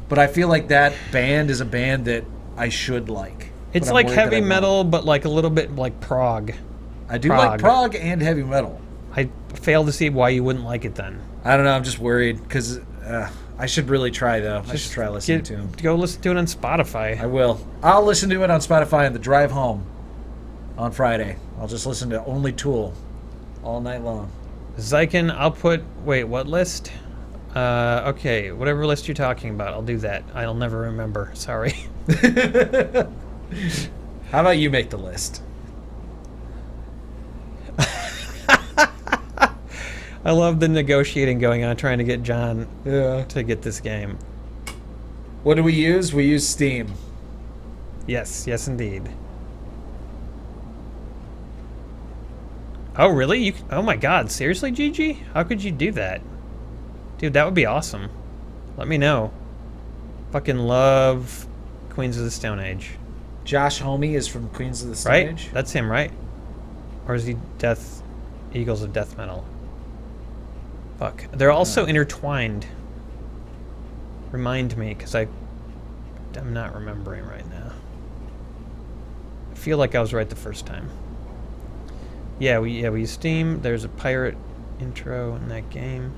But I feel like that band is a band that I should like. It's like heavy metal, but like a little bit like prog. I do like prog and heavy metal. I fail to see why you wouldn't like it then. I don't know. I'm just worried because I should really try, though. I should try listening to them. Go listen to it on Spotify. I will. I'll listen to it on Spotify on the drive home on Friday. I'll just listen to only Tool all night long. Zyken, I'll put... Wait, what list? Okay, whatever list you're talking about, I'll do that. I'll never remember. Sorry. How about you make the list? I love the negotiating going on, trying to get John to get this game. What do we use? We use Steam. Yes, yes indeed. Oh, really? Oh my god, seriously, Gigi? How could you do that? Dude, that would be awesome. Let me know. Fucking love Queens of the Stone Age. Josh Homme is from Queens of the Stone Right? Age? That's him, right? Or is he Eagles of Death Metal? Fuck. They're also intertwined. Remind me, because I'm not remembering right now. I feel like I was right the first time. Yeah, we use Steam. There's a pirate intro in that game.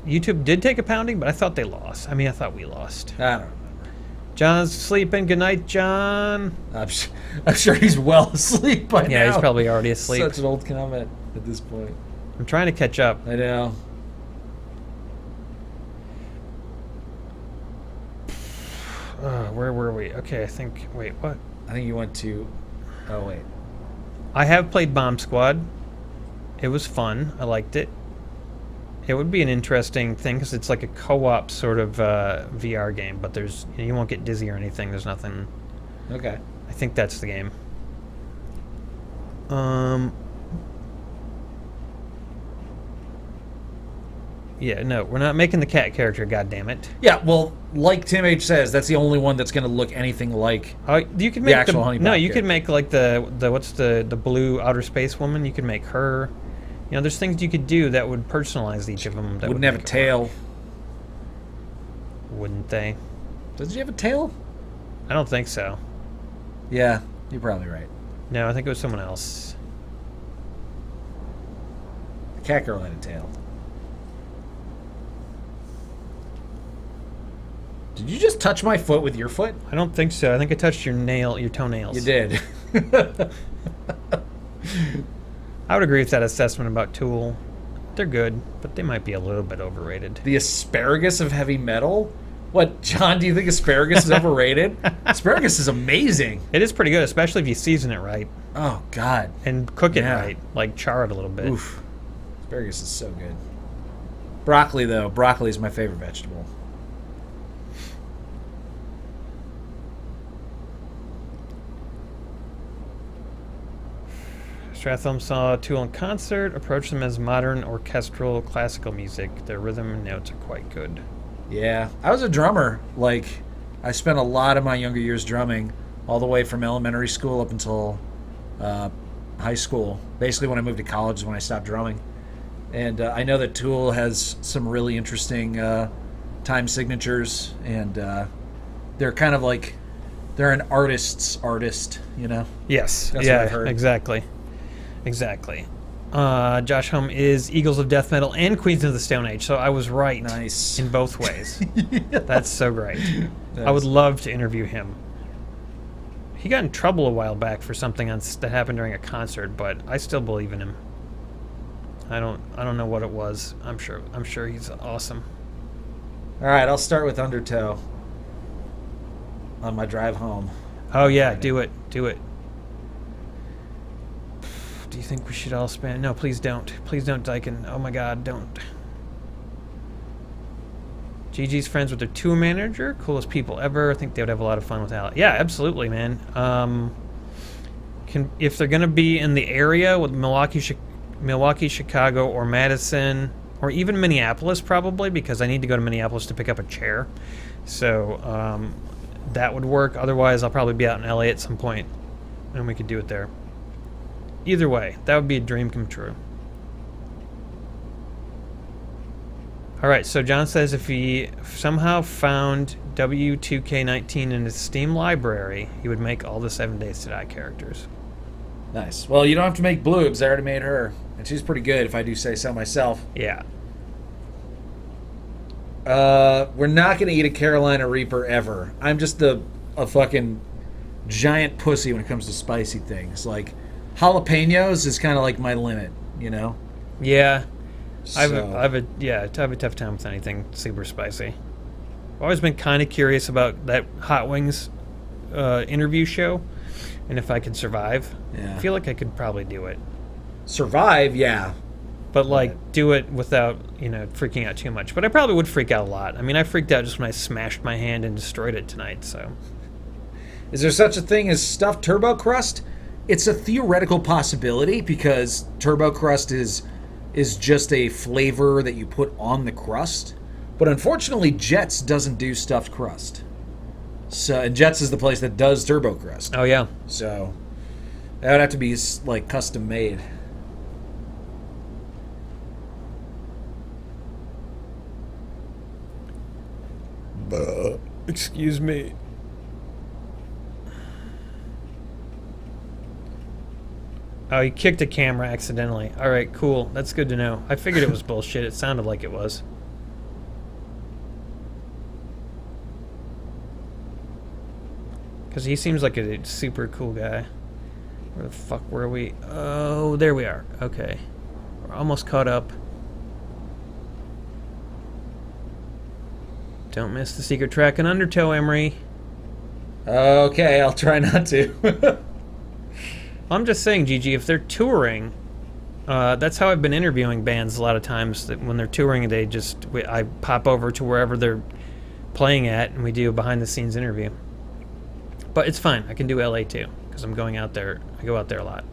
YouTube did take a pounding, but I thought they lost. I thought we lost. I don't remember. John's sleeping. Good night, John. I'm sure he's well asleep by now. Yeah, he's probably already asleep. Such an old comment at this point. I'm trying to catch up. I know. Where were we? Okay, wait, what? I think you went to... Oh, wait. I have played Bomb Squad. It was fun. I liked it. It would be an interesting thing because it's like a co-op sort of VR game, but you won't get dizzy or anything. There's nothing. Okay. I think that's the game. Yeah, no, we're not making the cat character. God damn it. Yeah, well, like Tim H says, that's the only one that's going to look anything like you could make the actual Honey Pot No, you character. could make like the what's the blue outer space woman. You could make her. You know, there's things you could do that would personalize each of them. That Wouldn't have a make it tail. work. Wouldn't they? Does she have a tail? I don't think so. Yeah, you're probably right. No, I think it was someone else. The cat girl had a tail. Did you just touch my foot with your foot? I don't think so. I think I touched your toenails. You did. I would agree with that assessment about Tool. They're good, but they might be a little bit overrated. The asparagus of heavy metal? What, John, do you think asparagus is overrated? Asparagus is amazing. It is pretty good, especially if you season it right Oh, God. and cook it Yeah. right, like char it a little bit. Oof. Asparagus is so good. Broccoli, though. Broccoli is my favorite vegetable. Stratham saw Tool in concert, approached them as modern orchestral classical music. Their rhythm and notes are quite good. Yeah. I was a drummer. Like, I spent a lot of my younger years drumming, all the way from elementary school up until high school. Basically, when I moved to college is when I stopped drumming. And I know that Tool has some really interesting time signatures, and they're kind of like, they're an artist's artist, you know? Yes. That's yeah, what I've heard. Exactly. Josh Homme is Eagles of Death Metal and Queens of the Stone Age, so I was right Nice. in both ways. That's so great. Nice. I would love to interview him. He got in trouble a while back for something that happened during a concert, but I still believe in him. I don't know what it was. I'm sure he's awesome. All right, I'll start with Undertow on my drive home. Oh yeah, do it. Do you think we should all spam? No, please don't. Please don't, Dyken. Oh my God, don't. GG's friends with their tour manager, coolest people ever. I think they would have a lot of fun with Alex. Yeah, absolutely, man. If they're gonna be in the area with Milwaukee, Chicago, or Madison, or even Minneapolis, probably, because I need to go to Minneapolis to pick up a chair. So that would work. Otherwise, I'll probably be out in LA at some point, and we could do it there. Either way, that would be a dream come true. All right, so John says if he somehow found W2K19 in his Steam library, he would make all the 7 Days to Die characters. Nice. Well, you don't have to make Bloobs. I already made her. And she's pretty good, if I do say so myself. Yeah. We're not going to eat a Carolina Reaper ever. I'm just a fucking giant pussy when it comes to spicy things. Like, jalapenos is kind of like my limit, you know? Yeah. I So- have a tough time with anything super spicy. I've always been kind of curious about that Hot Wings interview show, and if I could survive. Yeah. I feel like I could probably do it. Survive, yeah. But, like, do it without, freaking out too much. But I probably would freak out a lot. I mean, I freaked out just when I smashed my hand and destroyed it tonight, so. Is there such a thing as stuffed turbo crust? It's a theoretical possibility because turbo crust is just a flavor that you put on the crust. But unfortunately, Jets doesn't do stuffed crust. So, and Jets is the place that does turbo crust. Oh, yeah. So that would have to be like custom made. Excuse me. Oh, he kicked a camera accidentally. All right, cool. That's good to know. I figured it was bullshit. It sounded like it was. Because he seems like a super cool guy. Where the fuck were we? Oh, there we are. Okay. We're almost caught up. Don't miss the secret track in Undertow, Emery. Okay, I'll try not to. I'm just saying, Gigi, if they're touring, that's how I've been interviewing bands a lot of times. That when they're touring, I pop over to wherever they're playing at, and we do a behind-the-scenes interview. But it's fine. I can do LA too, because I'm going out there. I go out there a lot.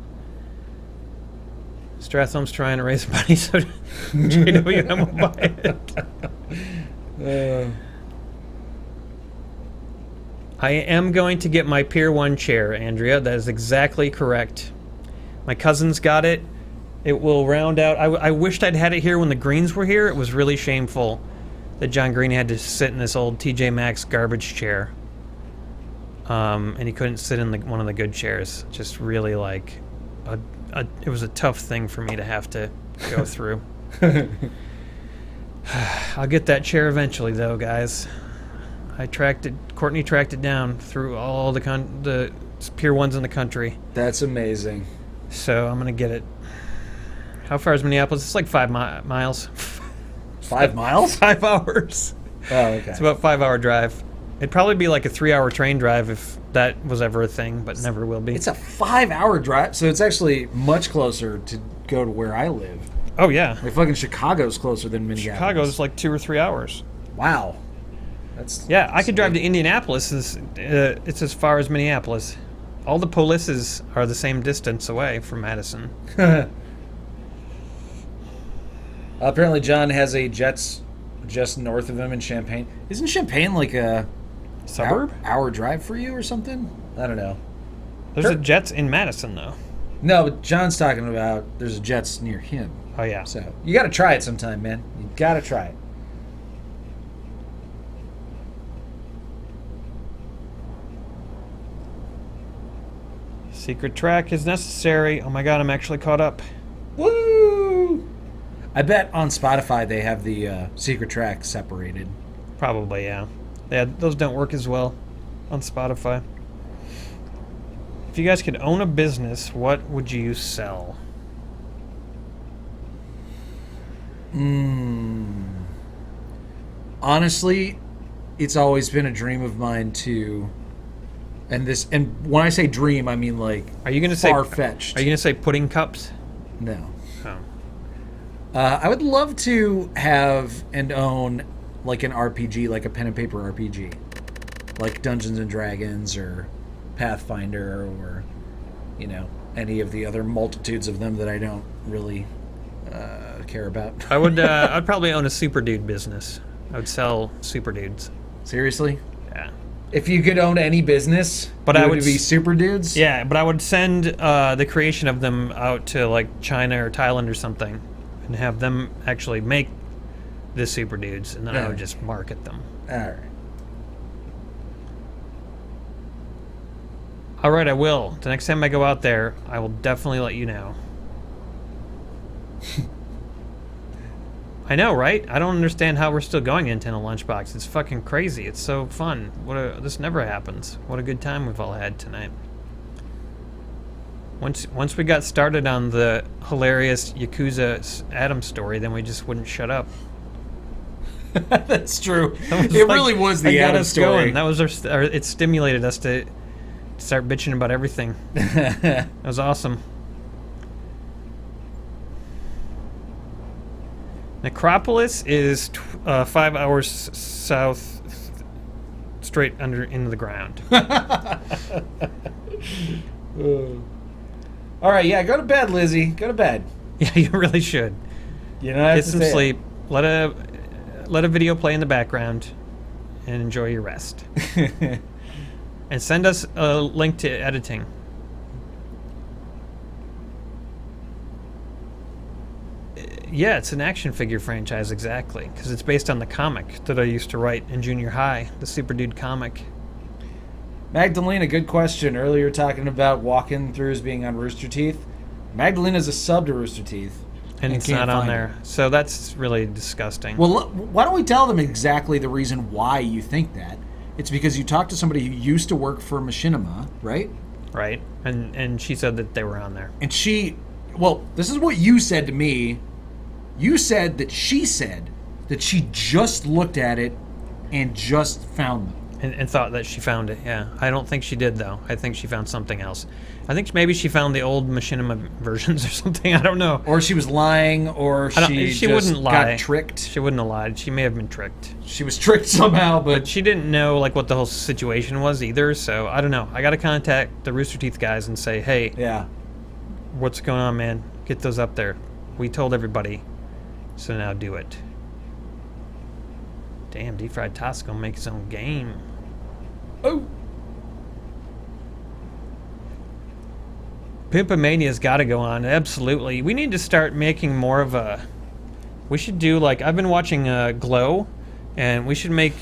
Stratholme's trying to raise money, so JWM will buy it. I am going to get my Pier 1 chair, Andrea. That is exactly correct. My cousin's got it. It will round out. I wished I'd had it here when the Greens were here. It was really shameful that John Green had to sit in this old TJ Maxx garbage chair. And he couldn't sit in one of the good chairs. Just really like, it was a tough thing for me to have to go through. I'll get that chair eventually, though, guys. Courtney tracked it down through all the Pier 1s in the country. That's amazing. So I'm going to get it. How far is Minneapolis? It's like 5 miles. 5 miles? 5 hours. Oh, okay. It's about a 5-hour drive. It'd probably be like a 3-hour train drive if that was ever a thing, but never will be. It's a 5-hour drive, so it's actually much closer to go to where I live. Oh, yeah. Like fucking Chicago's closer than Minneapolis. Chicago's like 2 or 3 hours. Wow. Yeah, I could drive to Indianapolis. It's as far as Minneapolis. All the polices are the same distance away from Madison. Apparently, John has a Jets just north of him in Champaign. Isn't Champaign like a suburb? Hour drive for you or something? I don't know. There's a Jets in Madison, though. No, but John's talking about there's a Jets near him. Oh, yeah. So you got to try it sometime, man. You got to try it. Secret track is necessary. Oh my god, I'm actually caught up. Woo! I bet on Spotify they have the secret track separated. Probably, yeah. Those don't work as well on Spotify. If you guys could own a business, what would you sell? Honestly, it's always been a dream of mine to... And when I say dream, I mean like are you gonna far-fetched. Are you gonna say pudding cups? No. Oh. I would love to have and own like an RPG, like a pen and paper RPG, like Dungeons and Dragons or Pathfinder or any of the other multitudes of them that I don't really care about. I would. I'd probably own a super dude business. I would sell super dudes. Seriously? Yeah. If you could own any business, but I would be super dudes. Yeah, but I would send the creation of them out to like China or Thailand or something, and have them actually make the super dudes, and then I would just market them. All right, I will. The next time I go out there, I will definitely let you know. I know, right? I don't understand how we're still going into a lunchbox. It's fucking crazy. It's so fun. This never happens. What a good time we've all had tonight. Once we got started on the hilarious Yakuza Adam story, then we just wouldn't shut up. That's true. It really was the Adam story. Going. That was it stimulated us to start bitching about everything. That was awesome. Necropolis is 5 hours south, straight into the ground. All right, yeah, go to bed, Lizzie. Go to bed. Yeah, you really should. You know, get some sleep. let a video play in the background and enjoy your rest. And send us a link to editing. Yeah, it's an action figure franchise, exactly. Because it's based on the comic that I used to write in junior high, the Super Dude comic. Magdalena, good question. Earlier talking about walking throughs being on Rooster Teeth. Magdalena's a sub to Rooster Teeth. And it's not on there. So that's really disgusting. Well, why don't we tell them exactly the reason why you think that? It's because you talked to somebody who used to work for Machinima, right? Right. And she said that they were on there. And well, this is what you said to me. You said that she just looked at it and just found them. And thought that she found it, yeah. I don't think she did, though. I think she found something else. I think maybe she found the old Machinima versions or something. I don't know. Or she was lying, or she just wouldn't lie. Got tricked. She wouldn't have lied. She may have been tricked. She was tricked somehow, but she didn't know like what the whole situation was either. So I don't know. I got to contact the Rooster Teeth guys and say, hey, yeah, what's going on, man? Get those up there. We told everybody, so now do it. Damn, Deep Fried Toss gonna make his own game. Oh. Pimpamania's got to go on. Absolutely. We need to start making more of a... We should do, like... I've been watching Glow, and we should make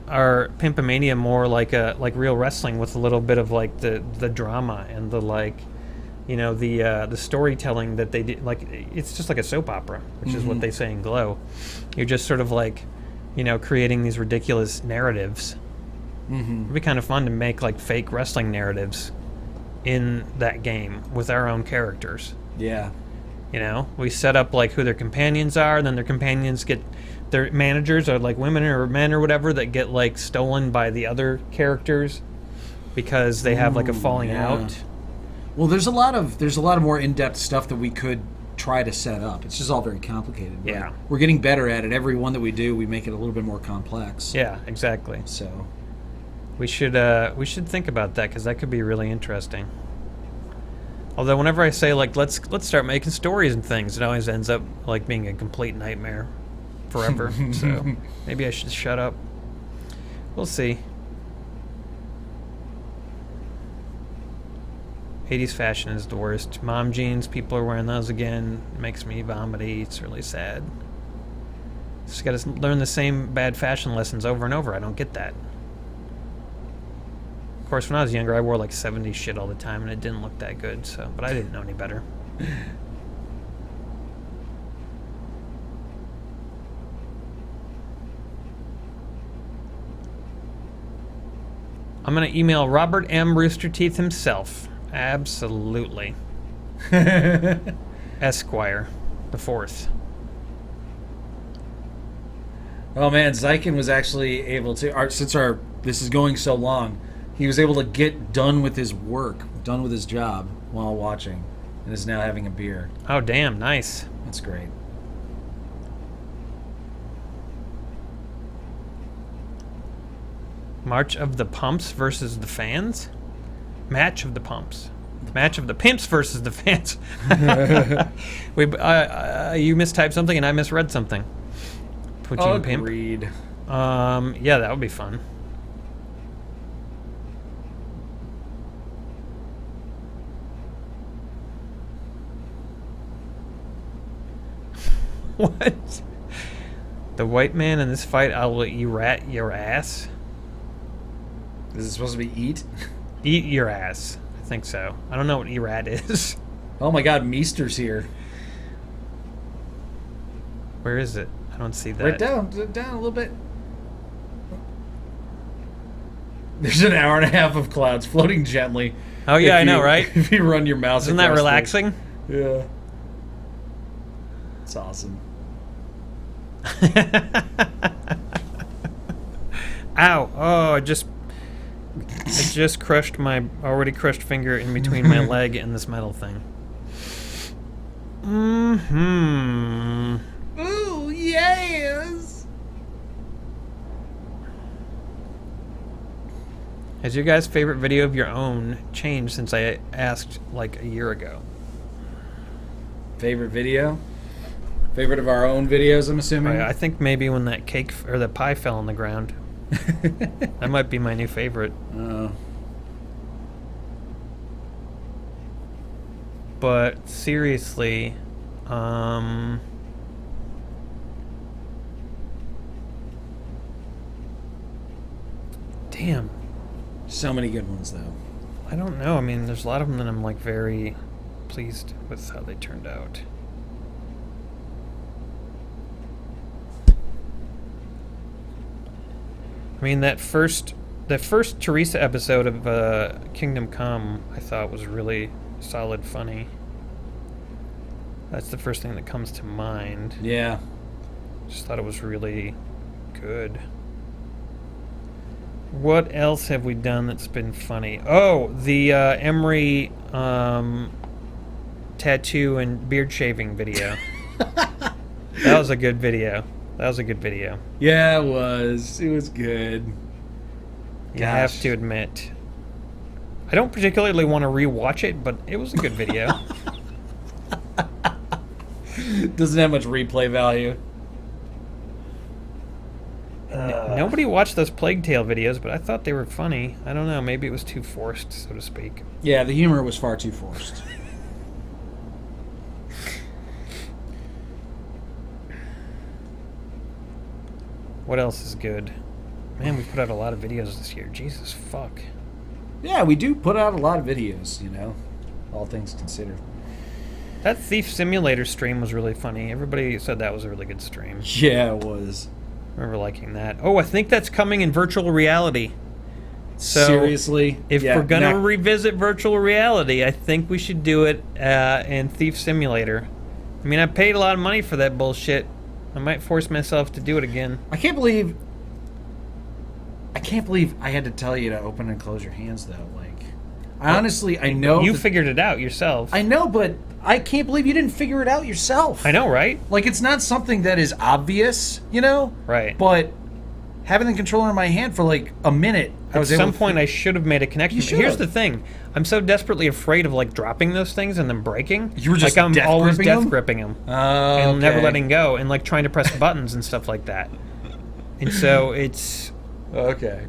our Pimpamania more like real wrestling with a little bit of, like, the drama and the, like... You know, the storytelling that they did. Like, it's just like a soap opera, which is what they say in Glow. You're just sort of, like, you know, creating these ridiculous narratives. It'd be kind of fun to make, like, fake wrestling narratives in that game with our own characters. Yeah. You know, we set up like who their companions are, and then their companions get their managers are like women or men or whatever that get like stolen by the other characters because they have like a falling out. Well, there's a lot of more in-depth stuff that we could try to set up. It's just all very complicated. Right? Yeah. We're getting better at it. Every one that we do, we make it a little bit more complex. Yeah, exactly. So we should think about that because that could be really interesting. Although whenever I say like let's start making stories and things, it always ends up like being a complete nightmare forever. So maybe I should shut up. We'll see. 80s fashion is the worst. Mom jeans, people are wearing those again. It makes me vomity. It's really sad. Just got to learn the same bad fashion lessons over and over. I don't get that. Of course, when I was younger, I wore like 70s shit all the time, and it didn't look that good. So, but I didn't know any better. I'm gonna email Robert M. Rooster Teeth himself. Absolutely. Esquire, the 4th. Oh man, Zykin was actually able to, since this is going so long, he was able to get done with his work, done with his job while watching, and is now having a beer. Oh damn, nice. That's great. March of the Pumps versus the Fans? Match of the Pumps. Match of the Pimps versus the Fans. You mistyped something and I misread something. Put you in pimp. Agreed. Yeah, that would be fun. What? The white man in this fight, I will eat your ass. Is it supposed to be eat? Eat your ass. I think so. I don't know what erat is. Oh my god, Meester's here. Where is it? I don't see that. Right down a little bit. There's an hour and a half of clouds floating gently. Oh yeah, I know, right? If you run your mouse Isn't that relaxing? Yeah. It's awesome. Ow. Oh, I just crushed my already crushed finger in between my leg and this metal thing. Ooh, yes! Has your guys' favorite video of your own changed since I asked like a year ago? Favorite video? Favorite of our own videos, I'm assuming? I think maybe when that cake or the pie fell on the ground. That might be my new favorite. But seriously, damn. So many good ones, though. I don't know. I mean, there's a lot of them that I'm like very pleased with how they turned out. I mean, that first Teresa episode of Kingdom Come, I thought was really solid, funny. That's the first thing that comes to mind. Yeah. Just thought it was really good. What else have we done that's been funny? Oh, the Emery tattoo and beard shaving video. That was a good video. Yeah, it was. It was good. You have to admit. I don't particularly want to rewatch it, but it was a good video. Doesn't have much replay value. Nobody watched those Plague Tale videos, but I thought they were funny. I don't know. Maybe it was too forced, so to speak. Yeah, the humor was far too forced. What else is good? Man, we put out a lot of videos this year. Jesus fuck. Yeah, we do put out a lot of videos, you know, all things considered. That Thief Simulator stream was really funny. Everybody said that was a really good stream. Yeah, it was. I remember liking that. Oh, I think that's coming in virtual reality. So seriously? If we're going to revisit virtual reality, I think we should do it in Thief Simulator. I mean, I paid a lot of money for that bullshit. I might force myself to do it again. I can't believe I had to tell you to open and close your hands, though. Like, honestly, I know... You figured it out yourself. I know, but I can't believe you didn't figure it out yourself. I know, right? Like, it's not something that is obvious, you know? Right. But having the controller in my hand for, like, a minute, I was able to... At some point, I should have made a connection. But here's the thing. I'm so desperately afraid of, like, dropping those things and then breaking. You were just like, I'm always death gripping them. And never letting go. And, like, trying to press buttons and stuff like that. And so it's... Okay.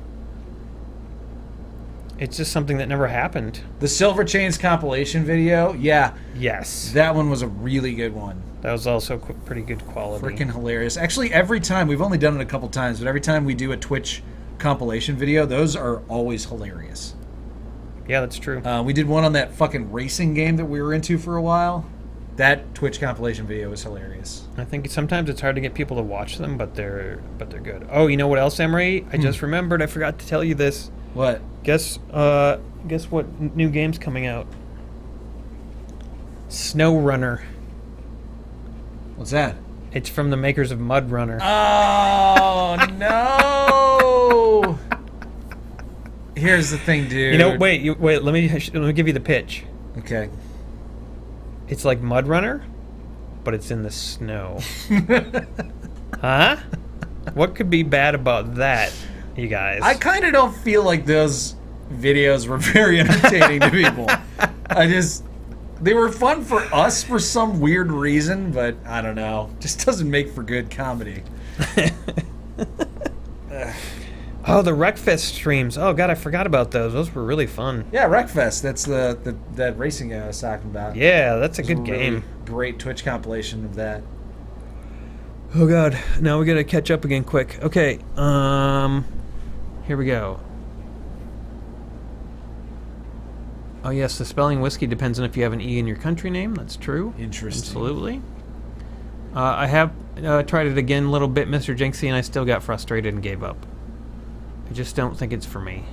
It's just something that never happened. The Silver Chains compilation video, yeah. Yes. That one was a really good one. That was also pretty good quality. Freaking hilarious. Actually, every time, we've only done it a couple times, but every time we do a Twitch compilation video, those are always hilarious. Yeah, that's true. We did one on that fucking racing game that we were into for a while. That Twitch compilation video was hilarious. I think sometimes it's hard to get people to watch them, but they're good. Oh, you know what else, Emery? I just remembered. I forgot to tell you this. What? Guess what new game's coming out? Snow Runner. What's that? It's from the makers of Mud Runner. Oh no! Here's the thing, dude. You know, wait. Let me give you the pitch. Okay. It's like Mud Runner, but it's in the snow. Huh? What could be bad about that, you guys? I kind of don't feel like those videos were very entertaining to people. They were fun for us for some weird reason, but I don't know. Just doesn't make for good comedy. Oh, the Wreckfest streams. Oh, God, I forgot about those. Those were really fun. Yeah, Wreckfest. That's that racing guy I was talking about. Yeah, that's a good game. Really great Twitch compilation of that. Oh, God. Now we got to catch up again quick. Okay. Here we go. Oh, yes, the spelling whiskey depends on if you have an E in your country name. That's true. Interesting. Absolutely. I have tried it again a little bit, Mr. Jinxie, and I still got frustrated and gave up. I just don't think it's for me.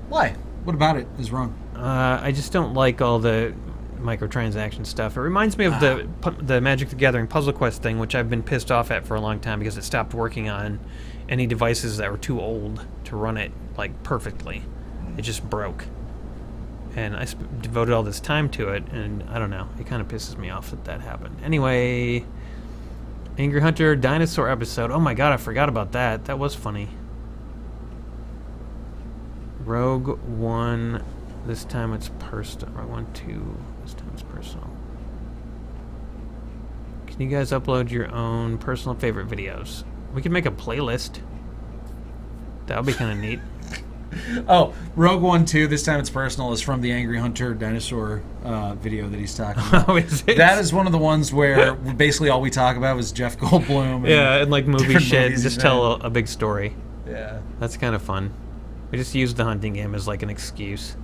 Why? What about it is wrong? I just don't like all the microtransaction stuff. It reminds me of the Magic the Gathering Puzzle Quest thing, which I've been pissed off at for a long time because it stopped working on any devices that were too old to run it like perfectly. It just broke. And I devoted all this time to it, and I don't know. It kind of pisses me off that happened. Anyway, Angry Hunter Dinosaur episode. Oh my God, I forgot about that. That was funny. Rogue One. This time it's personal. Rogue One 2. This time it's personal. Can you guys upload your own personal favorite videos? We could make a playlist. That would be kind of neat. Oh, Rogue One 2, this time it's personal, is from the Angry Hunter dinosaur video that he's talking about. Oh, is it? That is one of the ones where basically all we talk about was Jeff Goldblum. And like movie shit. movies Just he's tell a big story. Yeah. That's kind of fun. We just used the hunting game as like an excuse.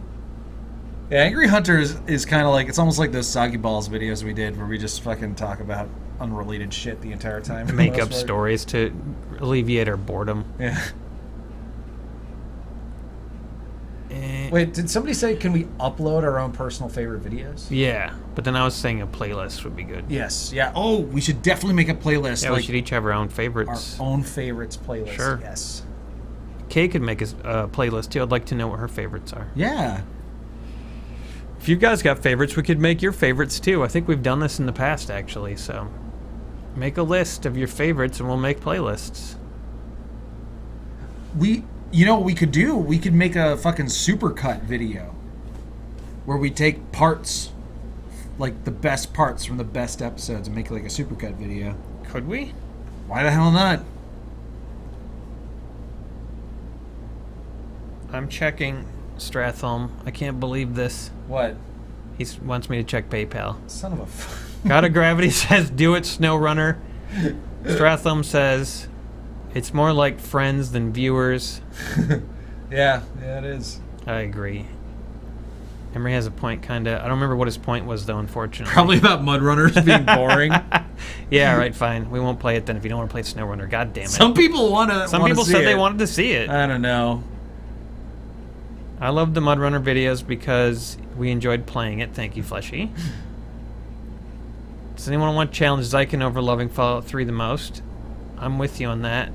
Yeah, Angry Hunter is kind of like, it's almost like those Soggy Balls videos we did where we just fucking talk about unrelated shit the entire time. Make up stories to alleviate our boredom. Yeah. Wait, did somebody say can we upload our own personal favorite videos? Yeah, but then I was saying a playlist would be good. Yes, yeah. Oh, we should definitely make a playlist. Yeah, we should each have our own favorites. Our own favorites playlist. Sure. Yes. Kay could make a playlist too. I'd like to know what her favorites are. Yeah. If you guys got favorites, we could make your favorites too. I think we've done this in the past, actually. So make a list of your favorites and we'll make playlists. You know what we could do? We could make a fucking supercut video where we take parts, like the best parts from the best episodes, and make like a supercut video. Could we? Why the hell not? I'm checking Stratholm. I can't believe this. What? He wants me to check PayPal. Son of a... God of Gravity says, do it, SnowRunner. Stratholm says, it's more like friends than viewers. Yeah, it is. I agree. Emery has a point, kind of. I don't remember what his point was, though, unfortunately. Probably about mud runners being boring. Yeah, right, fine. We won't play it then if you don't want to play SnowRunner. God damn it. Some people want to. Some people said they wanted to see it. I don't know. I love the Mudrunner videos because we enjoyed playing it. Thank you, Fleshy. Does anyone want to challenge Zyken over loving Fallout 3 the most? I'm with you on that.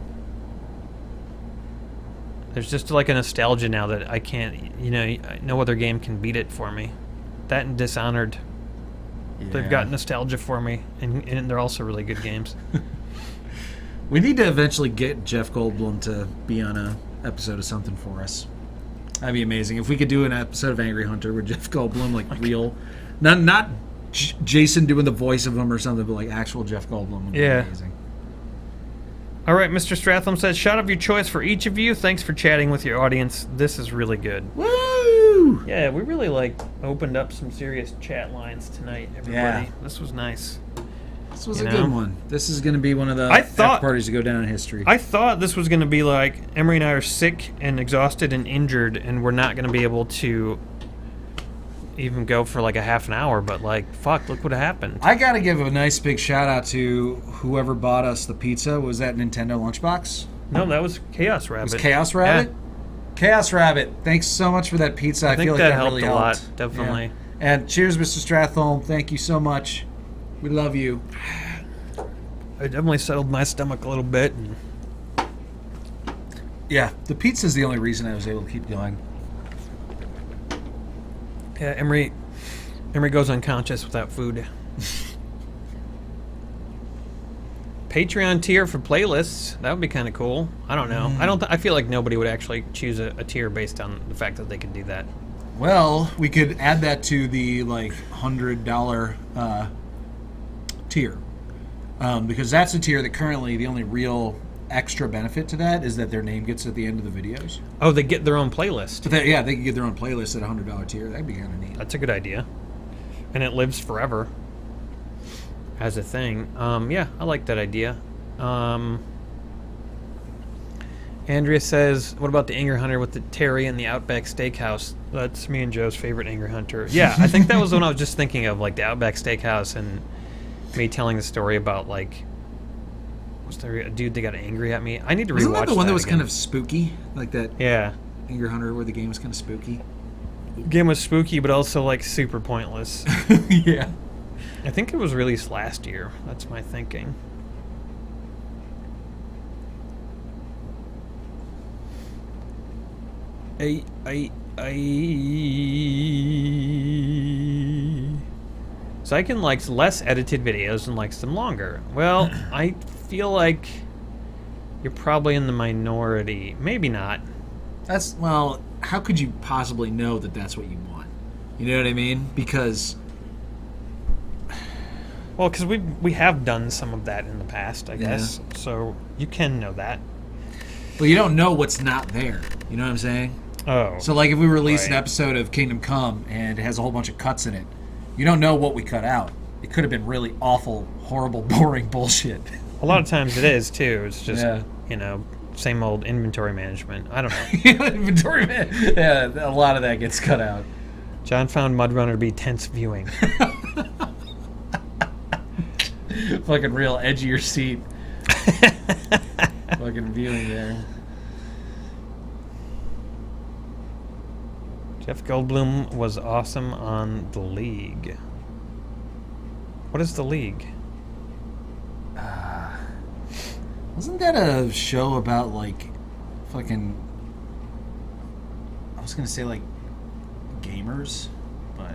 There's just like a nostalgia now that I can't, no other game can beat it for me. That and Dishonored. Yeah. They've got nostalgia for me, and they're also really good games. We need to eventually get Jeff Goldblum to be on a episode of something for us. That'd be amazing. If we could do an episode of Angry Hunter with Jeff Goldblum, like real, not Jason doing the voice of him or something, but like actual Jeff Goldblum would be amazing. All right, Mr. Stratham says, shout of your choice for each of you. Thanks for chatting with your audience. This is really good. Woo! Yeah, we really opened up some serious chat lines tonight, everybody. Yeah. This was nice. This was a good one. This is going to be one of the parties to go down in history. I thought this was going to be like, Emery and I are sick and exhausted and injured, and we're not going to be able to even go for like a half an hour, but fuck, look what happened. I got to give a nice big shout out to whoever bought us the pizza. Was that Nintendo Lunchbox? No, that was Chaos Rabbit. It was Chaos Rabbit? Yeah. Chaos Rabbit, thanks so much for that pizza. I feel like that helped really a helped. Lot, definitely. Yeah. And cheers, Mr. Stratholm. Thank you so much. We love you. I definitely settled my stomach a little bit. Yeah, the pizza is the only reason I was able to keep going. Yeah, Emery goes unconscious without food. Patreon tier for playlists. That would be kind of cool. I don't know. I feel like nobody would actually choose a tier based on the fact that they could do that. Well, we could add that to the $100 tier, because that's a tier that currently the only real extra benefit to that is that their name gets at the end of the videos. Oh, they get their own playlist. But they can get their own playlist at a $100 tier. That'd be kind of neat. That's a good idea, and it lives forever as a thing. Yeah, I like that idea. Andrea says, what about the Angry Hunter with the Terry and the Outback Steakhouse? That's me and Joe's favorite Angry Hunter. Yeah, I think that was the one I was just thinking of, like the Outback Steakhouse and me telling the story about, was there a dude that got angry at me? I need to rewatch that. Isn't that the one that was again. kind of spooky? Like that Angry Hunter where the game was kind of spooky? The game was spooky, but also, super pointless. Yeah. I think it was released last year. That's my thinking. Zyken likes less edited videos and likes them longer. Well, I feel like you're probably in the minority. Maybe not. How could you possibly know that that's what you want? You know what I mean? Because Well, because we have done some of that in the past, I guess. So you can know that. But you don't know what's not there. You know what I'm saying? Oh. So, like, if we release an right. episode of Kingdom Come and it has a whole bunch of cuts in it, you don't know what we cut out. It could have been really awful, horrible, boring bullshit. A lot of times it is, too. It's just, Yeah. you know, same old inventory management. I don't know. Inventory man. Yeah, a lot of that gets cut out. John found Mudrunner to be tense viewing. Fucking real edge of your seat. Fucking viewing there. Jeff Goldblum was awesome on The League. What is The League? Wasn't that a show about, like, fucking... I was going to say, like, gamers, but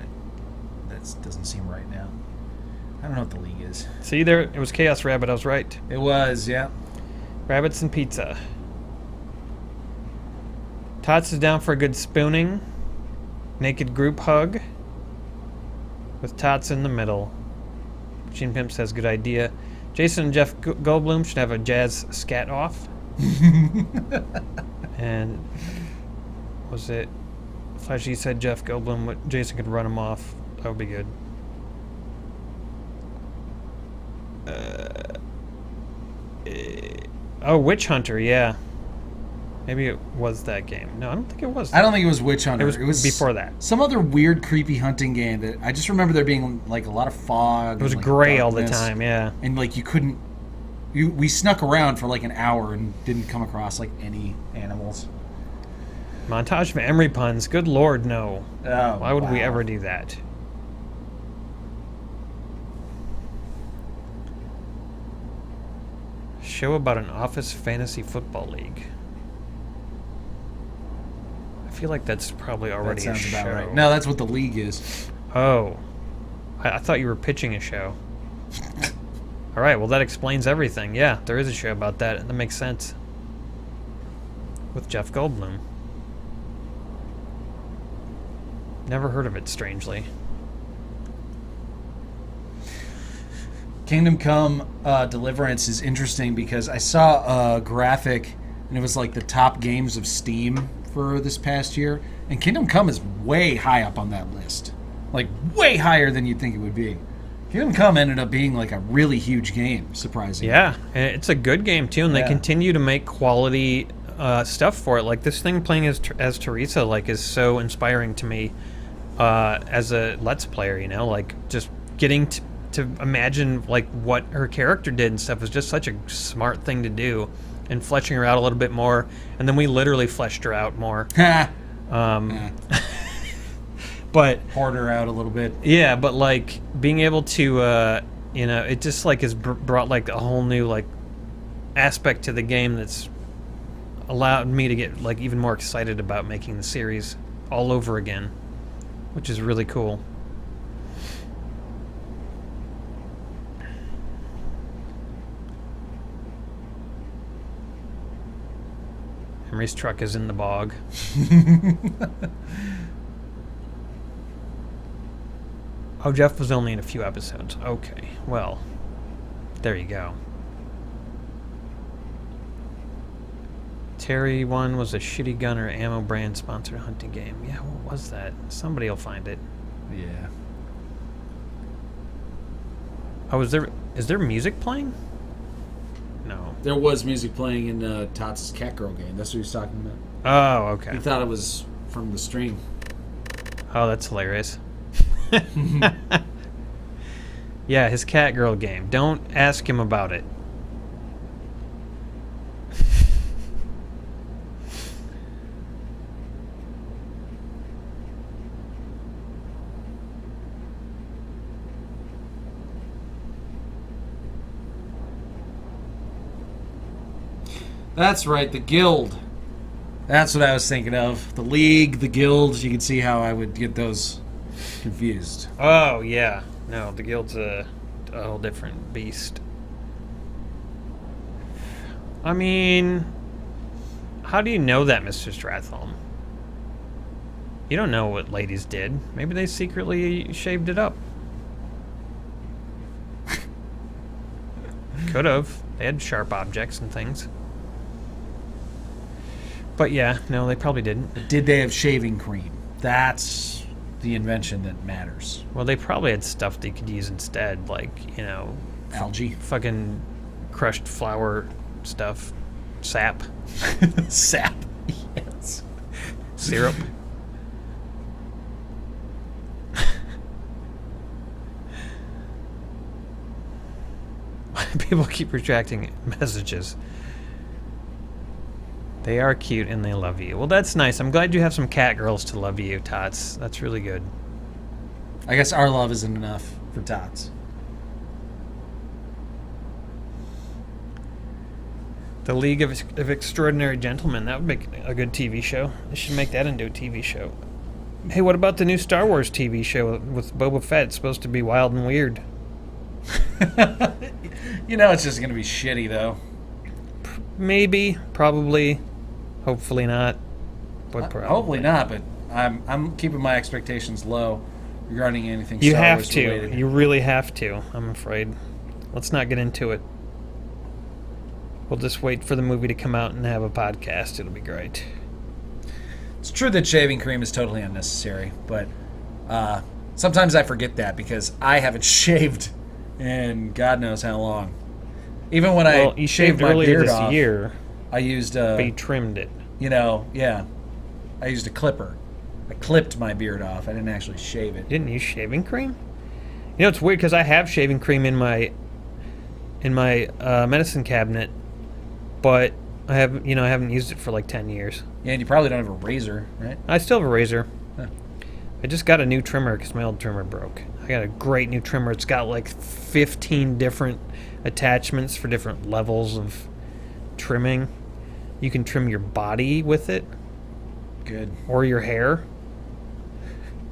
that doesn't seem right now. I don't know what The League is. See, there, it was Chaos Rabbit, I was right. It was, yeah. Rabbits and pizza. Tots is down for a good spooning. Naked group hug. With Tots in the middle. Gene Pimp says, good idea. Jason and Jeff Goldblum should have a jazz scat off. And was it Flashy said Jeff Goldblum, Jason could run him off. That would be good. Oh, Witch Hunter, yeah. Maybe it was that game. No, I don't think it was. I don't think it was Witch Hunter. It was before that. Some other weird, creepy hunting game that I just remember there being, like, a lot of fog. It was and, like, gray all the darkness. time, yeah. And, like, you couldn't... We snuck around for, like, an hour and didn't come across, like, any animals. Montage of Emery puns. Good lord, no. Oh, Why would we wow. ever do that? Show about an office fantasy football league. I feel like that's probably already That a sounds show. about right. No, that's what the league is. Oh. I thought you were pitching a show. Alright, well that explains everything. Yeah, there is a show about that. That makes sense. With Jeff Goldblum. Never heard of it, strangely. Kingdom Come Deliverance is interesting because I saw a graphic and it was like the top games of Steam for this past year, and Kingdom Come is way high up on that list. Like, way higher than you'd think it would be. Kingdom Come ended up being like a really huge game, surprisingly. Yeah, and it's a good game too, and they continue to make quality stuff for it. Like this thing playing as Teresa, like, is so inspiring to me as a Let's player. You know, like just getting to imagine like what her character did and stuff is just such a smart thing to do, and fleshing her out a little bit more. And then we literally fleshed her out more. But poured her out a little bit. Yeah, but like being able to, you know, it just like has brought like a whole new like aspect to the game that's allowed me to get like even more excited about making the series all over again, which is really cool. Henry's truck is in the bog. Oh, Jeff was only in a few episodes. Okay, well, there you go. Terry 1 was a shitty gun or ammo brand sponsored hunting game. Yeah, what was that? Somebody will find it. Yeah. Oh, is there music playing? No. There was music playing in Tots' Catgirl game. That's what he was talking about. Oh, okay. He thought it was from the stream. Oh, that's hilarious. Yeah, his Catgirl game. Don't ask him about it. That's right, the Guild. That's what I was thinking of. The League, the Guild. You can see how I would get those confused. Oh, yeah. No, the Guild's a whole different beast. I mean, how do you know that, Mr. Stratholm? You don't know what ladies did. Maybe they secretly shaved it up. Could have. They had sharp objects and things. But yeah, no, they probably didn't. Did they have shaving cream? That's the invention that matters. Well, they probably had stuff they could use instead, like, Algae. fucking crushed flour stuff. Sap. Sap. Yes. Syrup. People keep retracting messages. They are cute and they love you. Well, that's nice. I'm glad you have some cat girls to love you, Tots. That's really good. I guess our love isn't enough for Tots. The League of Extraordinary Gentlemen. That would make a good TV show. They should make that into a TV show. Hey, what about the new Star Wars TV show with Boba Fett? It's supposed to be wild and weird. It's just going to be shitty, though. Maybe. Probably. Hopefully not. But probably. Hopefully not, but I'm keeping my expectations low regarding anything You Star have Wars to. related. You really have to, I'm afraid. Let's not get into it. We'll just wait for the movie to come out and have a podcast. It'll be great. It's true that shaving cream is totally unnecessary, but sometimes I forget that because I haven't shaved in God knows how long. Even when you shaved my earlier beard this off, year, I used but you trimmed it. I used a clipper. I clipped my beard off. I didn't actually shave it. Didn't use shaving cream? It's weird because I have shaving cream in my medicine cabinet, but I haven't used it for like 10 years. Yeah, and you probably don't have a razor, right? I still have a razor. Huh. I just got a new trimmer because my old trimmer broke. I got a great new trimmer. It's got like 15 different attachments for different levels of trimming. You can trim your body with it. Good. Or your hair.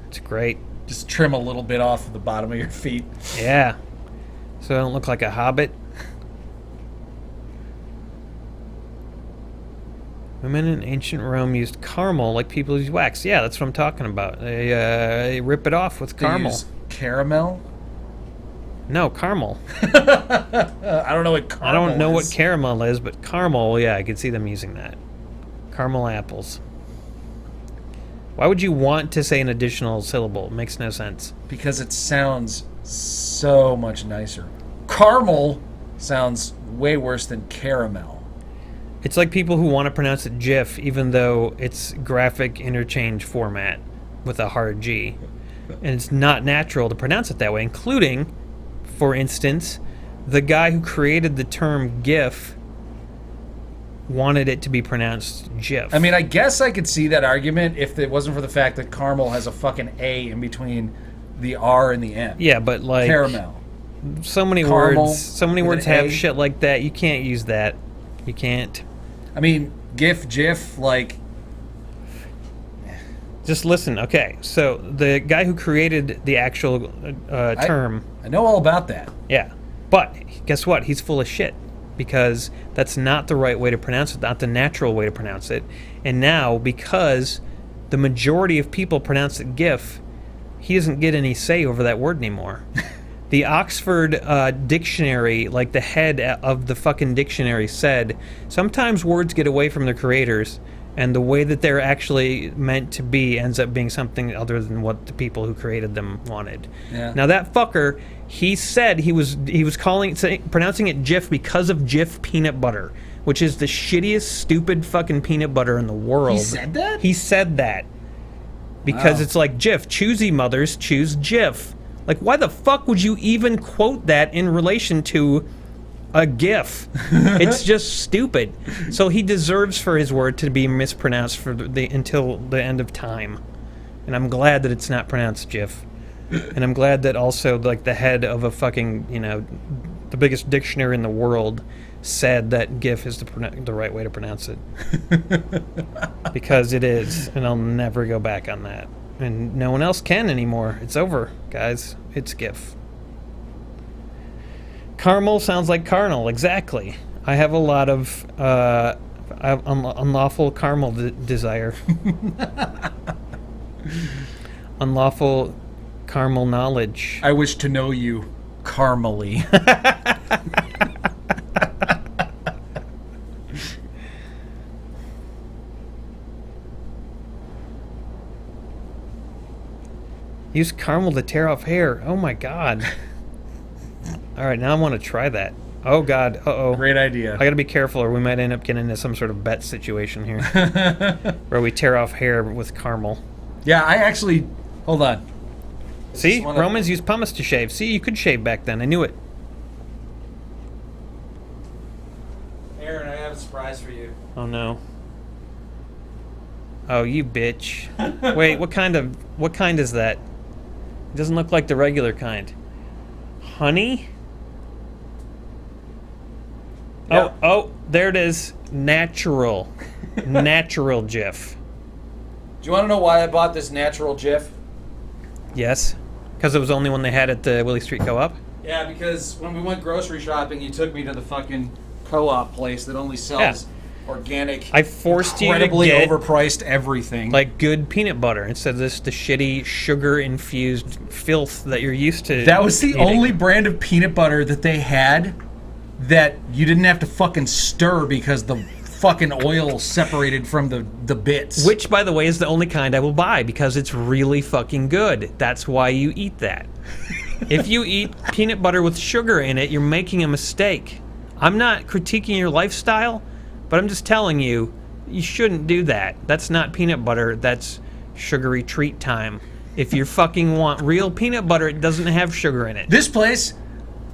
It's great. Just trim a little bit off of the bottom of your feet. Yeah. So I don't look like a hobbit. Women in ancient Rome used caramel like people use wax. Yeah, that's what I'm talking about. They rip it off with caramel. They use caramel? No, caramel. I don't know what caramel I don't know is. what caramel is, but caramel, yeah, I could see them using that. Caramel apples. Why would you want to say an additional syllable? It makes no sense. Because it sounds so much nicer. Caramel sounds way worse than caramel. It's like people who want to pronounce it GIF, even though it's graphic interchange format with a hard G. And it's not natural to pronounce it that way, including, for instance, the guy who created the term GIF wanted it to be pronounced GIF. I mean, I guess I could see that argument if it wasn't for the fact that caramel has a fucking A in between the R and the M. Yeah, but like... Caramel. So many Caramel words have A. shit like that. You can't use that. You can't. I mean, GIF, like... Just listen. Okay, so the guy who created the actual term... I know all about that. Yeah. But guess what? He's full of shit. Because that's not the right way to pronounce it, not the natural way to pronounce it. And now, because the majority of people pronounce it GIF, he doesn't get any say over that word anymore. The Oxford dictionary, like the head of the fucking dictionary said, sometimes words get away from their creators, and the way that they're actually meant to be ends up being something other than what the people who created them wanted. Yeah. Now that fucker, he said he was pronouncing it Jif because of Jif peanut butter, which is the shittiest, stupid fucking peanut butter in the world. He said that? He said that. Because Wow. it's like Jif. Choosy mothers choose Jif. Like, why the fuck would you even quote that in relation to a GIF? It's just stupid. So he deserves for his word to be mispronounced until the end of time. And I'm glad that it's not pronounced GIF. And I'm glad that also, like, the head of a fucking, the biggest dictionary in the world said that GIF is the right way to pronounce it. Because it is, and I'll never go back on that. And no one else can anymore. It's over, guys. It's GIF. Caramel sounds like carnal, exactly. I have a lot of unlawful caramel desire. Unlawful caramel knowledge. I wish to know you caramally. Use caramel to tear off hair. Oh my god. All right, now I want to try that. Oh god. Uh-oh. Great idea. I got to be careful or we might end up getting into some sort of bet situation here. Where we tear off hair with caramel. Yeah, I actually... Hold on. See? Romans used pumice to shave. See, you could shave back then. I knew it. Aaron, I have a surprise for you. Oh no. Oh, you bitch. Wait, what kind is that? It doesn't look like the regular kind. Honey? Yep. Oh, there it is. Natural. Natural Jif. Do you want to know why I bought this natural Jif? Yes. Because it was the only one they had at the Willie Street Co-op? Yeah, because when we went grocery shopping, you took me to the fucking co-op place that only sells organic, I forced you to incredibly get overpriced everything. like good peanut butter instead of the shitty sugar-infused filth that you're used to. That was the eating. only brand of peanut butter that they had that you didn't have to fucking stir because the fucking oil separated from the bits. Which, by the way, is the only kind I will buy because it's really fucking good. That's why you eat that. If you eat peanut butter with sugar in it, you're making a mistake. I'm not critiquing your lifestyle, but I'm just telling you, you shouldn't do that. That's not peanut butter. That's sugary treat time. If you fucking want real peanut butter, it doesn't have sugar in it. This place,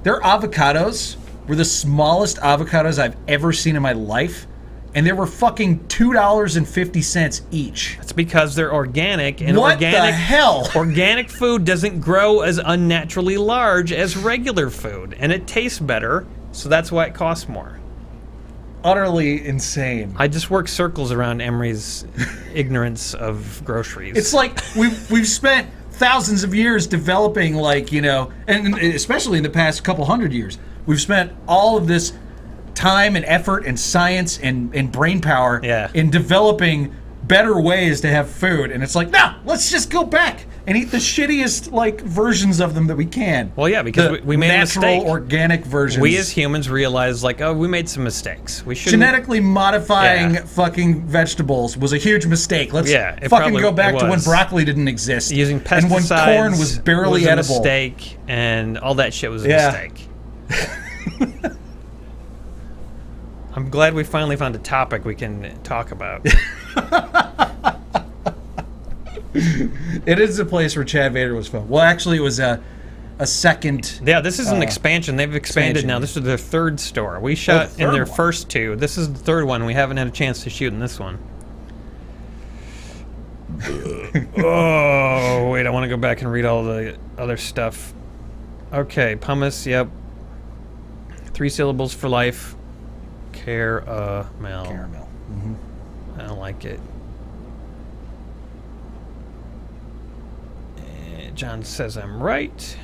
their avocados were the smallest avocados I've ever seen in my life. And they were fucking $2.50 each. That's because they're organic, and what the hell? Organic food doesn't grow as unnaturally large as regular food, and it tastes better, so that's why it costs more. Utterly insane. I just work circles around Emery's ignorance of groceries. It's like we've spent thousands of years developing, like, you know, and especially in the past couple hundred years, we've spent all of this time and effort and science and brain power in developing better ways to have food, and it's like, no, let's just go back and eat the shittiest like versions of them that we can. Well, yeah, because we made a mistake. Natural, organic versions. We as humans realized, like, oh, we made some mistakes. We should genetically modifying fucking vegetables was a huge mistake. Let's fucking go back to when broccoli didn't exist. Using pesticides and when corn was barely was edible. A mistake, and all that shit was a mistake. I'm glad we finally found a topic we can talk about. It is a place where Chad Vader was filmed. Well, actually, it was a second. Yeah, this is an expansion. They've expanded now. This is their third store. We shot in their first two. This is the third one. We haven't had a chance to shoot in this one. Oh, wait. I want to go back and read all the other stuff. Okay, pumice, yep. 3 syllables for life. Caramel. Caramel. Mm-hmm. I don't like it. John says I'm right.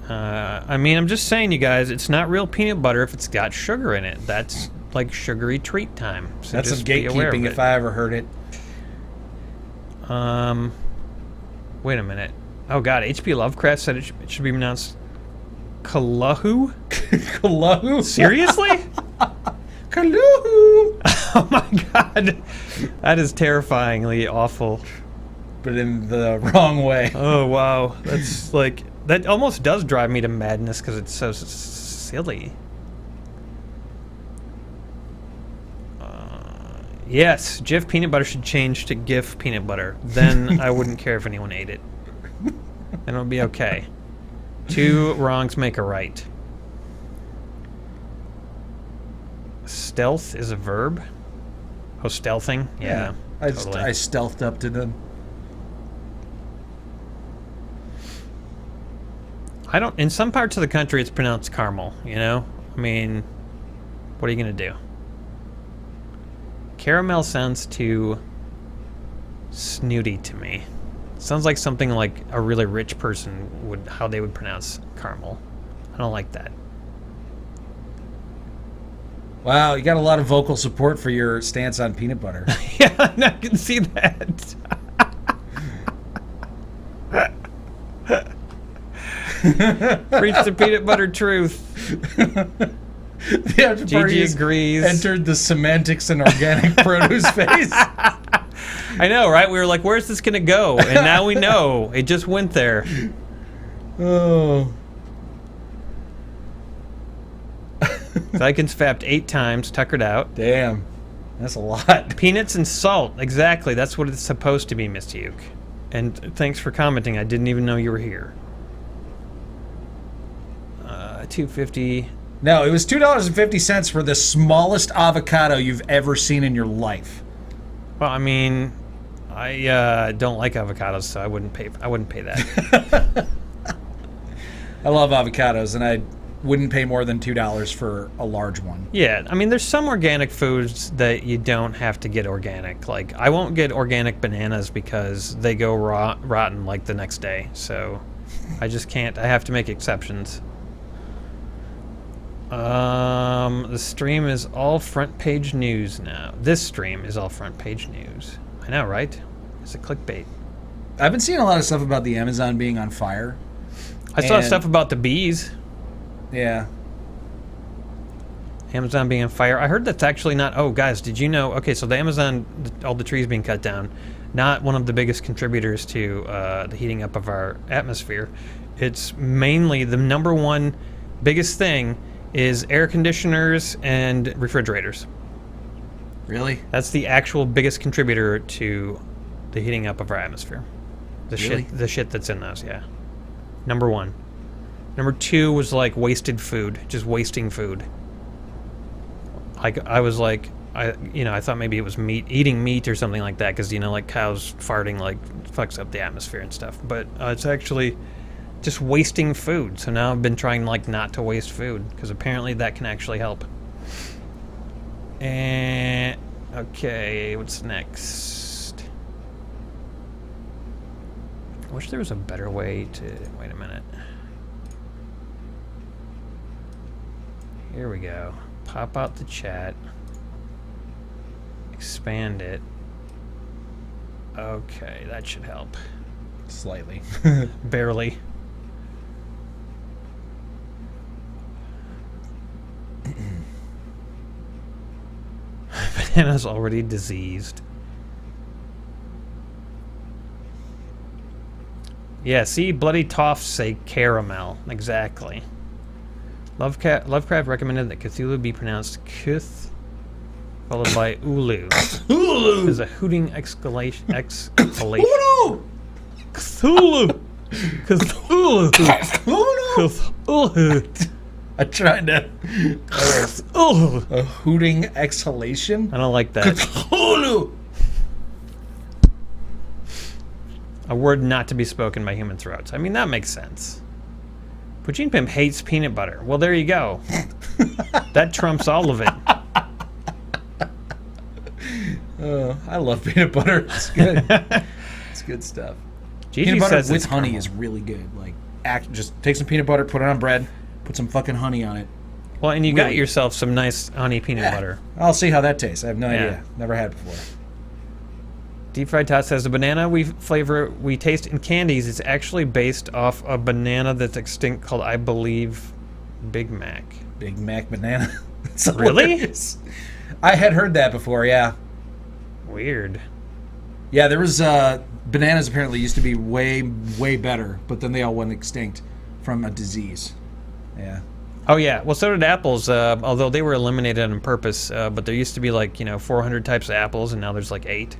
I mean, I'm just saying, you guys, it's not real peanut butter if it's got sugar in it. That's like sugary treat time. So that's some gatekeeping if I ever heard it. Wait a minute. Oh God, H.P. Lovecraft said it should be pronounced Kalahu? Kalahu? Seriously? Kalahu! Oh my God. That is terrifyingly awful. But in the wrong way. Oh wow. That's like, that almost does drive me to madness because it's so silly. Yes, Jif peanut butter should change to GIF peanut butter. Then I wouldn't care if anyone ate it. Then it would be okay. 2 wrongs make a right. Stealth is a verb? Oh, stealthing? Yeah. Totally. I stealthed up to them. I don't... In some parts of the country, it's pronounced caramel, you know? I mean, what are you going to do? Caramel sounds too snooty to me. Sounds like something like a really rich person would... How they would pronounce caramel. I don't like that. Wow, you got a lot of vocal support for your stance on peanut butter. Yeah, I can see that. Preach the peanut butter truth. The after party Gigi agrees. Entered the semantics and organic produce phase. I know, right? We were like, where's this going to go? And now we know. It just went there. Oh. Zykin's fapped 8 times, tuckered out. Damn. That's a lot. Peanuts and salt. Exactly. That's what it's supposed to be, Miss Uke. And thanks for commenting. I didn't even know you were here. $2.50. No, it was $2.50 for the smallest avocado you've ever seen in your life. Well, I mean, I don't like avocados, so I wouldn't pay that. I love avocados, and I wouldn't pay more than $2 for a large one. Yeah, I mean, there's some organic foods that you don't have to get organic. Like, I won't get organic bananas because they go rotten like the next day. So, I just can't. I have to make exceptions. The stream is all front page news now. This stream is all front page news. I know, right? It's a clickbait. I've been seeing a lot of stuff about the Amazon being on fire. I saw stuff about the bees. Yeah. Amazon being on fire. I heard that's actually not... Oh, guys, did you know... Okay, so the Amazon, all the trees being cut down, not one of the biggest contributors to the heating up of our atmosphere. It's mainly the number one biggest thing is air conditioners and refrigerators. Really? That's the actual biggest contributor to the heating up of our atmosphere. The shit that's in those, yeah. Number 1. Number 2 was like wasted food, just wasting food. I was like, I thought maybe it was eating meat or something like that, because like cows farting like fucks up the atmosphere and stuff. But it's actually just wasting food. So now I've been trying like not to waste food, because apparently that can actually help. And okay, what's next? I wish there was a better way to... Wait a minute. Here we go. Pop out the chat. Expand it. Okay, that should help. Slightly. Barely. Banana's already diseased. Yeah, see, Bloody Toffs say caramel. Exactly. Lovecraft recommended that Cthulhu be pronounced Kuth, followed by Ulu. Ulu! There's a hooting exhalation. Ulu! Cthulhu! Cthulhu! Cthulhu! I tried to... A hooting exhalation? I don't like that. Cthulhu! A word not to be spoken by human throats. I mean, that makes sense. Poutine Pimp hates peanut butter. Well, there you go. That trumps all of it. I love peanut butter. It's good. It's good stuff. Gigi Peanut butter says with it's honey caramel. is really good. Like, just take some peanut butter, put it on bread, put some fucking honey on it. Well, and you got Really? yourself some nice honey peanut butter. I'll see how that tastes. I have no Yeah. idea. Never had it before. Deep Fried Tot says the banana flavor we taste in candies is actually based off a banana that's extinct called, I believe, Big Mac. Big Mac banana. That's Really? hilarious. I had heard that before, yeah. Weird. Yeah, there was bananas apparently used to be way, way better, but then they all went extinct from a disease. Yeah. Oh, yeah. Well, so did apples, although they were eliminated on purpose. But there used to be like, 400 types of apples, and now there's like 8.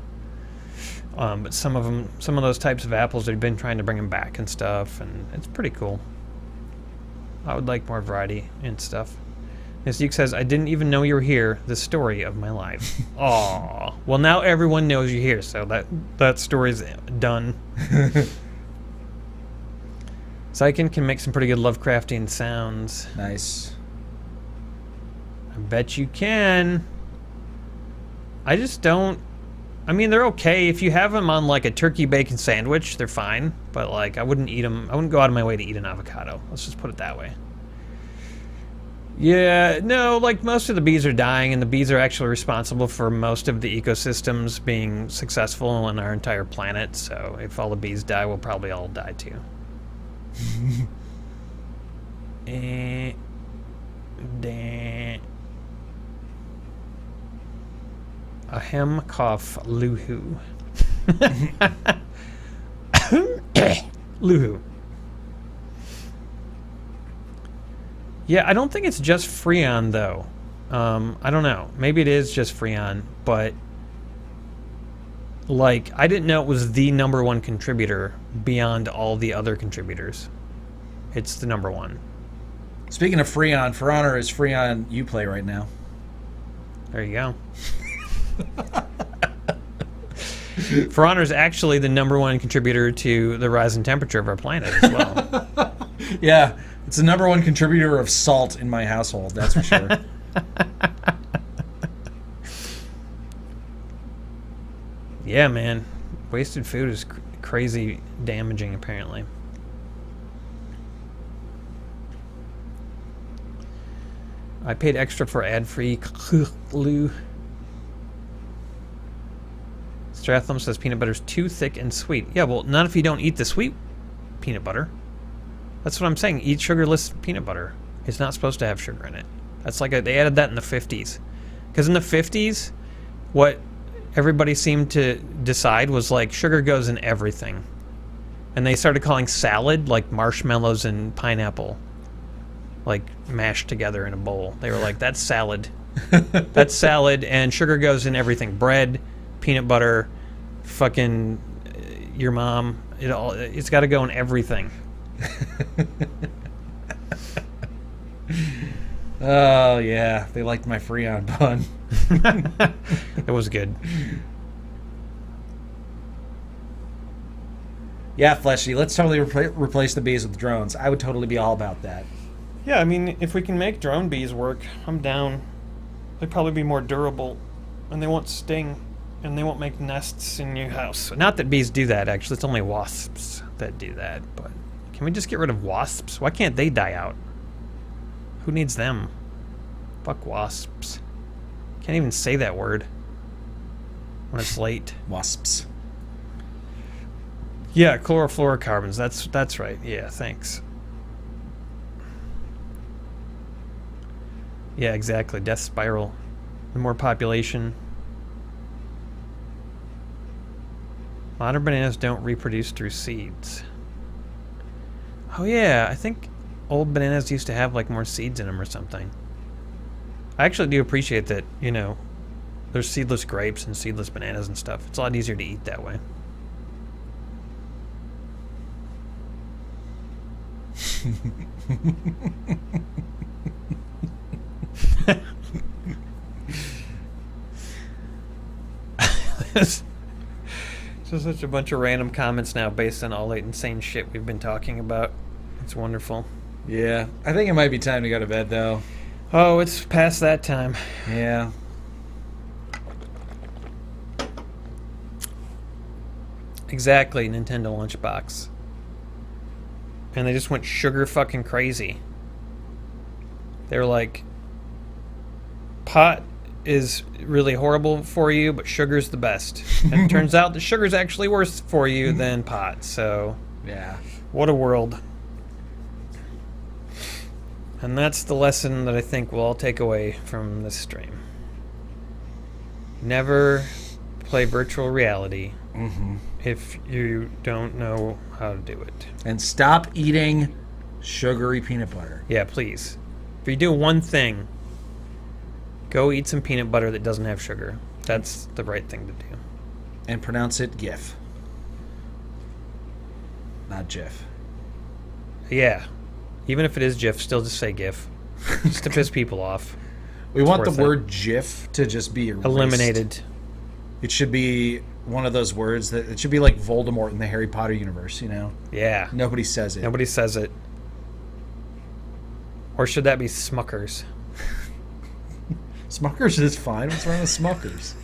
But some of those types of apples, they've been trying to bring them back and stuff, and it's pretty cool. I would like more variety and stuff. As Duke says, I didn't even know you were here. The story of my life. Aww. Well, now everyone knows you're here, so that story's done. Zykin can make some pretty good Lovecraftian sounds. Nice. I bet you can. I just don't... I mean, they're okay. If you have them on, like, a turkey bacon sandwich, they're fine. But, like, I wouldn't eat them. I wouldn't go out of my way to eat an avocado. Let's just put it that way. Yeah, no, like, most of the bees are dying, and the bees are actually responsible for most of the ecosystems being successful on our entire planet. So if all the bees die, we'll probably all die, too. Ahem, cough, luhu. Luhu. Yeah, I don't think it's just Freon, though. I don't know. Maybe it is just Freon, but like, I didn't know it was the #1 contributor beyond all the other contributors. It's the #1. Speaking of Freon, For Honor is Freon Uplay right now. There you go. For Honor is actually the #1 contributor to the rise in temperature of our planet as well. Yeah, it's the #1 contributor of salt in my household, that's for sure. Yeah, man. Wasted food is crazy damaging, apparently. I paid extra for ad-free glue. Strathlum says peanut butter's too thick and sweet. Yeah, well, not if you don't eat the sweet peanut butter. That's what I'm saying. Eat sugarless peanut butter. It's not supposed to have sugar in it. That's like they added that in the 50s. Because in the 50s, what everybody seemed to decide was like sugar goes in everything. And they started calling salad like marshmallows and pineapple, like mashed together in a bowl. They were like, that's salad. That's salad, and sugar goes in everything. Bread, peanut butter, fucking your mom. It's got to go in everything. Oh, yeah. They liked my Freon bun. It was good. Yeah, Fleshy, let's totally replace the bees with drones. I would totally be all about that. Yeah, I mean, if we can make drone bees work, I'm down. They'd probably be more durable, and they won't sting, and they won't make nests in your house. Not that bees do that, actually. It's only wasps that do that, but can we just get rid of wasps? Why can't they die out? Who needs them? Fuck wasps. Can't even say that word when it's late. Wasps. Yeah, chlorofluorocarbons. That's right. Yeah, thanks. Yeah, exactly. Death spiral. The more population. Modern bananas don't reproduce through seeds. Oh yeah, I think old bananas used to have like more seeds in them or something. I actually do appreciate that, you know, there's seedless grapes and seedless bananas and stuff. It's a lot easier to eat that way. It's just such a bunch of random comments now based on all that insane shit we've been talking about. It's wonderful. Yeah, I think it might be time to go to bed, though. Oh, it's past that time. Yeah. Exactly, Nintendo Lunchbox. And they just went sugar fucking crazy. They were like, pot is really horrible for you, but sugar's the best. And it turns out that sugar's actually worse for you than pot, so... Yeah. What a world. And that's the lesson that I think we'll all take away from this stream. Never play virtual reality if you don't know how to do it. And stop eating sugary peanut butter. Yeah, please. If you do one thing, go eat some peanut butter that doesn't have sugar. That's the right thing to do. And pronounce it GIF. Not GIF. Yeah. Even if it is GIF, still just say GIF. Just to piss people off. We want the word GIF to just be erased. Eliminated. It should be one of those words that it should be like Voldemort in the Harry Potter universe, you know? Yeah. Nobody says it. Nobody says it. Or should that be Smuckers? Smuckers is fine. What's wrong with Smuckers?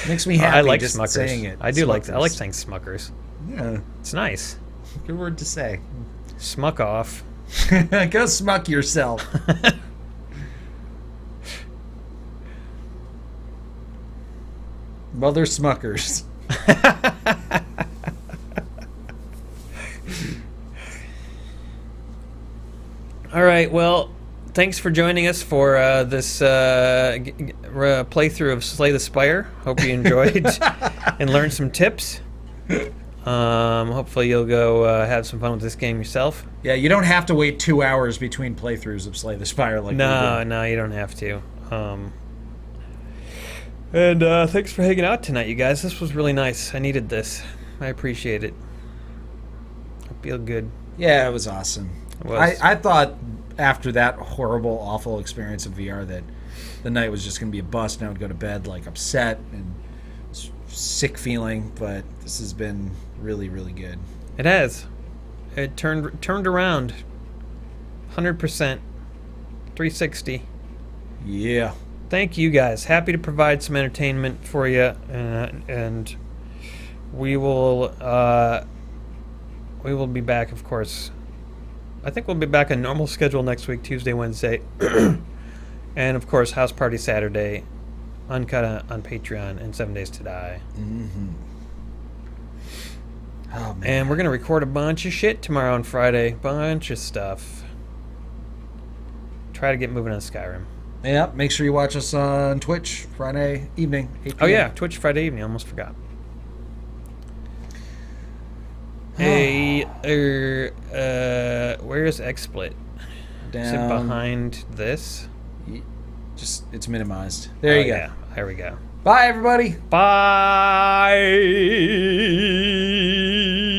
It makes me happy I like just Smuckers. saying it. I do like I like saying Smuckers. Yeah. It's nice. Good word to say. Smuck off. Go smuck yourself. Mother Smuckers. All right, well, thanks for joining us for this playthrough of Slay the Spire. Hope you enjoyed and learned some tips. Hopefully you'll go have some fun with this game yourself. Yeah, you don't have to wait 2 hours between playthroughs of Slay the Spire like we No, did. no, you don't have to. And thanks for hanging out tonight, you guys. This was really nice. I needed this. I appreciate it. I feel good. Yeah, it was awesome. It was. I thought after that horrible, awful experience of VR that the night was just going to be a bust, and I would go to bed like upset and sick feeling. But this has been really, really good. It has. It turned around. 100%. 360. Yeah. Thank you guys. Happy to provide some entertainment for you, and we will be back, of course. I think we'll be back on normal schedule next week, Tuesday, Wednesday, and of course, House Party Saturday, uncut on Patreon, and 7 Days to Die. Mm-hmm. Oh man. And we're gonna record a bunch of shit tomorrow on Friday. Bunch of stuff. Try to get moving on Skyrim. Yeah, make sure you watch us on Twitch Friday evening, 8 p.m. Oh yeah, Twitch Friday evening. Almost forgot. Hey, where's XSplit? Is it Down. behind this? Just, it's minimized. There you go. Yeah, there we go. Bye, everybody. Bye.